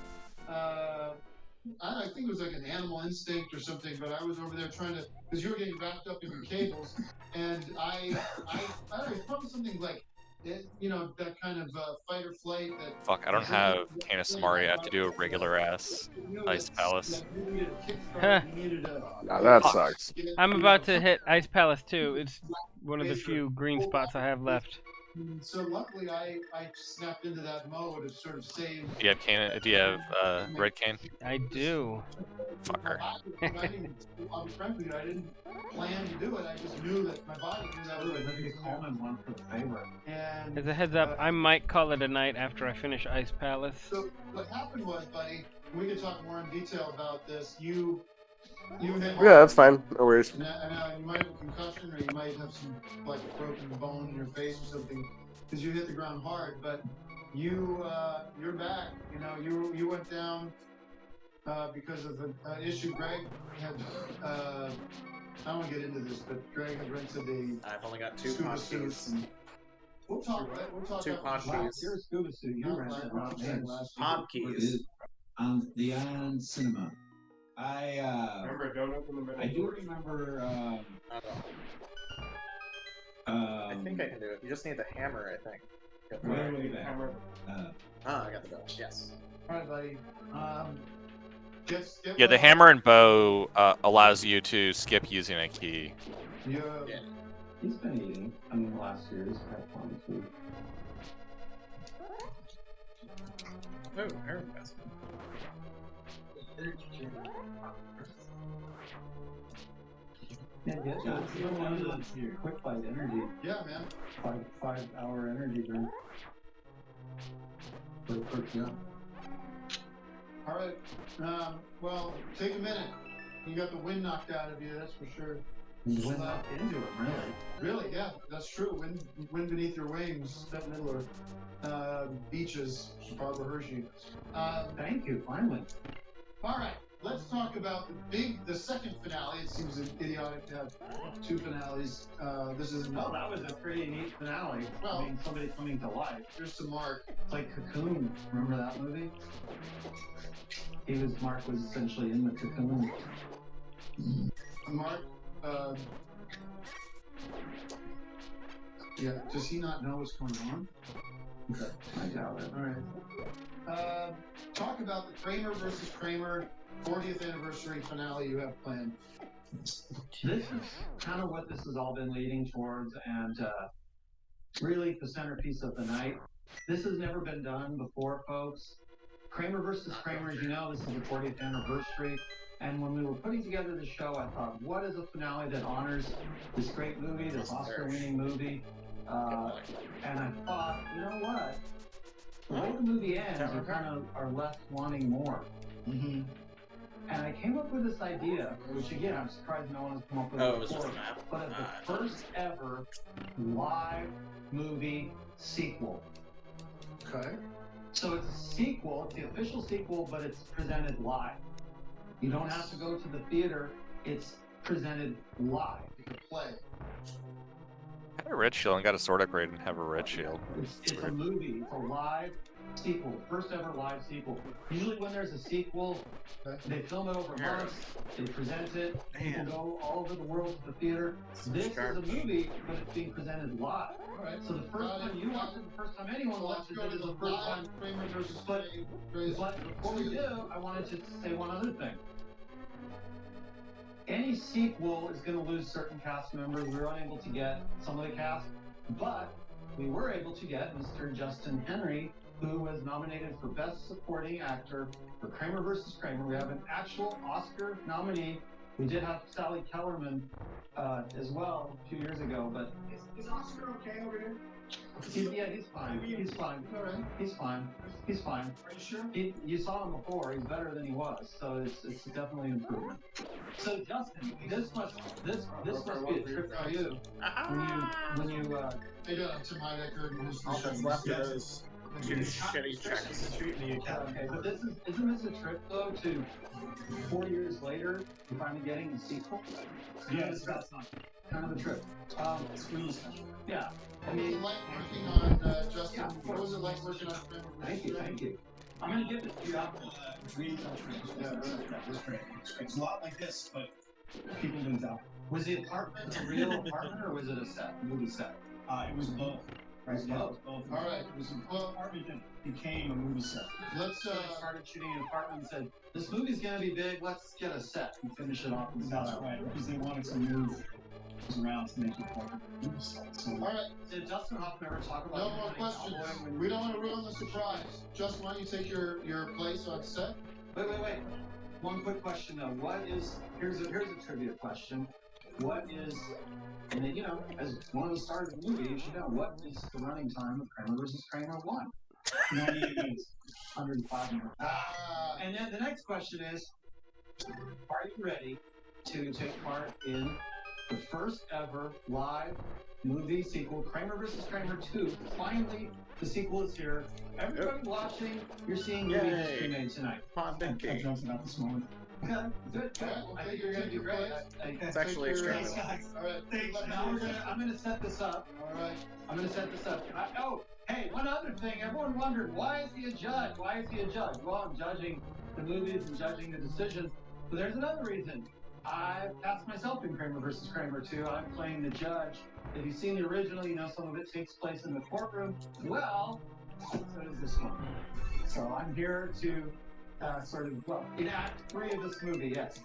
think it was like an animal instinct or something, but I was over there trying to, because you were getting wrapped up in your cables, and I don't know, it's probably something like, that kind of fight or flight. Fuck, I don't have Canis Samari. I have to do a regular ass Ice Palace. Huh. Nah, that sucks. I'm about to hit Ice Palace too. It's one of the few green spots I have left. So luckily I snapped into that mode of sort of save. Do you have Red Cane? I do. Fucker. I'm frankly, I didn't plan to do it. I just knew that my body knew that was Maybe call him one for the favor. And As a heads up, I might call it a night after I finish Ice Palace. so what happened was, buddy, we could talk more in detail about this. You hit Yeah, that's fine. No worries. And you might have a concussion, or you might have some like broken bone in your face or something, because you hit the ground hard. But you're back. You went down because of an issue. Greg had. I don't want to get into this, but Greg had rented I've only got 2 scuba pod suits. keys. We'll talk. Right? We'll talk. 2 pod keys. Your scuba suit you rented, not me. Pod keys. On the Ion Cinema. Remember, don't open the middle. I do remember. I think I can do it. You just need the hammer, I think. Wait. I got the bell. Yes. All right, buddy. Yeah, the hammer and bow allows you to skip using a key. Yeah. He's been eating. I mean, last year he's had plenty of food. Oh, air investment. Yeah, quick light energy. Yeah, man. 5 hour energy drink. Quick, yeah. All right. Well, take a minute. You got the wind knocked out of you, that's for sure. Wind knocked into it, really. Really, yeah, that's true. Wind beneath your wings, Bette Midler. Beaches, Barbara Hershey. Thank you, finally. All right, let's talk about the second finale. It seems idiotic to have two finales. This is that was a pretty neat finale. Well, I mean, somebody coming to life. Here's to Mark. It's like Cocoon. Remember that movie? Mark was essentially in the cocoon. Mark, yeah, does he not know what's going on? Okay, I doubt it. All right. Talk about the Kramer versus Kramer 40th anniversary finale you have planned. This is kind of what this has all been leading towards, and really the centerpiece of the night. This has never been done before, folks. Kramer versus Kramer, as you know, this is the 40th anniversary. And when we were putting together the show, I thought, what is a finale that honors this great movie, this Oscar-winning movie? And I thought, you know what? The way the movie ends, you kind of are left wanting more. Mm-hmm. And I came up with this idea, which again, I'm surprised no one has come up with it before. But it's the first ever live movie sequel. Okay. So it's a sequel, it's the official sequel, but it's presented live. You don't have to go to the theater, it's presented live. It's a play. I had a red shield and got a sword upgrade and have a red shield. It's a movie, it's a live sequel, first ever live sequel. Usually when there's a sequel, they film it over months, they present it, people go all over the world to the theater. This is a movie, but it's being presented live. Right. So the first time you watch it, the first time anyone watches it is the first time. But before we do, I wanted to say one other thing. Any sequel is going to lose certain cast members. We were unable to get some of the cast, but we were able to get Mr. Justin Henry, who was nominated for Best Supporting Actor for Kramer versus Kramer. We have an actual Oscar nominee. We did have Sally Kellerman as well a few years ago, but Is Oscar okay over here? he's fine. He's fine. All right. He's fine. He's fine. Are you sure? You saw him before. He's better than he was, so it's definitely an improvement. So Justin, this must be a trip for you when you They got to my record and All that's left of those two shitty checks. Okay, but isn't this a trip though to 4 years later to finally getting the sequel? Yeah, that's not kind of a trip. it's really special. Yeah. I mean, like working on Justin. Yeah, what was it like working on? Thank you. I'm gonna give this to you after. It's a lot like this, but people didn't tell. Was the apartment a real apartment or was it a set, movie set? It was both. Right, It was both. All right. It was an apartment that became a movie set. Let's started shooting an apartment and said, this movie's gonna be big, let's get a set and finish it off. That's right, because they wanted to move around to make it like a movie set. So, all right. Did Dustin Hoffman ever talk about No more questions. We don't want to ruin the surprise. Justin, why don't you take your place on set? Wait. One quick question though. Here's a trivia question. What is, and then, as one of the stars of the movie, you should know, what is the running time of Kramer versus Kramer 1? 98 minutes. 105 minutes. And then the next question is, are you ready to take part in the first ever live movie sequel, Kramer vs. Kramer 2? Finally, the sequel is here. Everybody watching, you're seeing movie history made tonight. Pond I dreamt about this moment. Okay, good. I think you're going to do great. It's actually extremely All right. I'm going to set this up. All right. I'm going to set this up. Hey, one other thing. Everyone wondered, why is he a judge? Well, I'm judging the movies and judging the decisions. But there's another reason. I cast myself in Kramer vs. Kramer 2. I'm playing the judge. If you've seen the original, you know some of it takes place in the courtroom. Well, so does this one. So I'm here to in Act 3 of this movie, yes.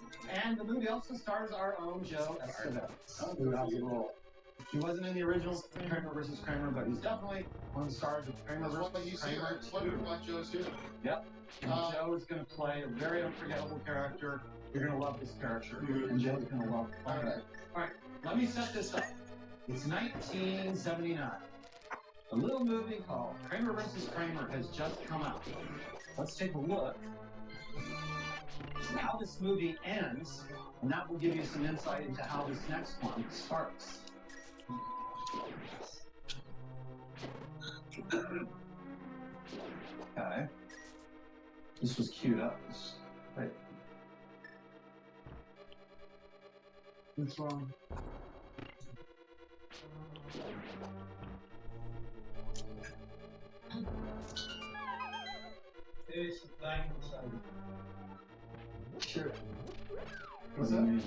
And the movie also stars our own Joe Estevez, who has a role. He wasn't in the original Kramer versus Kramer, but he's definitely one of the stars of Kramer versus Kramer 2. Joe's here. Yep. And Joe is going to play a very unforgettable character. You're going to love this character, and Joe's going to love playing it. All right, let me set this up. It's 1979. A little movie called Kramer vs. Kramer has just come out. Let's take a look how this movie ends, and that will give you some insight into how this next one starts. Okay. This was queued up. Right. What's wrong? There's some lag inside. Sure. What's that?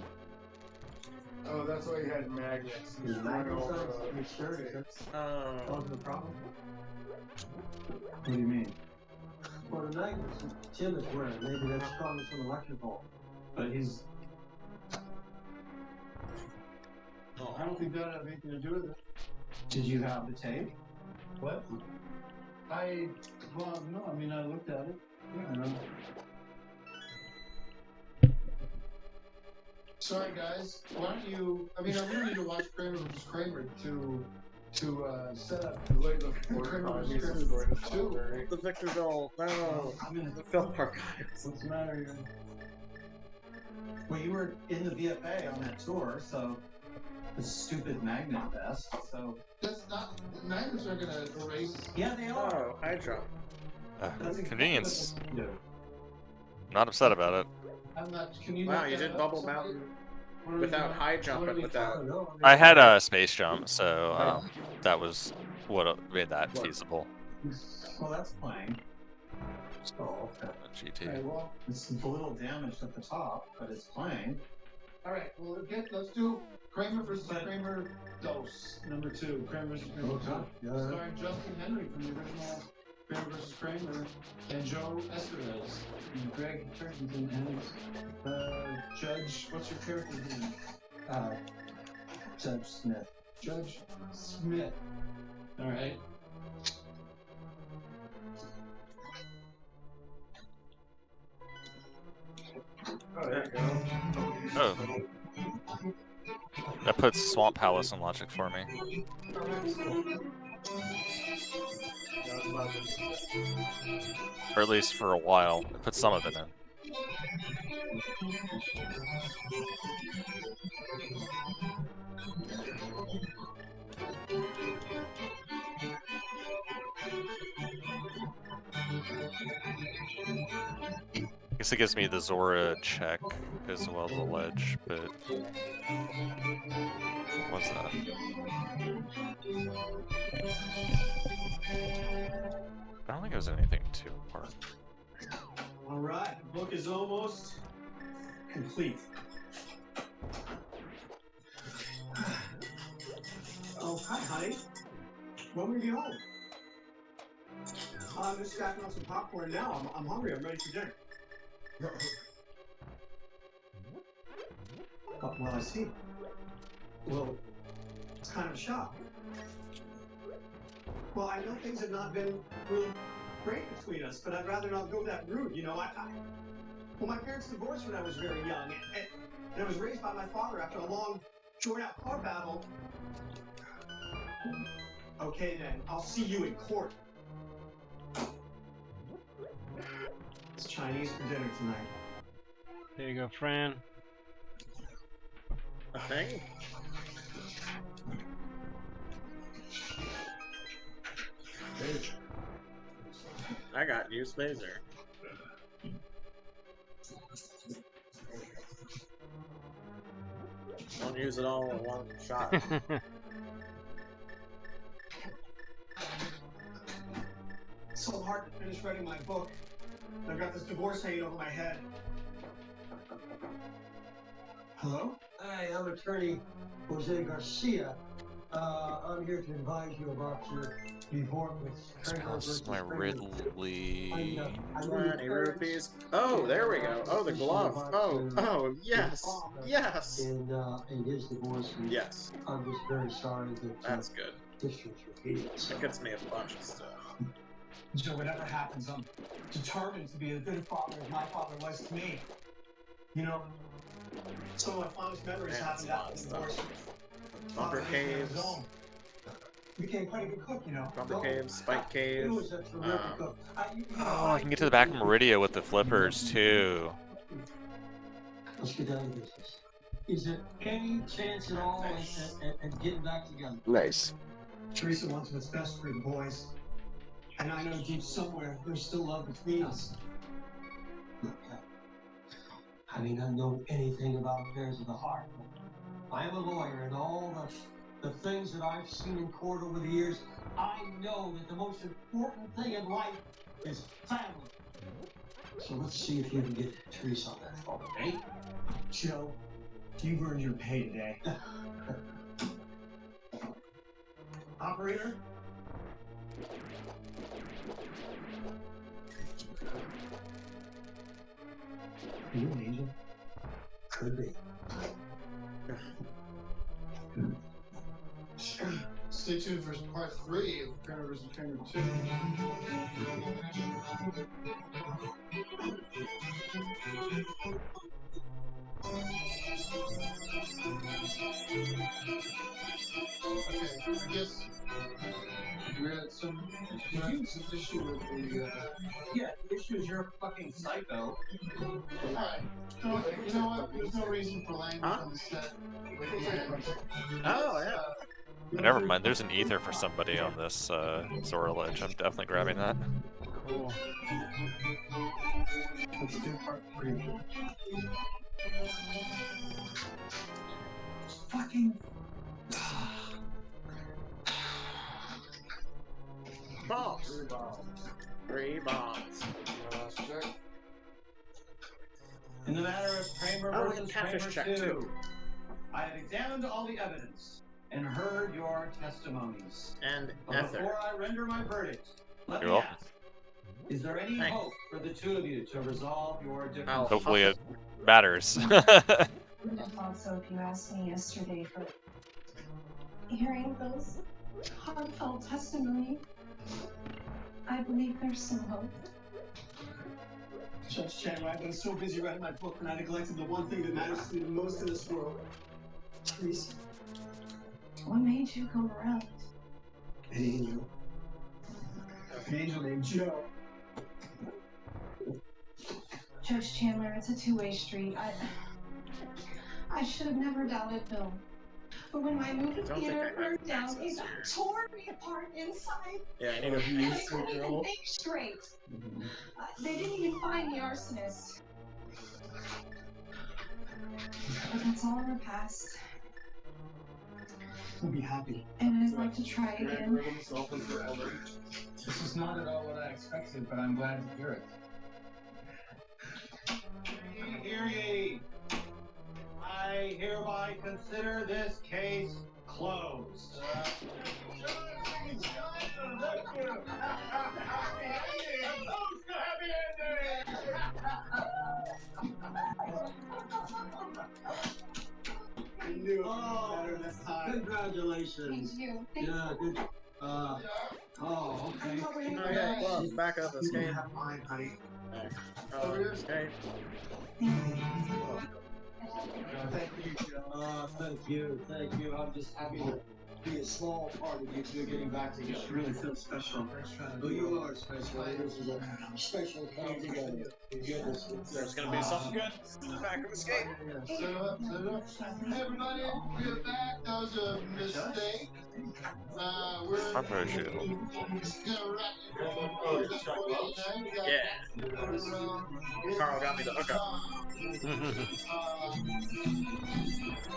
Oh, that's why you had magnets. Is lag over, inside? Sure. Oh. What's the problem? What do you mean? Well, the magnets Tim is wearing, maybe that's causing some electrical. But he's. Oh, I don't think that had anything to do with it. Did you have the tape? What? Well, no, I mean, I looked at it. Yeah. Sorry, guys. Why don't you? I mean, I really need to watch Kramer vs. Kramer to set up the way the Kramer vs. Kramer 2. The Victorville. No. I'm in the film archives. What's the matter here? Well, you were in the VFA on that tour, so the stupid magnet vest. So that's not. The magnets are gonna erase. Yeah, they are. Oh, Hydra. Convenience. Yeah. Not upset about it. I'm not. Can you? Wow, you did Bubble Mountain without high jumping, without. I had a space jump, so that was what made that feasible. Well, that's playing. Oh, okay. GT. Okay, well, it's a little damaged at the top, but it's playing. All right. Well, let's do Kramer vs. Kramer Dose number 2. Kramer vs. Kramer 2, starring Justin Henry from the original Kramer vs. Kramer and Joe Estevez and Greg Turkington and Judge. What's your character's name? Judge Smith. Judge Smith. All right. Oh, there you go. Oh. That puts Swamp Palace in logic for me. Or at least for a while. It puts some of it in. I guess it gives me the Zora check as well as the ledge, but what's that? I don't think it was anything too hard. All right, the book is almost complete. Oh, hi, honey. When will you get home? I'm just stacking on some popcorn now. I'm hungry. I'm ready for dinner. Oh, well, I see. Well, it's kind of a shock. Well, I know things have not been really great between us, but I'd rather not go that route. You know, well, my parents divorced when I was very young, and I was raised by my father after a long, drawn-out car battle. Okay, then. I'll see you in court. It's Chinese for dinner tonight. There you go, Fran. A thing? I got you, Spazer. Don't use it all in one shot. It's so hard to finish writing my book. I've got this divorce hanging over my head. Hello? Hi, I'm attorney Jose Garcia. I'm here to advise you about your report with Kramer This is versus my Kramer. Ridley. 20 rupees. Oh, there we go. Oh, the glove. Oh, yes. Yes. And his divorce. And yes. I'm just very sorry that that's good. This was repeated. That gets me a bunch of stuff. So whatever happens, I'm determined to be a good father as my father was to me. You know, some of my fondest memories happened after the divorce. Bunker caves. Became quite a good cook, you know. Bunker caves, spike cave. Oh, I can get to the back of Meridia with the flippers too. Let's get down to business. Is there any chance at all at getting back together? Nice. Teresa wants what's best for the boys. And I know deep somewhere there's still love between us. Look, I may not know anything about affairs of the heart, but I am a lawyer, and all the things that I've seen in court over the years, I know that the most important thing in life is family. So let's see if you can get Teresa on that phone, eh? Joe, you've earned your pay today. Operator? Are you an angel? Could be. Stay tuned for part 3 of Kramer vs. Kramer 2. Okay, I guess we had some issue with the. Yeah, the issue is you're a fucking psycho. Alright. So, you know what? There's no reason for language on the set. Oh, yeah. Never mind, there's an ether for somebody on this Zora ledge. I'm definitely grabbing that. Cool. Let's do part 3. Fucking. Bombs. 3 bombs. In the matter of Kramer Oh, versus catfish Kramer check 2, too. I have examined all the evidence and heard your testimonies. And But ether. before I render my verdict, let You're me welcome. ask, is there any Thanks. hope for the two of you to resolve your differences? Hopefully it matters. I thought so if you asked me yesterday for hearing those heartfelt testimony. I believe there's some hope. Judge Chandler, I've been so busy writing my book and I neglected the one thing that matters to me the most in this world. Teresa. What made you come around? An angel. An angel named Joe. Judge Chandler, it's a two-way street. I should have never doubted Bill. But when my movie Don't think theater I have burned down, access it here. tore me apart inside. Yeah, I need I a couldn't even think straight. They didn't even find the arsonist. But that's all in the past. We'll be happy. And I'd like to try again. This is not at all what I expected, but I'm glad to hear it. Hear ye! I hereby consider this case closed. I knew it was better this time. Congratulations. Thank you. Yeah, good. Oh, okay. Oh, yeah, gloves. Back up, escape. Mine, honey. Escape. Thank you. I'm just happy to be a small part of you two getting back together. It really feels special. Oh, you are special. This is a special coming together. Goodness. There's gonna be something good in the back of escape. Hey everybody, we're back. That was a mistake. We're I'm very sure. gonna wrap it up. Yeah. Carl got me the hookup.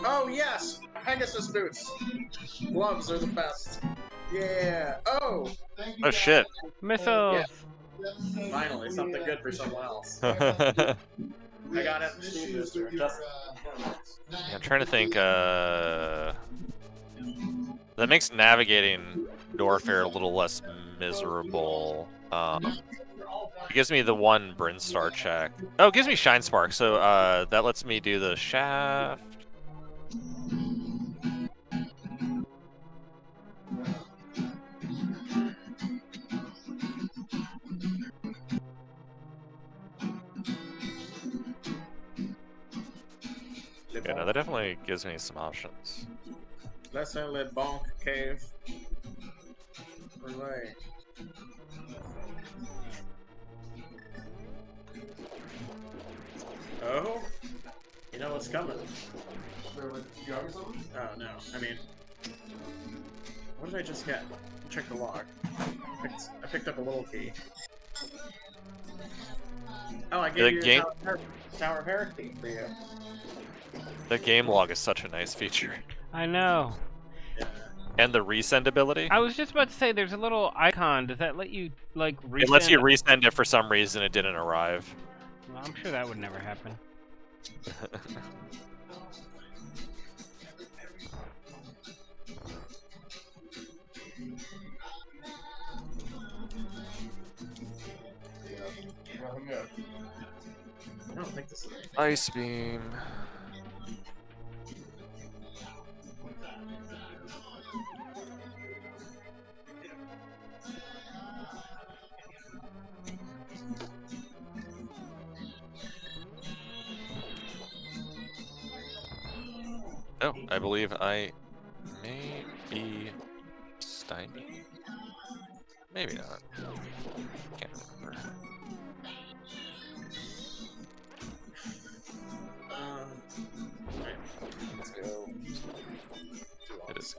Oh yes, Pegasus boots. Gloves are the best. Yeah. Oh. Oh shit. Missiles. Yeah. Finally, something good for someone else. I got it. Steve Booster. Yeah, I'm trying to think. That makes navigating Norfair a little less miserable. It gives me the one Brinstar check. Oh, it gives me Shine Spark, so that lets me do the shaft. Yeah, no, that definitely gives me some options. Let's only bonk cave. Relay. Oh, you know what's coming. Oh no, I mean, what did I just get? Check the log. I picked up a little key. Oh, I gave you a Tower of Heresy for you. The game log is such a nice feature. I know. And the resend ability. I was just about to say, there's a little icon. Does that let you, like, resend? It lets you resend it for some reason it didn't arrive. Well, I'm sure that would never happen. I don't think this is Ice Beam. Oh, I believe I may be stymied. Maybe not. Can't remember. Right. Let's go. It is.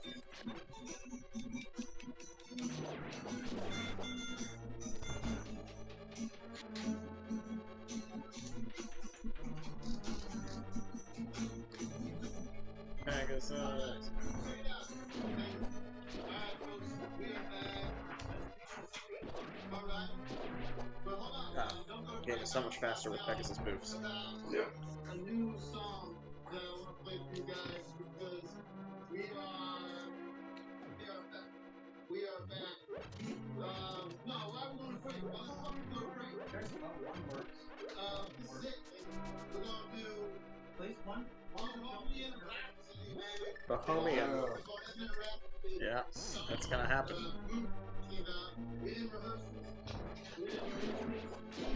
Pegasus. Game is so much faster with Pegasus boosts. Yeah. A new song that I want to play for you guys because we are back. No, why we want to play? Well, let's fucking go crazy. There's about one word. This is it. We're gonna do. Place one. Bohemian Rhapsody, baby. Bohemian. Yeah, that's gonna happen. We didn't rehearse this. We didn't rehearse this.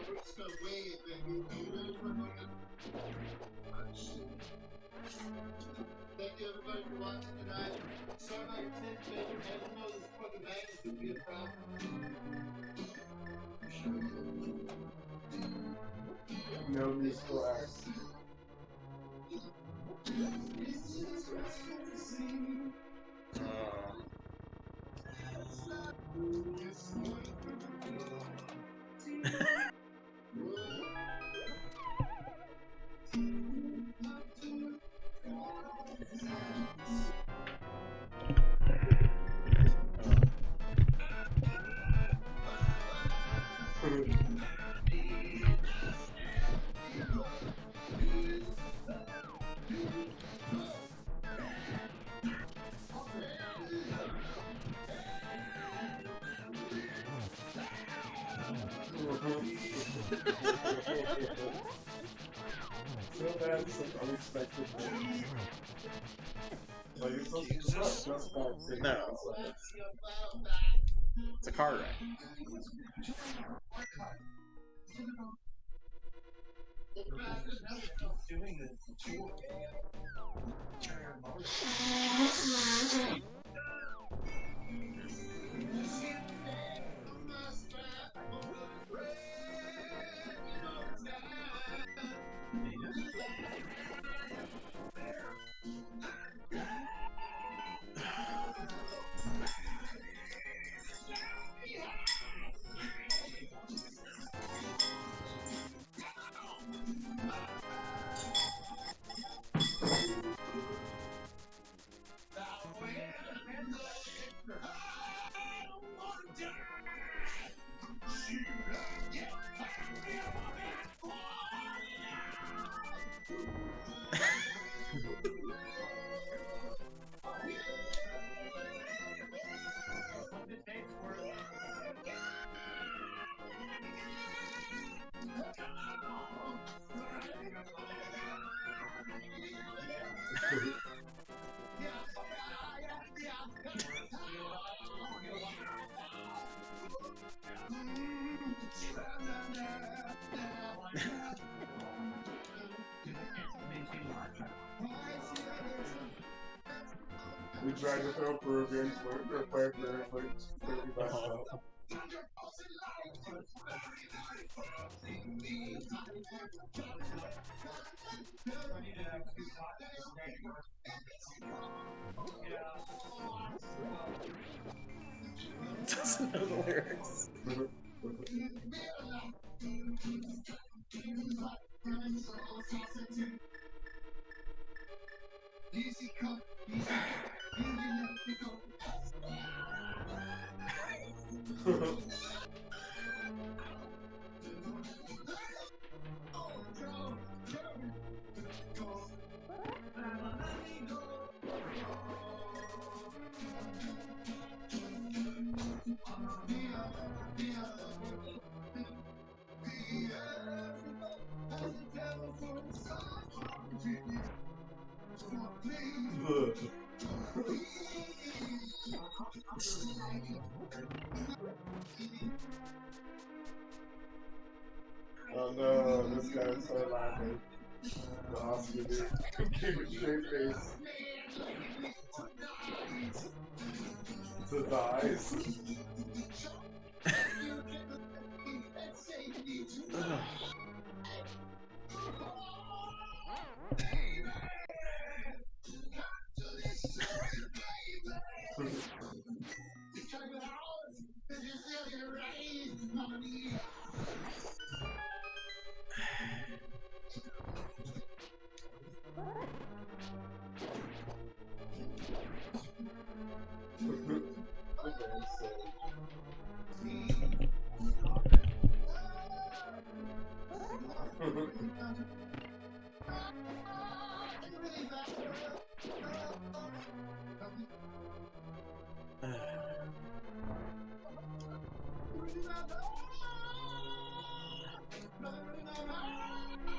We're just gonna wing it, baby. Are you ready for it? Thank you, everybody, for watching tonight. Sorry about your tits, baby. I didn't know this fucking bag was gonna be a problem. No resource. So bad, some unexpected things. Like it's just No. It's a car wreck. trying to throw Peruvians or play Peruvians like 35 miles. Doesn't know the lyrics. Oh no, this guy's so laughing. The Oscar dude. Keep a straight face. It's his eyes.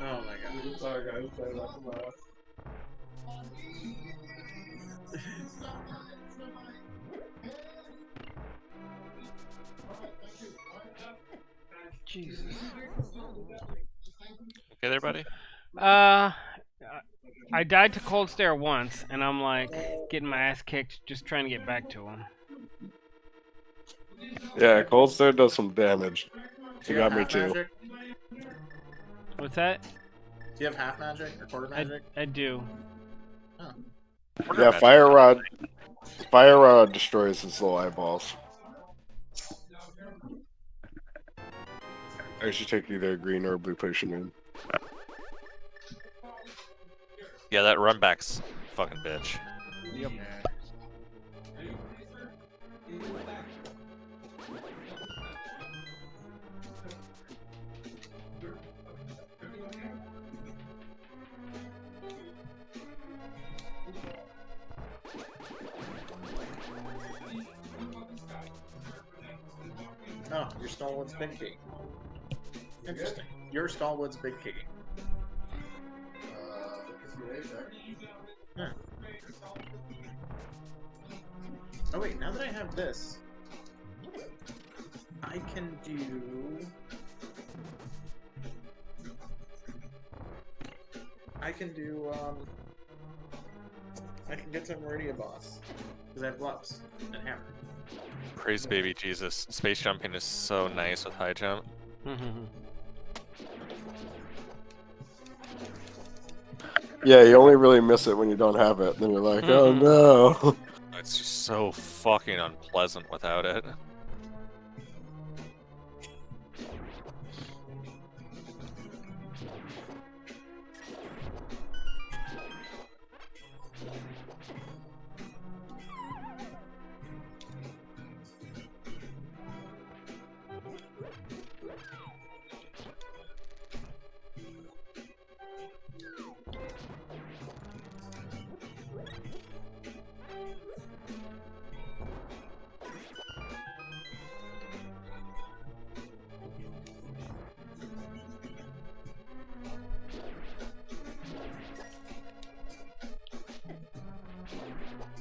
Oh my god. Sorry guys, sorry about the laugh. Jesus. Okay there, buddy? I died to Cold Stare once, and I'm like getting my ass kicked just trying to get back to him. Yeah, Cold Stare does some damage. Do You you have got me half too. magic? What's that? Do you have half magic or quarter magic? I do. Oh. Yeah, Fire Rod destroys his little eyeballs. I should take either a green or a blue potion in. Yeah, that run back's fucking bitch. Yep. Oh, you're Stallwood's big key. Interesting. You're Stallwood's big key. Huh. Oh wait, now that I have this, I can do... I can get to Meridia boss. Because I have gloves and hammer. Praise baby Jesus. Space jumping is so nice with high jump. Yeah, you only really miss it when you don't have it. Then you're like, oh no. It's just so fucking unpleasant without it.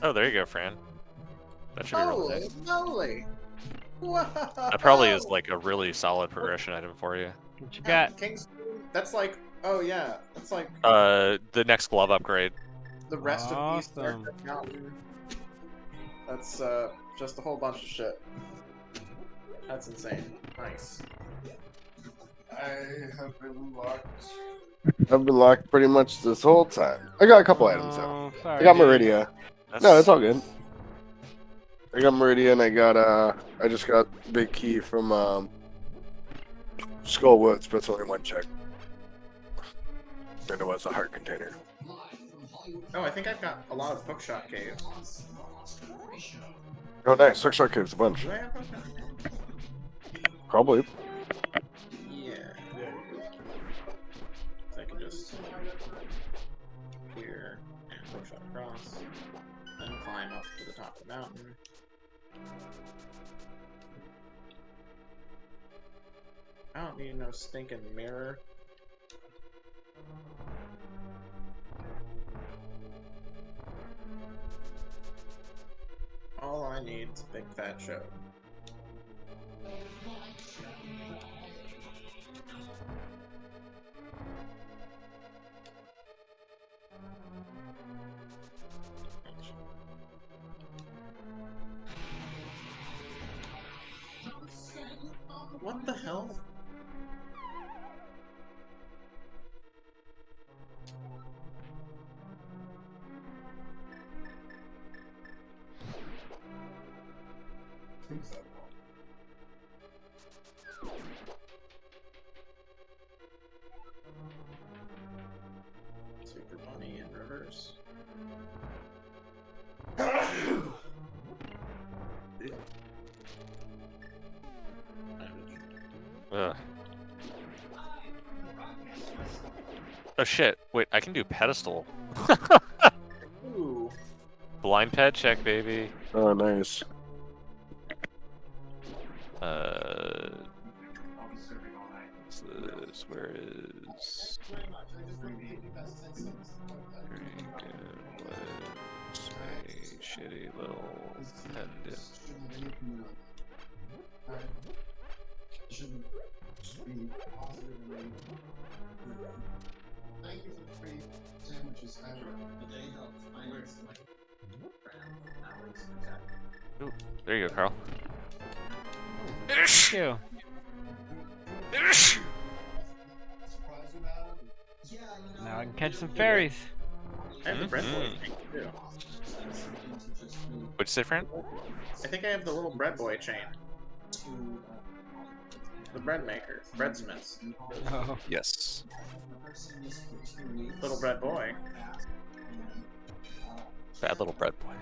Oh, there you go, Fran. That should be really Holy nice. moly! Whoa! That probably is like a really solid progression item for you. What you got? King's... That's like... Oh yeah, that's like... The next glove upgrade. The rest of East Awesome. Mountain. That's just a whole bunch of shit. That's insane. Nice. I have been locked. I've been locked pretty much this whole time. I got a couple items though. Oh, I sorry, got dude. Meridia. No, it's all good. I got Meridia and I got I just got big key from Skull Woods, but it's only one check. And it was a heart container. Oh, I think I've got a lot of hookshot caves. Oh nice, Hookshot Cave's a bunch. Do I have hookshot? Probably. Yeah. So I can just here and hookshot across, then climb up to the top of the mountain. I don't need no stinking mirror. All I need is a big fat show. What the hell? Super Bunny in reverse. Ugh. Oh shit! Wait, I can do pedestal. Ooh. Blind ped check, baby. Oh nice. What's this? Where is? Was a shitty little pendant. Shouldn't just be positive and thank you for the free sandwiches. The day helps. I know it's like Ooh, there you go, Carl. Thank you. Now I can catch some fairies. I have the bread boy chain too. What'd you say, friend? I think I have the little bread boy chain. The bread maker, breadsmiths. Oh. Yes. Little bread boy. Bad little bread boy.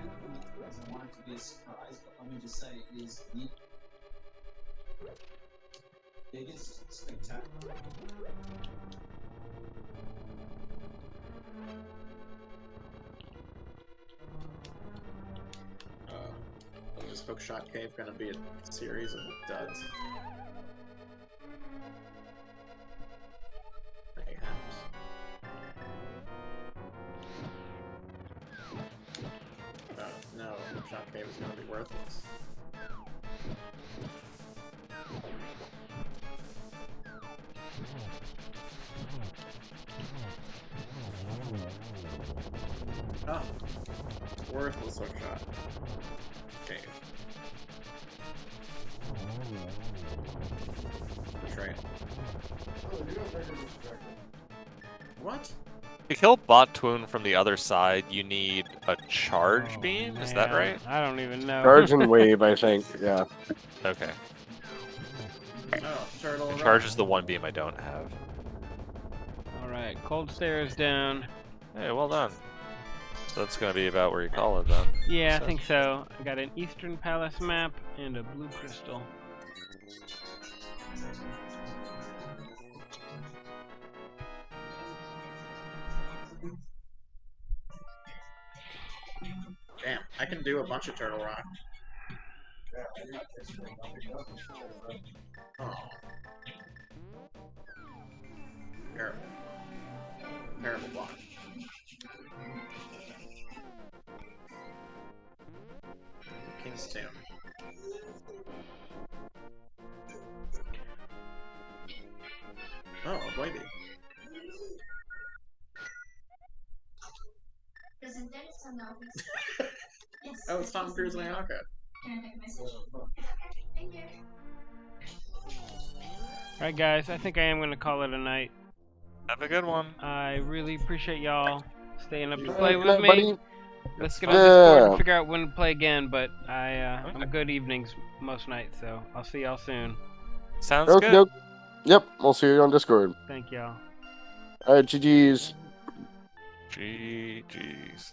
Biggest spectacular. Is Hookshot Cave gonna be a series of duds? Mayhaps. No, Hookshot Cave is gonna be worthless. Oh. Worthless hookshot. Cave. Betrayal. What? To kill Bot Twin from the other side, you need a charge beam? Is that right? I don't even know. Charge and wave, I think. Yeah. Okay. Oh, turtle. And charge is the one beam I don't have. Alright, cold stairs down. Hey, well done. So that's gonna be about where you call it then. Yeah, I think so. I got an Eastern Palace map and a blue crystal. Damn, I can do a bunch of turtle rock. Oh. Terrible. Terrible block. King's Tomb. Oh, a baby. Oh, it's Tom Cruise and Ayaka. Alright, guys, I think I am going to call it a night. Have a good one. I really appreciate y'all staying up to Alright, play good with night, me. buddy. Let's get on Yeah. Discord and figure out when to play again, but I'm Okay. good evenings most nights, so I'll see y'all soon. Sounds Okay, good. yep, we'll see you on Discord. Thank y'all. Alright, GG's. GG's.